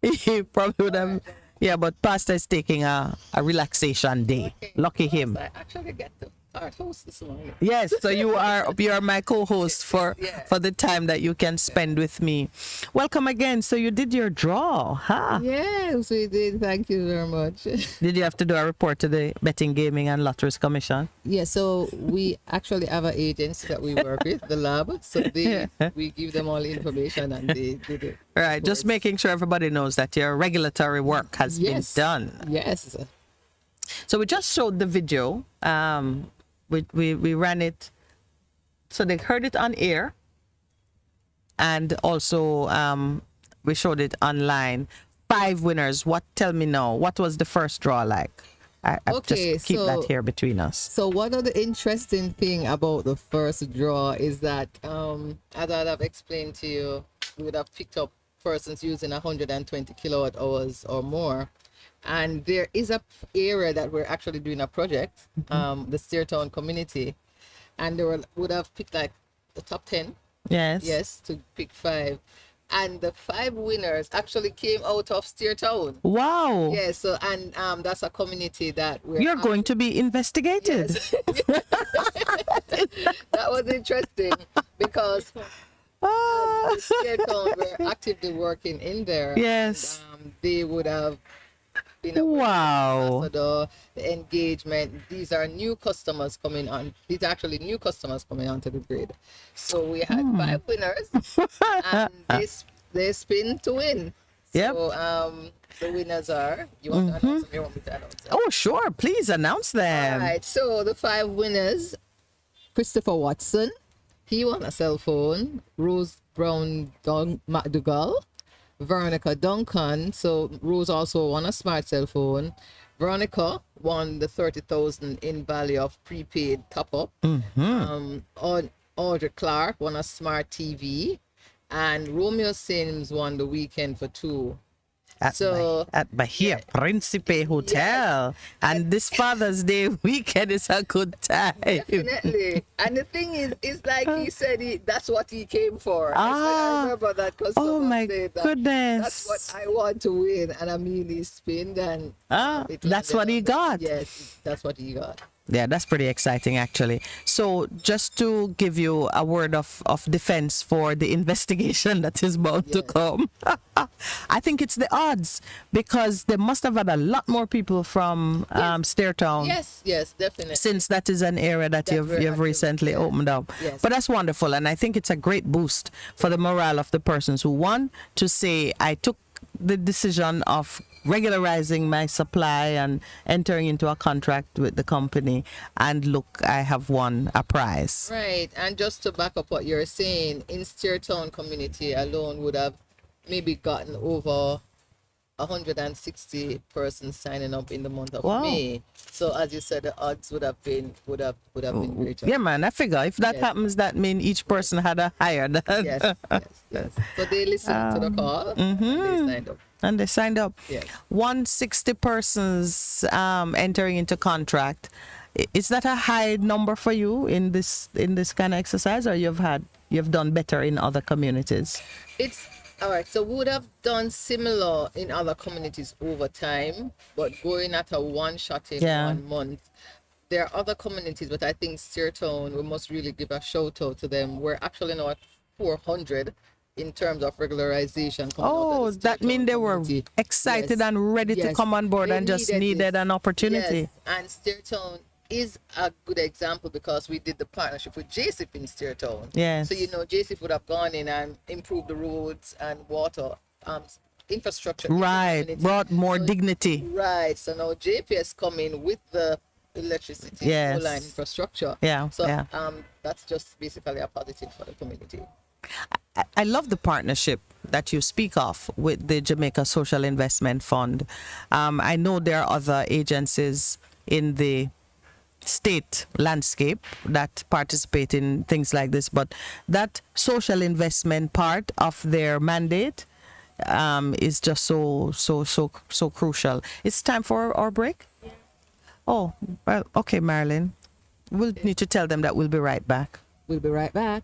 He probably would have. Yeah, but Pastor is taking a relaxation day. Lucky him. I actually get to host this morning. Yes, so you are my co-host for the time that you can spend with me. Welcome again. So you did your draw, huh? Yes, we did. Thank you very much. Did you have to do a report to the Betting, Gaming and Lotteries Commission? Yeah, so we actually have an agency that we work with, the lab. So we give them all the information and they do the Right, just reports. making sure everybody knows that your regulatory work has been done. Yes. So we just showed the video. We ran it, so they heard it on air, and also we showed it online. 5 winners. Tell me now, what was the first draw like? I Okay, just keep that so- here between us. So one of the interesting thing about the first draw is that, as I have explained to you, we would have picked up persons using 120 kilowatt hours or more. And there is a area that we're actually doing a project, the Steertown community, and they would have picked like the top 10, Yes. to pick 5. And the 5 winners actually came out of Steertown. Wow. Yes, so and that's a community that we're You're going to be investigated. Yes. That was interesting because as Steertown we're actively working in there. Yes. And, they would have been a Wow. ambassador, the engagement. These are new customers coming on. These are actually new customers coming onto the grid. So we had 5 winners, and they spin to win. Yep. So the winners are. You want to announce them? You want me to announce them? Oh, sure. Please announce them. All right. So the 5 winners: Christopher Watson, He won a cell phone. Rose Brown McDougall. Veronica Duncan. So Rose also won a smart cell phone. Veronica won the 30,000 in value of prepaid top up. Audrey Clark won a smart TV, and Romeo Sims won the weekend for two. At Bahia Principe Hotel. And this Father's Day weekend is a good time. Definitely. And the thing is like he said, that's what he came for. I remember that because oh my goodness, that's what I want to win. And I mean, he spinned and that's what he got. Yes, that's what he got. Yeah, that's pretty exciting, actually. So just to give you a word of defense for the investigation that is bound to come, I think it's the odds, because they must have had a lot more people from Stairtown. Yes, definitely. Since that is an area that you've recently opened up. Yes. But that's wonderful. And I think it's a great boost for the morale of the persons who want to say, I took the decision of regularizing my supply and entering into a contract with the company, and look, I have won a prize. Right. And just to back up what you're saying, in Stairtown community alone would have maybe gotten over 160 persons signing up in the month of May. So as you said, the odds would have been greater. Yeah, man, I figure if that happens, that means each person had a higher than. Yes. So they listened to the call and they signed up. And they signed up. Yes. 160 persons entering into contract. Is that a high number for you in this kind of exercise, or you've done better in other communities? It's all right. So we would have done similar in other communities over time, but going at a one shot in 1 month. There are other communities, but I think Stairtown, we must really give a shout out to them. We're actually now at 400 in terms of regularization. Oh, that means they were excited and ready to come on board and just needed an opportunity. Yes. And Stairtown is a good example because we did the partnership with JCIF in Stairtown. Yes. So, JCIF would have gone in and improved the roads and water infrastructure. Right. Brought more dignity. Right. So now JPS come in with the electricity line infrastructure. Yeah. So that's just basically a positive for the community. I love the partnership that you speak of with the Jamaica Social Investment Fund. I know there are other agencies in the state landscape that participate in things like this, but that social investment part of their mandate is just so crucial. It's time for our break. Yeah. Oh, well, okay, Marilyn. We'll need to tell them that we'll be right back. We'll be right back.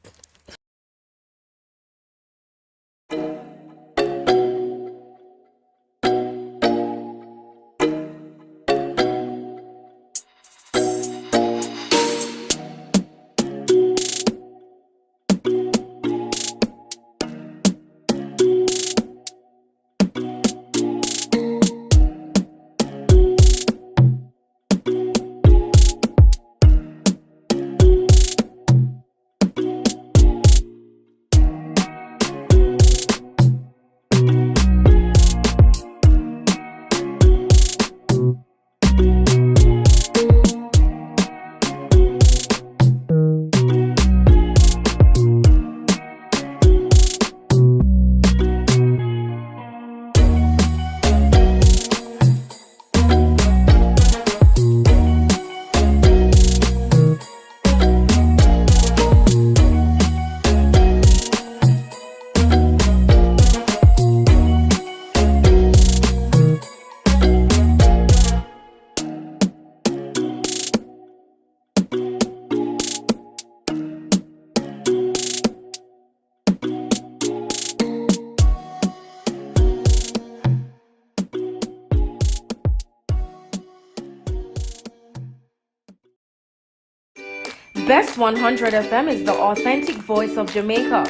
Best 100 FM is the authentic voice of Jamaica,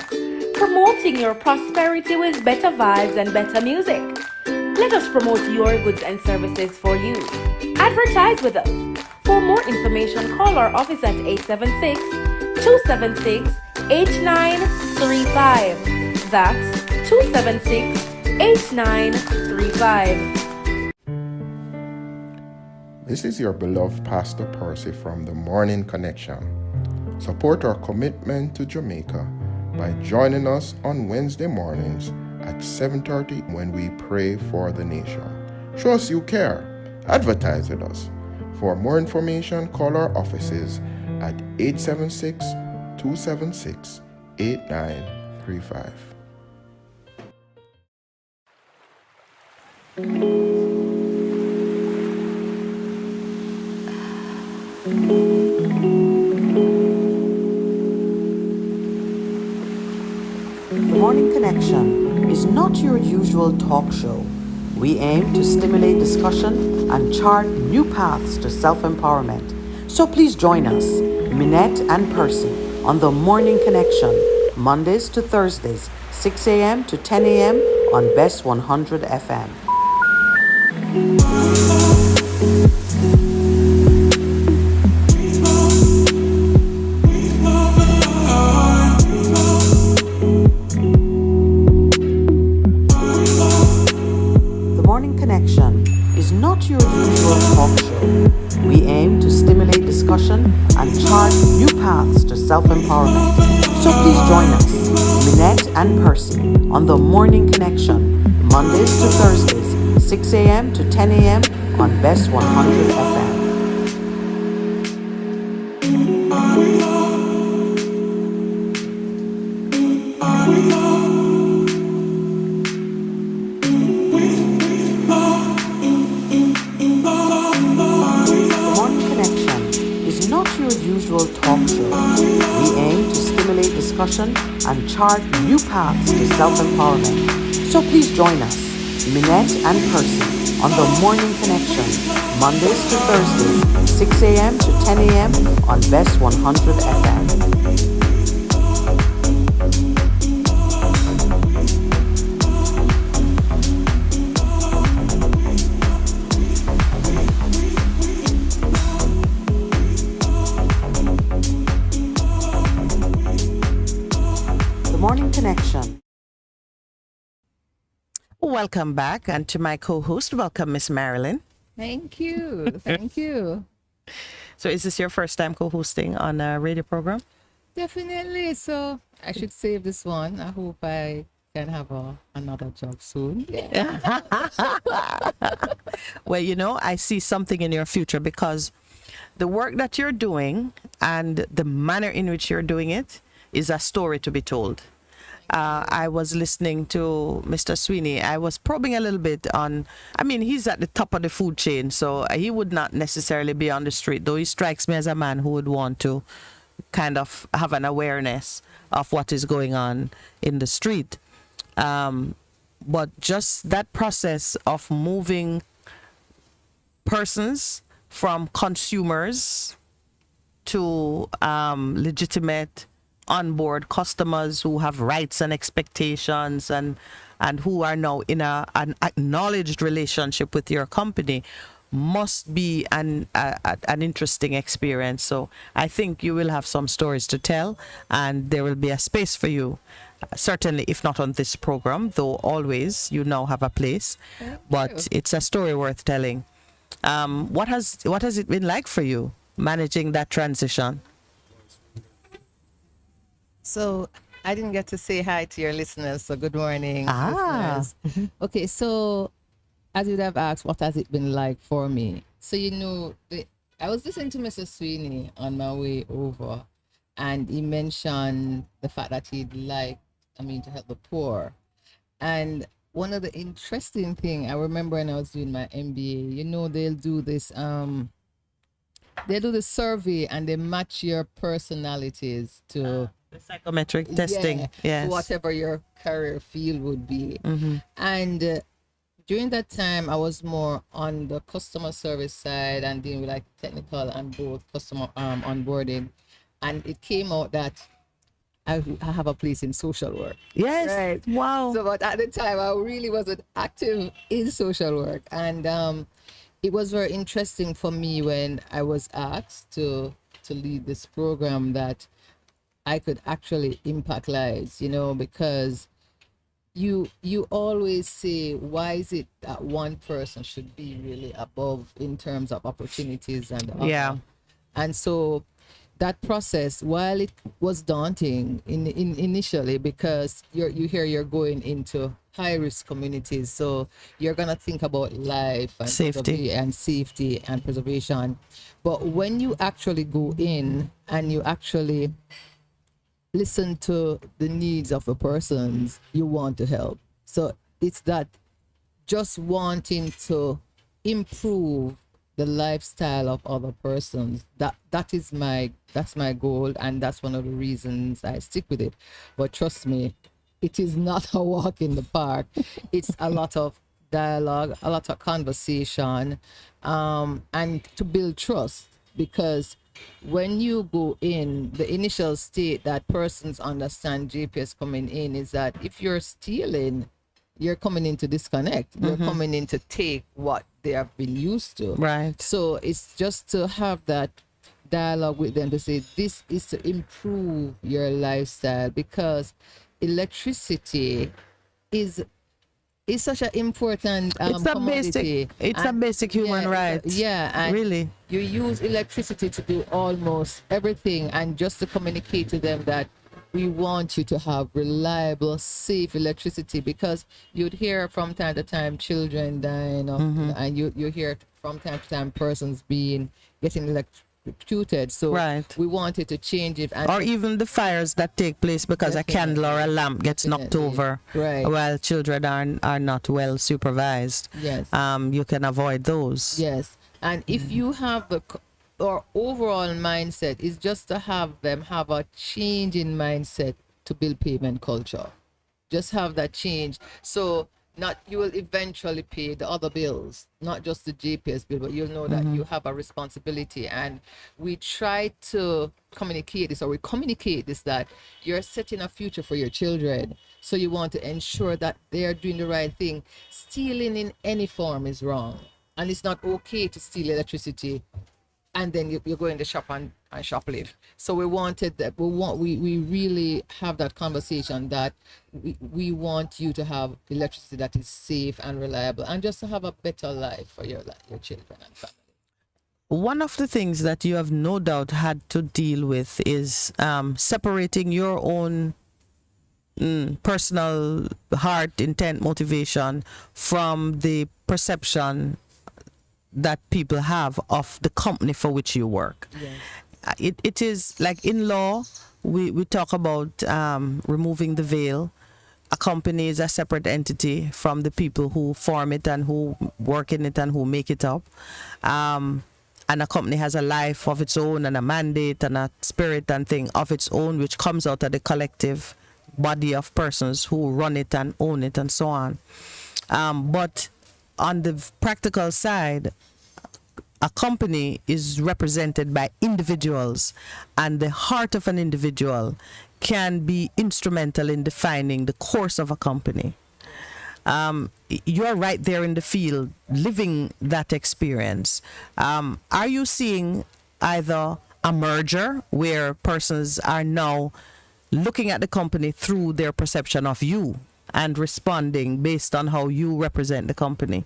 promoting your prosperity with better vibes and better music. Let us promote your goods and services for you. Advertise with us. For more information, call our office at 876-276-8935. That's 276-8935. This is your beloved Pastor Percy from the Morning Connection. Support our commitment to Jamaica by joining us on Wednesday mornings at 7:30 when we pray for the nation. Show us you care. Advertise with us. For more information, call our offices at 876-276-8935. The Morning Connection is not your usual talk show. We aim to stimulate discussion and chart new paths to self-empowerment. So please join us, Minette and Percy, on The Morning Connection, Mondays to Thursdays, 6 a.m. to 10 a.m. on Best 100 FM. The Morning Connection is not your usual talk show. We aim to stimulate discussion and chart new paths to self-empowerment. So please join us, Minette and Percy, on The Morning Connection, Mondays to Thursdays, 6 a.m. to 10 a.m. on Best 100 FM. The Morning Connection is not your usual talk show. We aim to stimulate discussion and chart new paths to self-empowerment. So please join us, Minette and Percy, on The Morning Connection, Mondays to Thursdays, 6 a.m. to 10 a.m. on Best 100 FM. The Morning Connection. Welcome back, and to my co-host, welcome Miss Marilyn. Thank you. Thank you. So is this your first time co-hosting on a radio program? Definitely. So I should save this one. I hope I can have another job soon. Well, you know, I see something in your future because the work that you're doing and the manner in which you're doing it is a story to be told. I was listening to Mr. Sweeney. I was probing a little bit on, I mean, he's at the top of the food chain, so he would not necessarily be on the street, though he strikes me as a man who would want to kind of have an awareness of what is going on in the street. But just that process of moving persons from consumers to legitimate onboard customers who have rights and expectations and who are now in an acknowledged relationship with your company must be an interesting experience. So I think you will have some stories to tell, and there will be a space for you. Certainly, if not on this program, though always you now have a place. But it's a story worth telling. What has it been like for you managing that transition? So I didn't get to say hi to your listeners. So good morning, listeners. Okay, so as you'd have asked, what has it been like for me? So I was listening to Mr. Sweeney on my way over, and he mentioned the fact that he'd like, to help the poor. And one of the interesting thing I remember when I was doing my MBA, they'll do this they do the survey and they match your personalities to the psychometric testing, yes, whatever your career field would be. And during that time, I was more on the customer service side and dealing with like technical and both customer onboarding. And it came out that I have a place in social work. Yes. Right. Wow. So, but at the time, I really wasn't active in social work. And it was very interesting for me when I was asked to lead this program that I could actually impact lives, because you always say, why is it that one person should be really above in terms of opportunities and yeah. And so that process, while it was daunting initially, because you hear you're going into high risk communities, so you're gonna think about life and safety and preservation. But when you actually go in and you actually listen to the needs of the persons you want to help, so it's that just wanting to improve the lifestyle of other persons, that's my goal, and that's one of the reasons I stick with it. But trust me, it is not a walk in the park. It's a lot of dialogue, a lot of conversation, and to build trust, because when you go in, the initial state that persons understand GPS coming in is that if you're stealing, you're coming in to disconnect. You're coming in to take what they have been used to. Right. So it's just to have that dialogue with them to say this is to improve your lifestyle, because electricity is such an important commodity. It's a basic human right. And really. You use electricity to do almost everything, and just to communicate to them that we want you to have reliable, safe electricity, because you'd hear from time to time children dying, and you hear from time to time persons getting electrocuted. So we wanted to change it. And or even the fires that take place because a candle or a lamp gets knocked over while children are not well supervised. Yes. You can avoid those. Yes. And if you have our overall mindset is just to have them have a change in mindset to build payment culture. Just have that change. So you will eventually pay the other bills, not just the GPS bill, but you'll know that you have a responsibility. And we try to communicate this, that you're setting a future for your children. So you want to ensure that they're doing the right thing. Stealing in any form is wrong. And it's not okay to steal electricity and then you go in the shop and shoplift. So we wanted that. We really have that conversation that we want you to have electricity that is safe and reliable, and just to have a better life for your children and family. One of the things that you have no doubt had to deal with is separating your own personal heart, intent, motivation from the perception that people have of the company for which you work. Yes. It is like in law, we talk about removing the veil. A company is a separate entity from the people who form it and who work in it and who make it up. And a company has a life of its own and a mandate and a spirit and thing of its own, which comes out of the collective body of persons who run it and own it and so on. But on the practical side, a company is represented by individuals, and the heart of an individual can be instrumental in defining the course of a company. You're right there in the field, living that experience. Are you seeing either a merger where persons are now looking at the company through their perception of you and responding based on how you represent the company?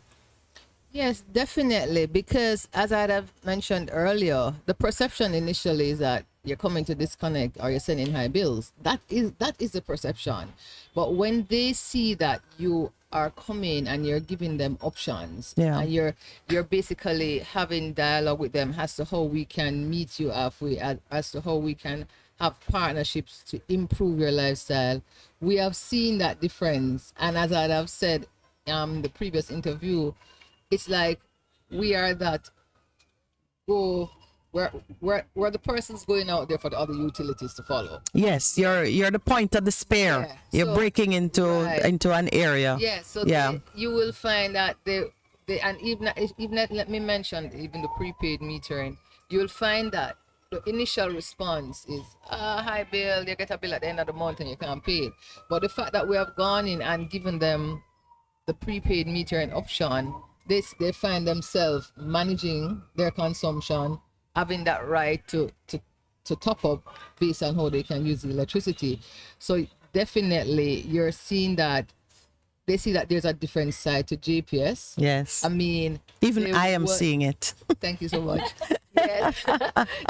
Yes, definitely, because as I have mentioned earlier, the perception initially is that you're coming to disconnect or you're sending high bills. That is the perception. But when they see that you are coming and you're giving them options, and you're basically having dialogue with them as to how we can meet you halfway, as to how we can have partnerships to improve your lifestyle, we have seen that difference. And as I have said the previous interview, it's like we are that we're the person's going out there for the other utilities to follow. Yes, you're the point of the spear. Yeah. You're breaking into an area. Yeah, so you will find that they and even let me mention even the prepaid metering, you'll find that the initial response is high bill, you get a bill at the end of the month and you can't pay it. But the fact that we have gone in and given them the prepaid metering option, they find themselves managing their consumption, having that right to top up based on how they can use the electricity. So definitely you're seeing that they see that there's a different side to GPS. Yes. I mean, Even I am seeing it. Thank you so much. Yes.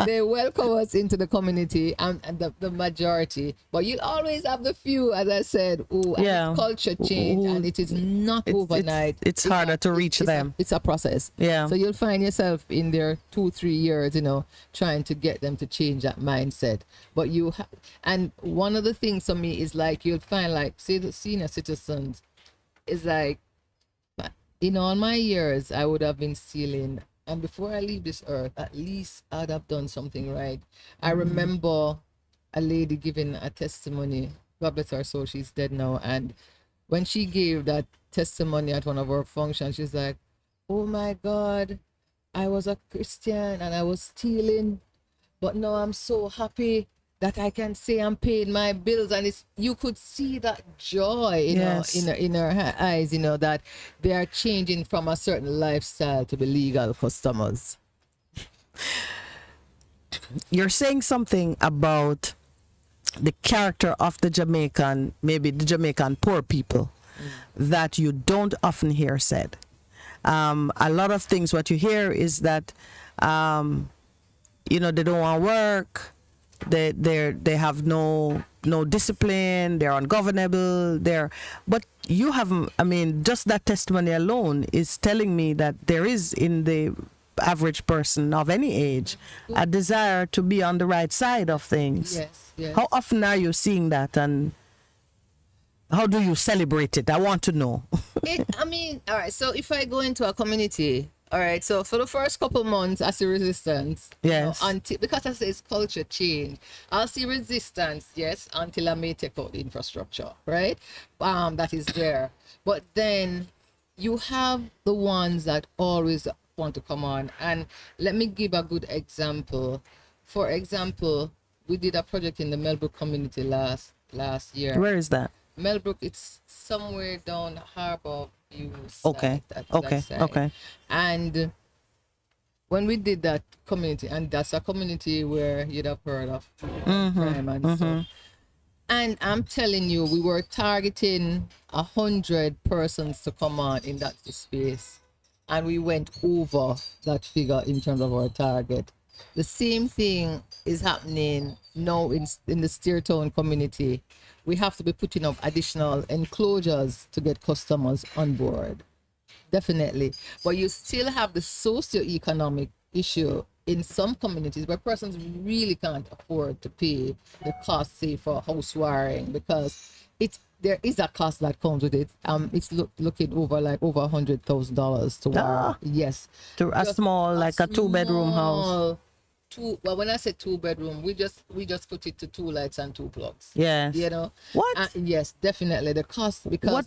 They welcome us into the community and the majority, but you always have the few, as I said, who have culture change, and it is not overnight. It's harder to reach them. It's a process. Yeah. So you'll find yourself in there 2-3 years, trying to get them to change that mindset. But and one of the things for me is like, you'll find like, say the senior citizens is like, in all my years, I would have been stealing. And before I leave this earth, at least I'd have done something right. I remember a lady giving a testimony. God bless her soul, she's dead now. And when she gave that testimony at one of our functions, she's like, oh my God, I was a Christian and I was stealing, but now I'm so happy that I can say I'm paying my bills. And you could see that joy, in her eyes, that they are changing from a certain lifestyle to be legal customers. You're saying something about the character of the Jamaican, maybe the Jamaican poor people, that you don't often hear said. A lot of things, what you hear is that, they don't want to work. They have no discipline, they're ungovernable, but you haven't. I mean, just that testimony alone is telling me that there is in the average person of any age a desire to be on the right side of things. Yes. How often are you seeing that, and how do you celebrate it? I want to know. All right, so if I go into a community, all right, so for the first couple months, I see resistance. Yes. Because I say it's culture change, I'll see resistance, yes, until I may take out the infrastructure, right? That is there. But then you have the ones that always want to come on. And let me give a good example. For example, we did a project in the Melbourne community last year. Where is that? Melbourne, it's somewhere down Harbour View. Okay. Okay. And when we did that community, and that's a community where you'd have heard of crime and so. And I'm telling you, we were targeting 100 persons to come on in that space, and we went over that figure in terms of our target. The same thing is happening now in the Steertown community. We have to be putting up additional enclosures to get customers on board. Definitely. But you still have the socio-economic issue in some communities where persons really can't afford to pay the cost, say, for house wiring, because there is a cost that comes with it. It's looking over $100,000 to wire. Yes. To a small, like a 2-bedroom house. Well, when I say 2-bedroom, we just put it to 2 lights and 2 plugs. Yes. What? Yes, definitely. The cost, because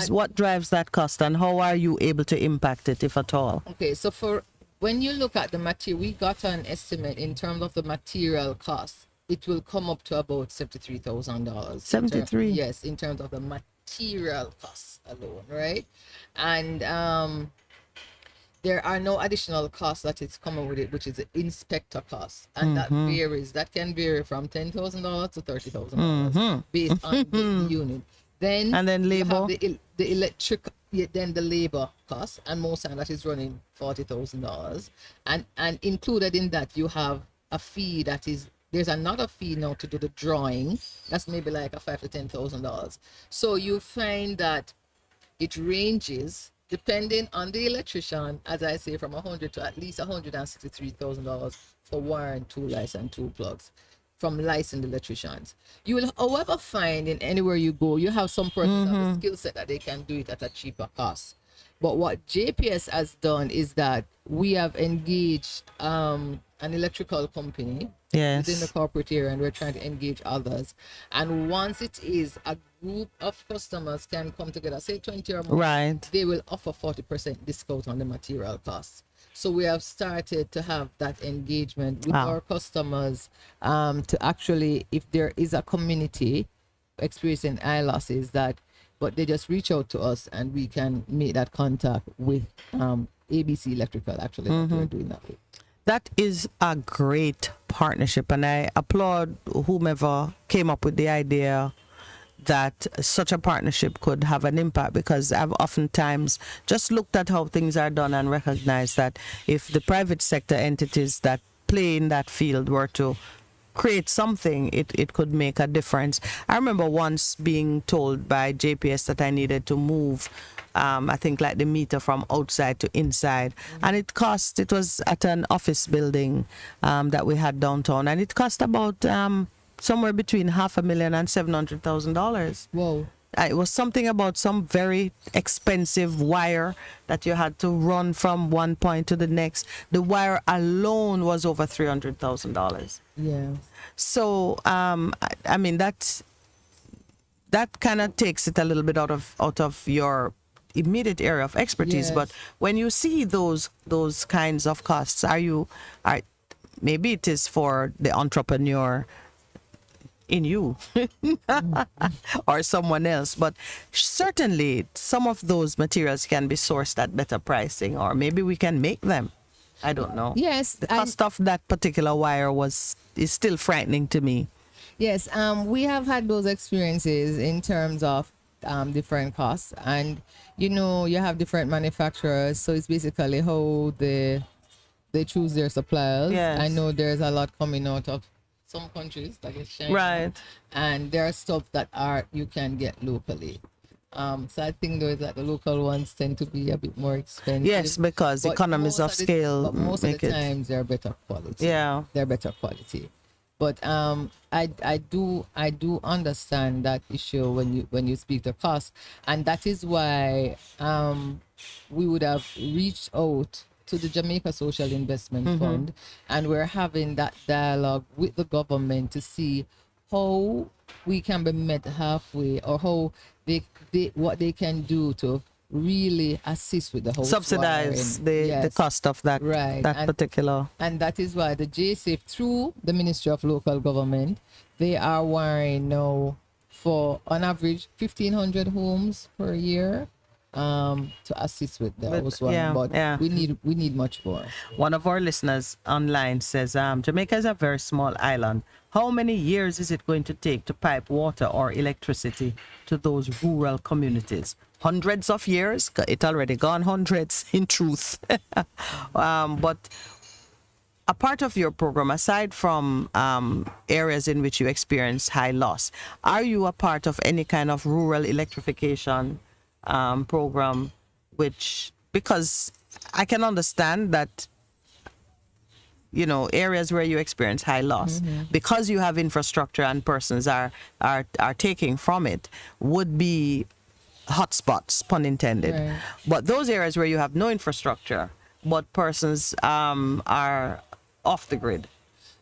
what drives that cost, and how are you able to impact it, if at all? Okay, so when you look at the material, we got an estimate in terms of the material cost. It will come up to about $73,000. 73. Yes, in terms of the material costs alone, right? And there are no additional costs that is coming with it, which is the inspector cost, and that varies. That can vary from $10,000 to $30,000 based on the unit. Then labor, the electric, then the labor cost, and most of that is running $40,000. And included in that, you have a fee that is. There's another fee now to do the drawing. That's maybe like a $5,000 to $10,000. So you find that it ranges, depending on the electrician, as I say, from $100,000 to at least $163,000 for wiring 2 lights and 2 plugs from licensed electricians. You will, however, find in anywhere you go, you have some persons have a skill set that they can do it at a cheaper cost. But what JPS has done is that we have engaged an electrical company within the corporate area, and we're trying to engage others. And once it is a group of customers can come together, say 20 or more, they will offer 40% discount on the material costs. So we have started to have that engagement with our customers to actually, if there is a community experiencing eye losses, but they just reach out to us and we can make that contact with ABC Electrical, actually, that we're doing that with. That is a great partnership, and I applaud whomever came up with the idea that such a partnership could have an impact, because I've oftentimes just looked at how things are done and recognized that if the private sector entities that play in that field were to create something, it could make a difference. I remember once being told by JPS that I needed to move, I think like the meter from outside to inside, and it was at an office building that we had downtown, and it cost about somewhere between $500,000 and $700,000. Whoa. It was something about some very expensive wire that you had to run from one point to the next. The wire alone was over $300,000. Yeah. So I mean that kind of takes it a little bit out of your immediate area of expertise. Yes. But when you see those kinds of costs, maybe it is for the entrepreneur in you or someone else, but certainly some of those materials can be sourced at better pricing, or maybe we can make them. I don't know. Yes, The cost of that particular wire is still frightening to me. Yes, we have had those experiences in terms of different costs, and you have different manufacturers, so it's basically how they choose their suppliers. Yes. I know there's a lot coming out of some countries like China, Right. and there are stuff that you can get locally. Sad thing though is that the local ones tend to be a bit more expensive. Yes, because But economies of scale but most of make the it. times they're better quality. Yeah. They're better quality. But I do understand that issue when you speak the cost, and that is why we would have reached out to the Jamaica Social Investment Fund, and we're having that dialogue with the government to see how we can be met halfway, or how what they can do to really assist with the house Subsidize wiring. the Yes. cost of that Right. that And- particular. And that is why the JSIF, through the Ministry of Local Government, they are wiring now for, on average, 1,500 homes per year to assist with the With- house wiring. yeah, But yeah. we need much more. One of our listeners online says, Jamaica is a very small island. How many years is it going to take to pipe water or electricity to those rural communities? Hundreds of years? It already gone hundreds, in truth. But a part of your program, aside from areas in which you experience high loss, are you a part of any kind of rural electrification program? Because I can understand that, areas where you experience high loss, because you have infrastructure and persons are taking from it, would be hotspots, pun intended. Right. But those areas where you have no infrastructure, but persons are off the grid.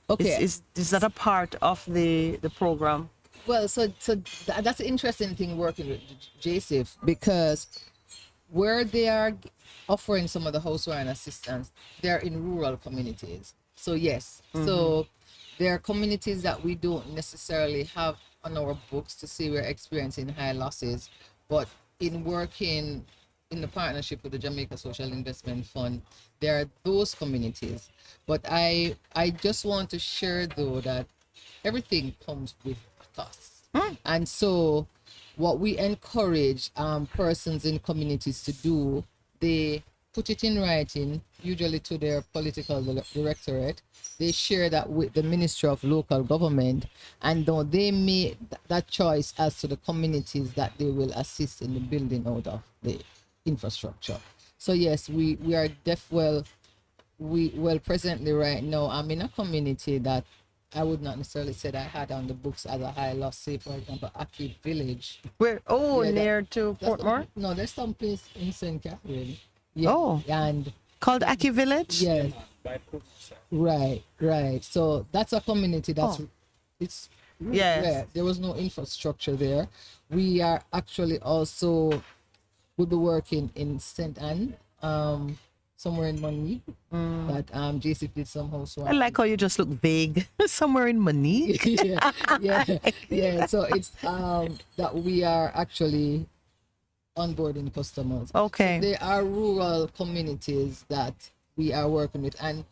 Okay. Is that a part of the program? Well, that's an interesting thing working with JSIF, because where they are offering some of the house wiring assistance, they're in rural communities. So yes, so there are communities that we don't necessarily have on our books to say we're experiencing high losses, but in working in the partnership with the Jamaica Social Investment Fund, there are those communities. But I just want to share though that everything comes with costs. And so what we encourage persons in communities to do, they put it in writing, usually to their political directorate. They share that with the Ministry of Local Government, and then they make that choice as to the communities that they will assist in the building out of the infrastructure. So yes, we are presently right now, I'm in a community that I would not necessarily say that I had on the books as a high loss, say for example, Aki Village. Where? Oh, Yeah, near to That's Portmore? No, there's some place in St. Catherine. Yeah. Oh. And Called Aki Village? yes. Right. So that's a community that's it's really Yes. rare. There was no infrastructure there. We are actually also will be working in St. Anne, somewhere in Monique. That JC did some house I like how you just look vague. Somewhere in Monique. yeah. So it's that we are actually onboarding customers. Okay. So there are rural communities that we are working with, and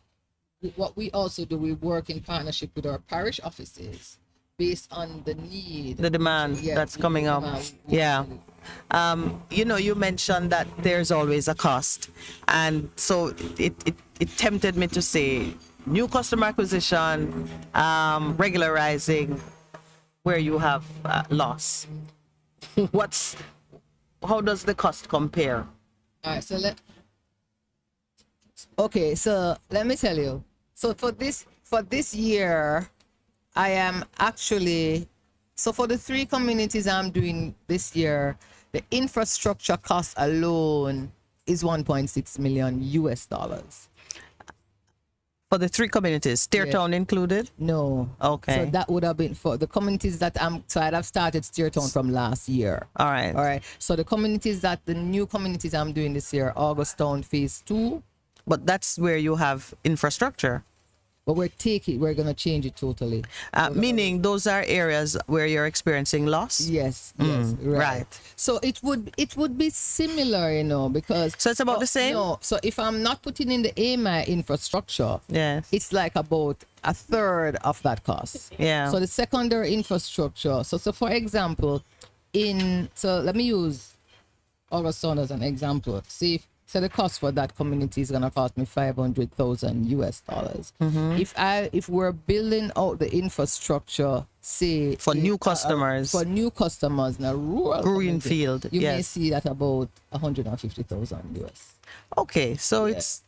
what we also do, we work in partnership with our parish offices based on the need, the demand Yeah, that's the coming up. demand. Yeah. You know, you mentioned that there's always a cost. And so it tempted me to say new customer acquisition, regularizing where you have loss. How does the cost compare? All right, so let me tell you. So for this year, I am actually, so for the 3 communities I'm doing this year, the infrastructure cost alone is 1.6 million US dollars. For the 3 communities, Steertown included? No. Okay. So that would have been for the communities that I'd have started Steertown from last year. All right. All right. So the new communities I'm doing this year, Augustown Phase 2. But that's where you have infrastructure. But we're going to change it totally. Meaning those are areas where you're experiencing loss? Yes, right. So it would be similar, because so it's about the same. No, so if I'm not putting in the AMI infrastructure, yes, it's like about a third of that cost. Yeah. So the secondary infrastructure. So for example, let me use Augustine as an example. So the cost for that community is gonna cost me $500,000 US. If we're building out the infrastructure, say for new customers, in a rural greenfield, you may see that about $150,000 US. Okay, so it's.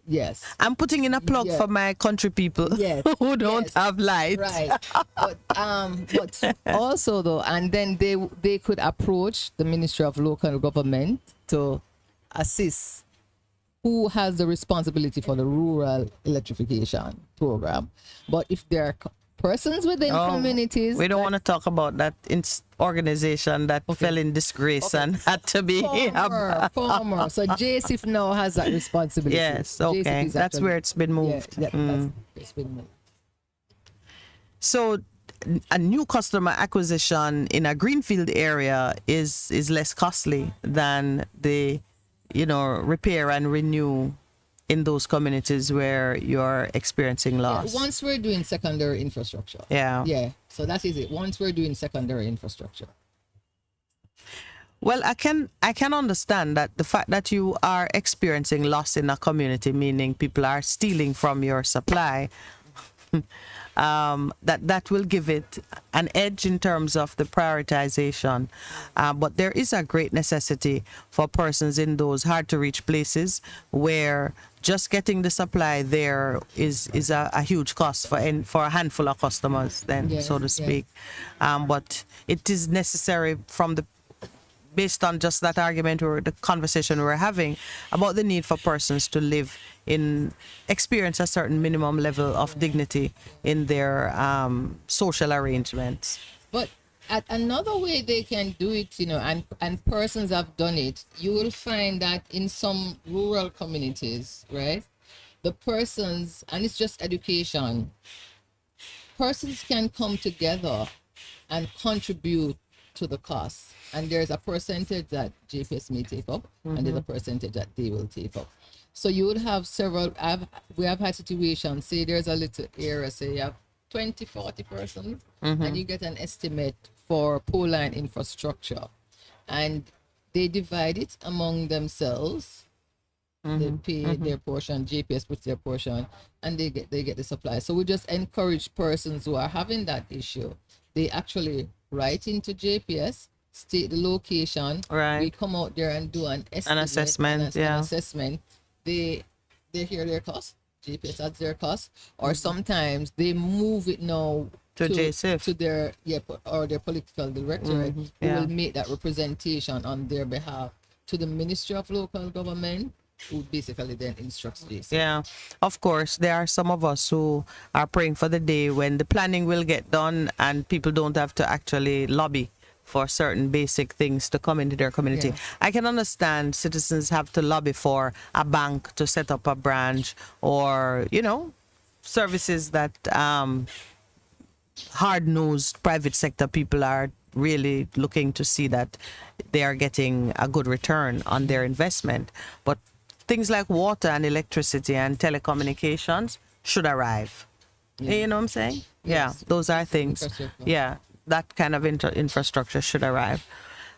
Yes. I'm putting in a plug for my country people who don't have light. Right. But also though, and then they could approach the Ministry of Local Government to assist who has the responsibility for the rural electrification program. But if there are persons within communities, we don't want to talk about that organization that fell in disgrace and had to be former. So JSIF now has that responsibility. Yes, okay, that's where it's been moved. It's been moved. So a new customer acquisition in a greenfield area is less costly than the repair and renew in those communities where you're experiencing loss. Once we're doing secondary infrastructure. Yeah. So that is it. Once we're doing secondary infrastructure. Well, I can understand that the fact that you are experiencing loss in a community, meaning people are stealing from your supply, that will give it an edge in terms of the prioritization. But there is a great necessity for persons in those hard to reach places where just getting the supply there is a huge cost for a handful of customers, so to speak. But it is necessary based on just that argument or the conversation we're having about the need for persons to experience a certain minimum level of dignity in their social arrangements. But another way they can do it, and persons have done it, you will find that in some rural communities, right, the persons, and it's just education, persons can come together and contribute to the cost. And there's a percentage that JPS may take up, and there's a percentage that they will take up. So you would have we have had situations, say there's a little area, say you have 20, 40 persons, and you get an estimate for pole line infrastructure. And they divide it among themselves. They pay their portion, JPS puts their portion, and they get the supply. So we just encourage persons who are having that issue. They actually write into JPS, state the location. Right. We come out there and do an assessment. An assessment. They hear their cost. GPS adds their cost, or sometimes they move it now to JSIF, to their their political directorate, who will make that representation on their behalf to the Ministry of Local Government, who basically then instructs JSIF. Yeah, of course, there are some of us who are praying for the day when the planning will get done and people don't have to actually lobby for certain basic things to come into their community. Yeah. I can understand citizens have to lobby for a bank to set up a branch, or services that hard-nosed private sector people are really looking to see that they are getting a good return on their investment. But things like water and electricity and telecommunications should arrive. You know what I'm saying? Yeah, Yes. those are things. Infrastructure. Yeah, that kind of infrastructure should arrive.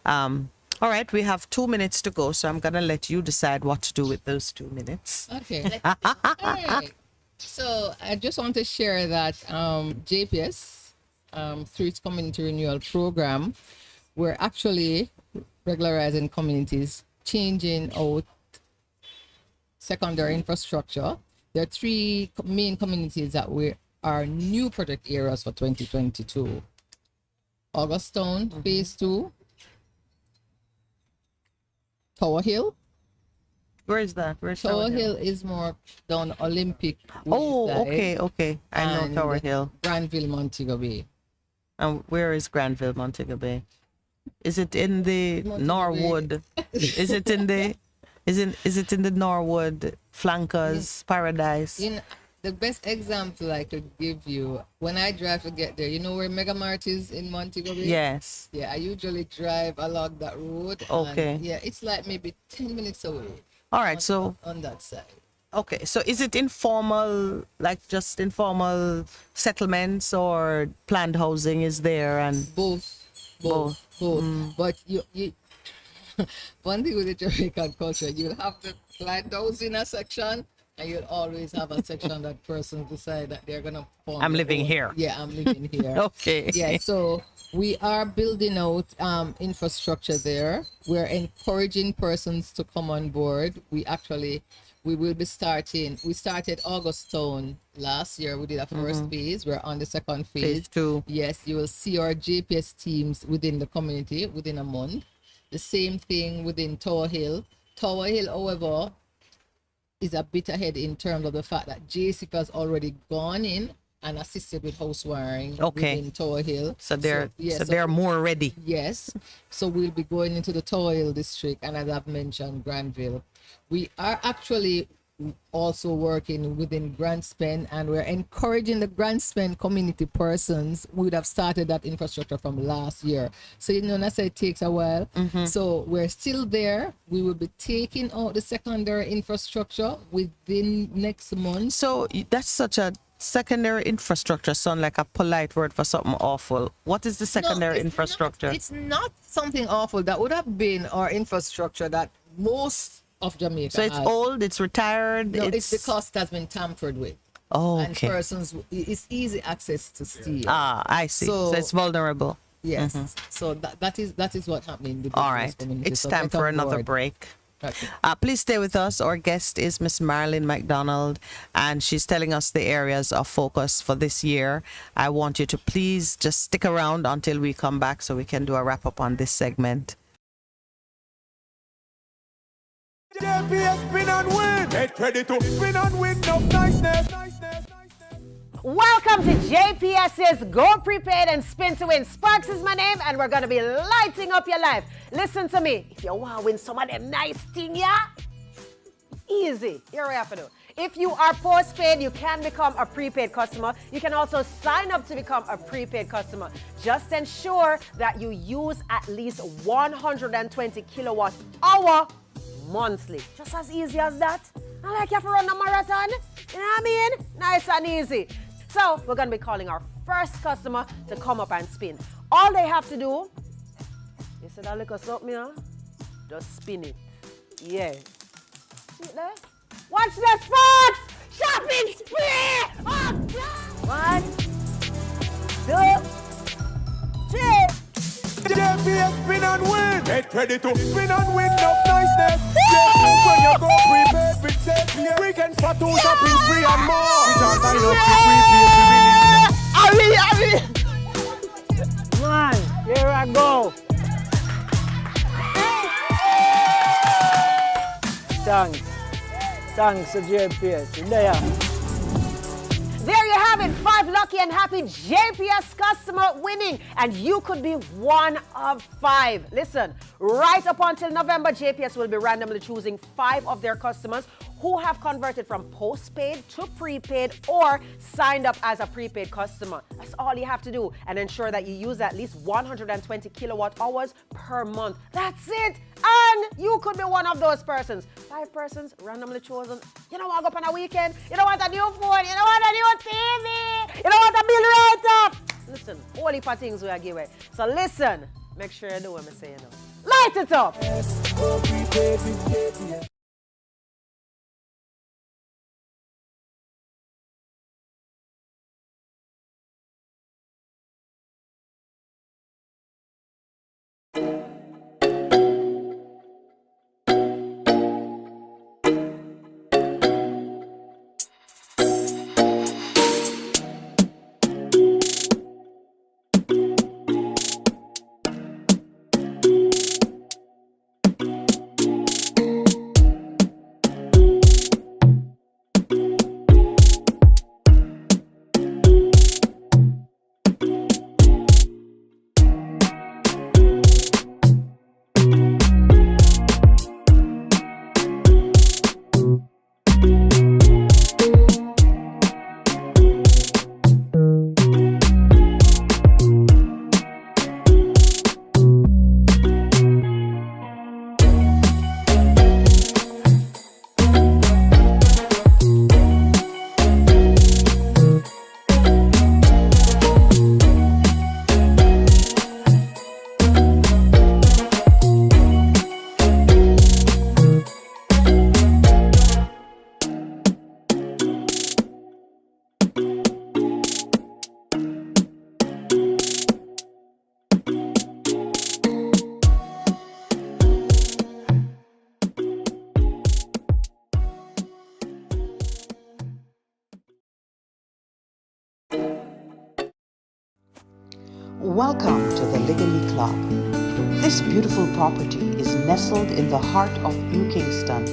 All right, we have 2 minutes to go, so I'm going to let you decide what to do with those 2 minutes. Okay. All right. So I just want to share that JPS, through its community renewal program, we're actually regularizing communities, changing out secondary infrastructure. There are three main communities that are new project areas for 2022. Augusttown, Phase 2, Tower Hill. Where is that? Where's Tower Hill is more down Olympic. Oh, side, okay. I know and Tower Hill. Granville, Montego Bay. And where is Granville, Montego Bay? Is it in the Montego Norwood? Is it in the Norwood Flankers Paradise? You know, the best example I could give you, when I drive to get there, you know where Mega Mart is in Montego Bay? Yes. Yeah, I usually drive along that road. Okay. And yeah, it's like maybe 10 minutes away. All right, so on that side. okay, so is it informal, like just informal settlements, or planned housing is there? And Both. But you one thing with the Jamaican culture, you'll have the planned housing a section, and you'll always have a section that persons decide that they're gonna form I'm their living own. here. Yeah, I'm living here. Okay. Yeah, so we are building out infrastructure there. We're encouraging persons to come on board. We will be starting. We started Augusttown last year. We did a first phase. We're on the second phase. Phase 2. Yes, you will see our JPS teams within the community within a month. The same thing within Tower Hill. Tower Hill, however, is a bit ahead in terms of the fact that JCP has already gone in and assisted with house wiring within Tower Hill. So they're more ready. Yes. So we'll be going into the Tower Hill district, and as I've mentioned, Granville. We are actually also working within Grand Spend, and we're encouraging the Grand Spend community persons. We would have started that infrastructure from last year. So you know, I say it takes a while. So we're still there. We will be taking out the secondary infrastructure within next month. So that's such a secondary infrastructure sound like a polite word for something awful. What is the secondary infrastructure? It's not something awful. That would have been our infrastructure that most of Jamaica So it's has. old, it's retired. No, it's because it has been tampered with. Oh, And okay. persons, it's easy access to steal. Ah, I see. So it's vulnerable. Yes. So that is what happening. With All the right. community. It's So time get for on another board. break. Okay. Please stay with us. Our guest is Miss Marilyn McDonald, and she's telling us the areas of focus for this year. I want you to please just stick around until we come back so we can do a wrap up on this segment. JPS spin and win. Get ready to spin and win of niceness. Welcome to JPS's Go Prepaid and Spin to Win. Sparks is my name, and we're going to be lighting up your life. Listen to me. If you want to win some of them nice things, yeah? Easy. Here we have to do. If you are postpaid, you can become a prepaid customer. You can also sign up to become a prepaid customer. Just ensure that you use at least 120 kilowatt hour monthly. Just as easy as that. Not like you have to run a marathon. You know what I mean? Nice and easy. So we're going to be calling our first customer to come up and spin. All they have to do, you see that little something here? Just spin it. Yeah. See it there? Watch the sports! Shopping spree! Oh, God! 1, 2, 3. JPS spin and win. Get ready to spin and win of niceness. Yeah, when you go prepaid with JPS, weekends for 2 shopping spree and more. We just sign up to prepaid. Man, here I go. Thanks to JPS. There. There you have it, 5 lucky and happy JPS customer winning, and you could be one of 5. Listen, right up until November, JPS will be randomly choosing 5 of their customers who have converted from postpaid to prepaid or signed up as a prepaid customer. That's all you have to do, and ensure that you use at least 120 kilowatt hours per month. That's it. And you could be one of those persons. 5 persons randomly chosen. You don't want to go up on a weekend. You don't want a new phone. You don't want a new TV. You don't want a bill right up. Listen, all heap of things we are giving. So listen, make sure you do what I'm saying now. Light it up. Welcome to the Ligony Club. This beautiful property is nestled in the heart of New Kingston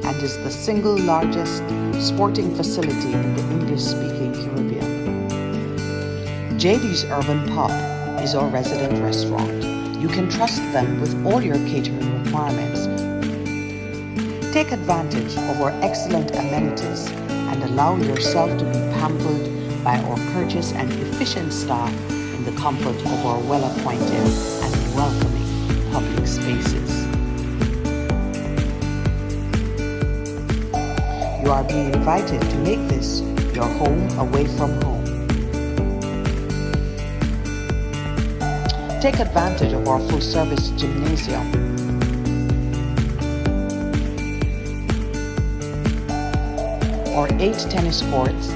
and is the single largest sporting facility in the English-speaking Caribbean. JD's Urban Pub is our resident restaurant. You can trust them with all your catering requirements. Take advantage of our excellent amenities and allow yourself to be pampered by our courteous and efficient staff in the comfort of our well-appointed and welcoming public spaces. You are being invited to make this your home away from home. Take advantage of our full-service gymnasium. Our 8 tennis courts.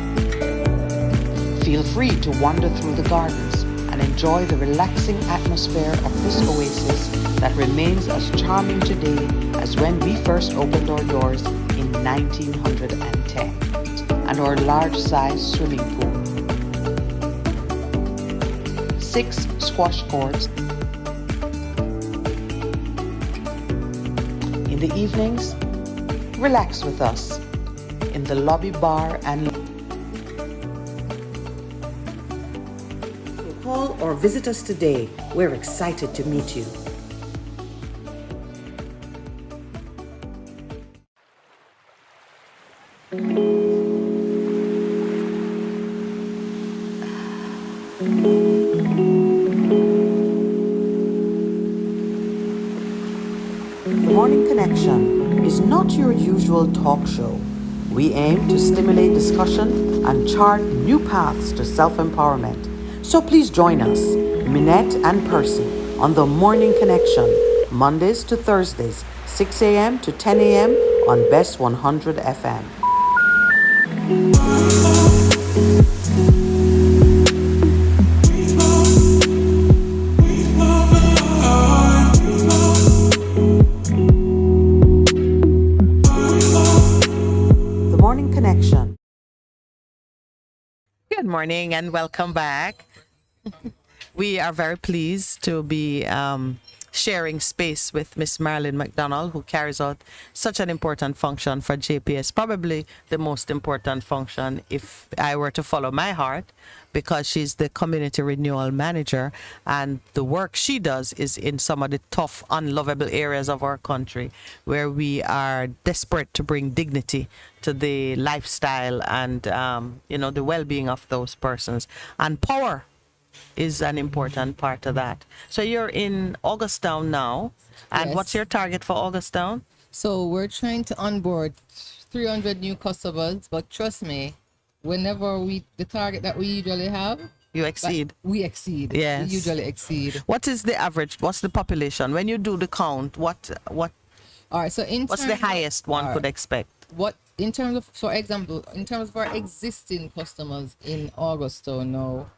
Feel free to wander through the gardens and enjoy the relaxing atmosphere of this oasis that remains as charming today as when we first opened our doors in 1910, and our large-sized swimming pool. 6 squash courts. In the evenings, relax with us in the lobby bar and call or visit us today. We're excited to meet you. The Morning Connection is not your usual talk show. We aim to stimulate discussion and chart new paths to self-empowerment. So please join us, Minette and Percy, on The Morning Connection, Mondays to Thursdays, 6 a.m. to 10 a.m. on Best 100 FM. The Morning Connection. Good morning and welcome back. We are very pleased to be sharing space with Miss Marilyn McDonald, who carries out such an important function for JPS, probably the most important function if I were to follow my heart, because she's the community renewal manager, and the work she does is in some of the tough, unlovable areas of our country where we are desperate to bring dignity to the lifestyle and the well-being of those persons. And power is an important part of that. So you're in Augustown now, and Yes. what's your target for Augustown? So we're trying to onboard 300 new customers, but trust me, whenever the target that we usually have, You exceed. we exceed. Yes. We usually exceed. What is the average? What's the population? When you do the count, what's All right. So the highest one could expect? What in terms of, for example, in terms of our existing customers in Augusto now,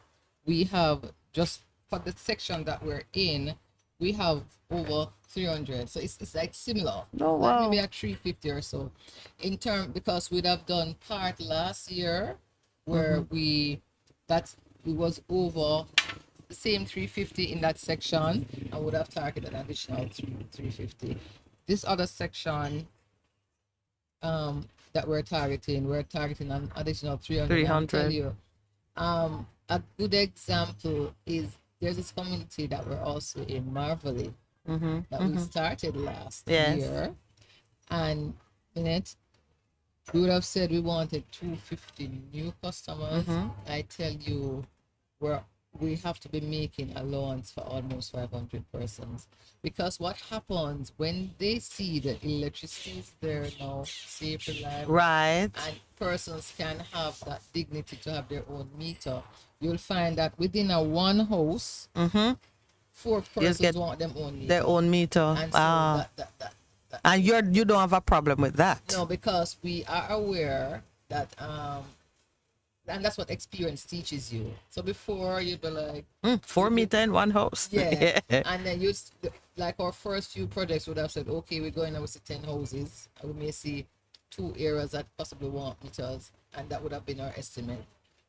we have just for the section that we're in, we have over 300. So it's like similar. Oh, Like wow. maybe at 350 or so. In term because we'd have done part last year where it was over the same 350 in that section, and would have targeted an additional 350. This other section that we're targeting an additional 300. I'll 300. tell you, a good example is there's this community that we're also in, Marvelly, that we started last Yes. year, and in it we would have said we wanted 250 new customers. I tell you, we have to be making allowance for almost 500 persons, because what happens when they see the electricity is there now, safe, reliable, Right. and persons can have that dignity to have their own meter, you'll find that within a one house, 4 persons get want them own meter. Their own meter. And so that And you don't have a problem with that. no, because we are aware that and that's what experience teaches you. So before you'd be like 4 meter in one house. yeah, and then like our first few projects would have said, okay, we're going now with 10 houses, and we may see 2 areas that possibly want meters, and that would have been our estimate.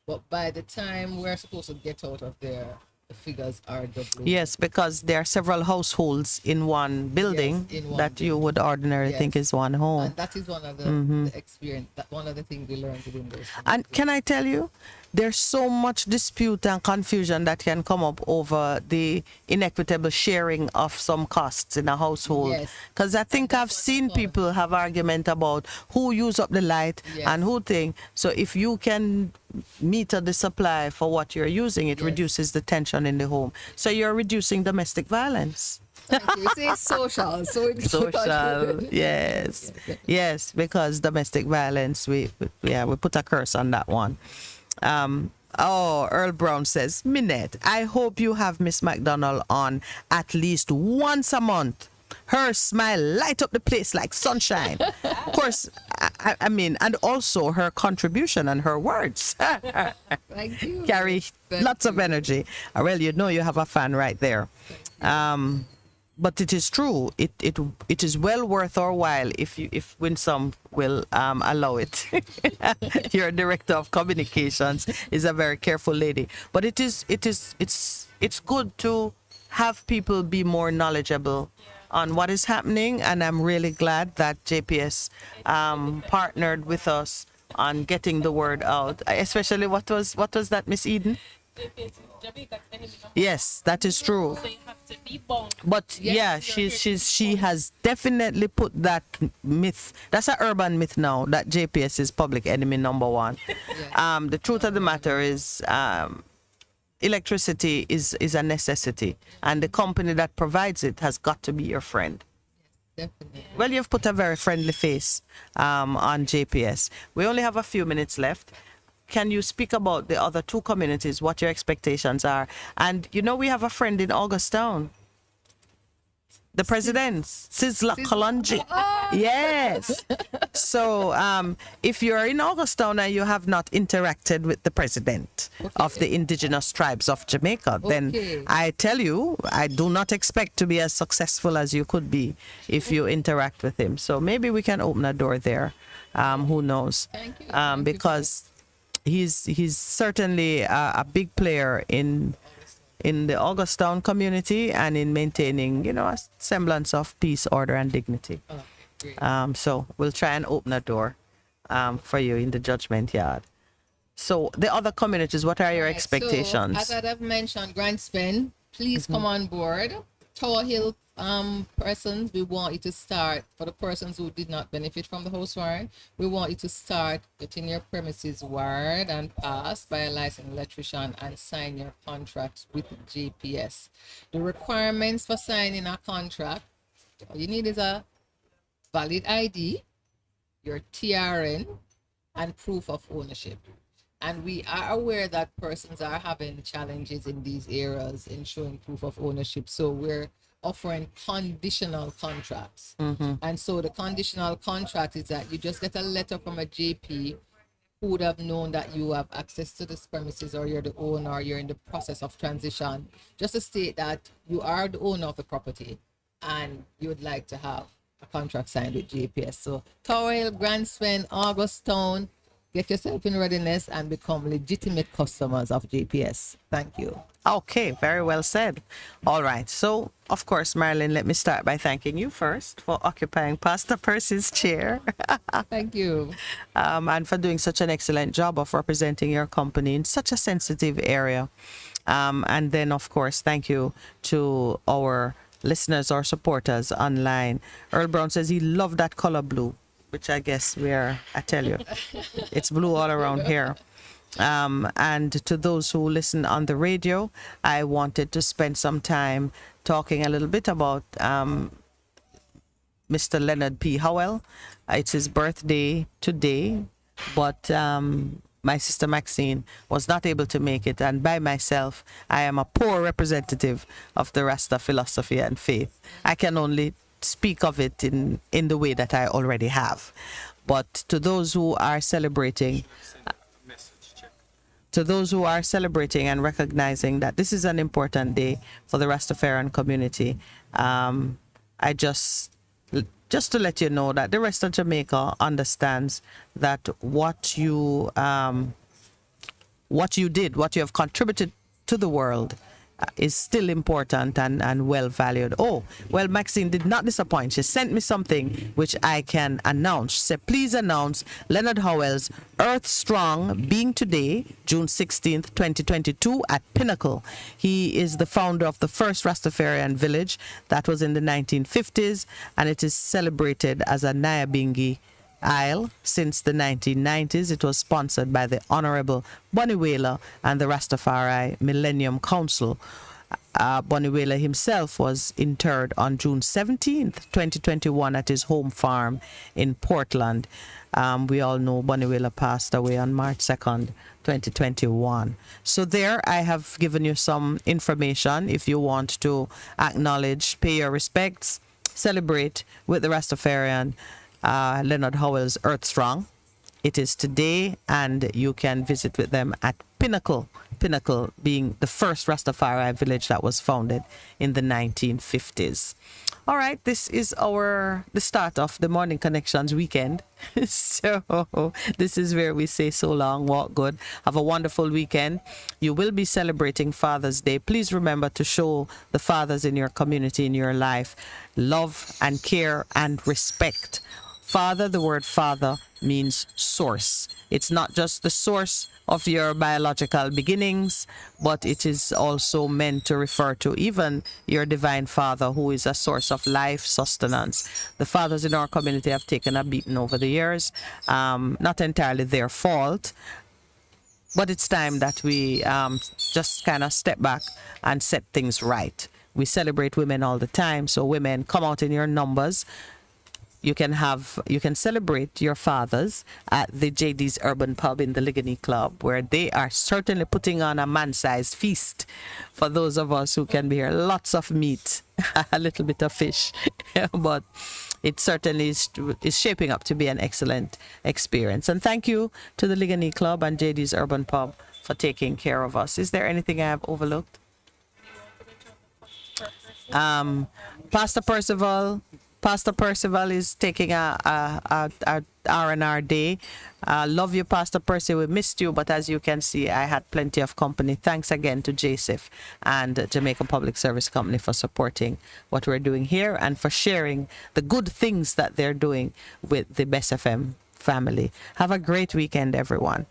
But by the time we're supposed to get out of there, the figures are double. Yes, because there are several households in one building Yes, in one that you would ordinarily think Yes. is one home. And that is one of the experience, that one of the things we learned within those. And can I tell you, there's so much dispute and confusion that can come up over the inequitable sharing of some costs in a household. Yes. Because I think I've seen people have argument about who use up the light Yes. and who think. So if you can meter the supply for what you're using, it Yes. reduces the tension in the home. So you're reducing domestic violence. Thank you. You see, it's social. So it's Social, yes, yes, because domestic violence, we put a curse on that one. Earl Brown says, Minette, I hope you have Miss McDonald on at least once a month. Her smile light up the place like sunshine. Of course, I mean, and also her contribution and her words Thank you. carry Thank lots of you. energy. Well, you know you have a fan right there. But it is true. It is well worth our while if Winsome will allow it. Your director of communications is a very careful lady. But it's good to have people be more knowledgeable on what is happening, and I'm really glad that JPS partnered with us on getting the word out. Especially what was that, Miss Eden? Yes, that is true. But yeah, she has definitely put that myth. That's an urban myth now that JPS is public enemy number one. The truth of the matter is, electricity is a necessity, and the company that provides it has got to be your friend. Definitely. Well, you've put a very friendly face on JPS. We only have a few minutes left. Can you speak about the other 2 communities, what your expectations are? And we have a friend in Augustown. The president, Sizzla Kalonji. Yes. So if you're in Augustown and you have not interacted with the president of the indigenous tribes of Jamaica, then I tell you, I do not expect to be as successful as you could be if you interact with him. So maybe we can open a door there. Who knows? Thank you. Thank you. Because he's certainly a big player in in the Augustown community and in maintaining, a semblance of peace, order, and dignity. Oh, great. So we'll try and open a door for you in the judgment yard. So the other communities, what are your Right, expectations? So, as I've mentioned, Grand Spin, please come on board. Tower Hill persons, we want you to start, for the persons who did not benefit from the house warrant, we want you to start getting your premises wired and passed by a licensed electrician and sign your contracts with GPS. The requirements for signing a contract, all you need is a valid ID, your TRN, and proof of ownership. And we are aware that persons are having challenges in these areas in showing proof of ownership. So we're offering conditional contracts. And so the conditional contract is that you just get a letter from a JP who would have known that you have access to this premises, or you're the owner, or you're in the process of transition, just to state that you are the owner of the property and you would like to have a contract signed with GPS. So Tower Hill, Grand Sven, Augustown, get yourself in readiness and become legitimate customers of GPS. Thank you. Okay, very well said. All right. So, of course, Marilyn, let me start by thanking you first for occupying Pastor Percy's chair. Thank you. And for doing such an excellent job of representing your company in such a sensitive area. And then, of course, thank you to our listeners or supporters online. Earl Brown says he loved that color blue, which I guess I tell you, it's blue all around here. And to those who listen on the radio, I wanted to spend some time talking a little bit about Mr. Leonard P. Howell. It's his birthday today, but my sister Maxine was not able to make it, and by myself, I am a poor representative of the Rasta philosophy and faith. I can only speak of it in the way that I already have. But to those who are celebrating, and recognizing that this is an important day for the Rastafarian community, I just to let you know that the rest of Jamaica understands that what you did, what you have contributed to the world, is still important and well valued. Oh, well, Maxine did not disappoint. She sent me something which I can announce. She said, please announce Leonard Howell's Earth Strong being today, June 16th, 2022 at Pinnacle. He is the founder of the first Rastafarian village that was in the 1950s, and it is celebrated as a Nyabingi Isle since the 1990s. It was sponsored by the Honorable Bonnie Whaler and the Rastafari Millennium Council. Bonnie Whaler himself was interred on June 17th, 2021 at his home farm in Portland. We all know Bonnie Whaler passed away on March 2nd, 2021. So there I have given you some information if you want to acknowledge, pay your respects, celebrate with the Rastafarian Leonard Howell's Earth Strong. It is today, and you can visit with them at Pinnacle. Pinnacle being the first Rastafari village that was founded in the 1950s. All right, this is the start of the Morning Connections weekend. So this is where we say so long, walk good. Have a wonderful weekend. You will be celebrating Father's Day. Please remember to show the fathers in your community, in your life, love and care and respect. Father, the word father means source. It's not just the source of your biological beginnings, but it is also meant to refer to even your divine father, who is a source of life, sustenance. The fathers in our community have taken a beating over the years, not entirely their fault, but it's time that we just kind of step back and set things right. We celebrate women all the time, so women, come out in your numbers. You can celebrate your fathers at the JD's Urban Pub in the Ligony Club, where they are certainly putting on a man-sized feast for those of us who can be here. Lots of meat, a little bit of fish, but it certainly is shaping up to be an excellent experience. And thank you to the Ligony Club and JD's Urban Pub for taking care of us. Is there anything I have overlooked? Pastor Percival is taking a R&R Day. Love you, Pastor Percy. We missed you, but as you can see, I had plenty of company. Thanks again to JSIF and Jamaica Public Service Company for supporting what we're doing here and for sharing the good things that they're doing with the Best FM family. Have a great weekend, everyone.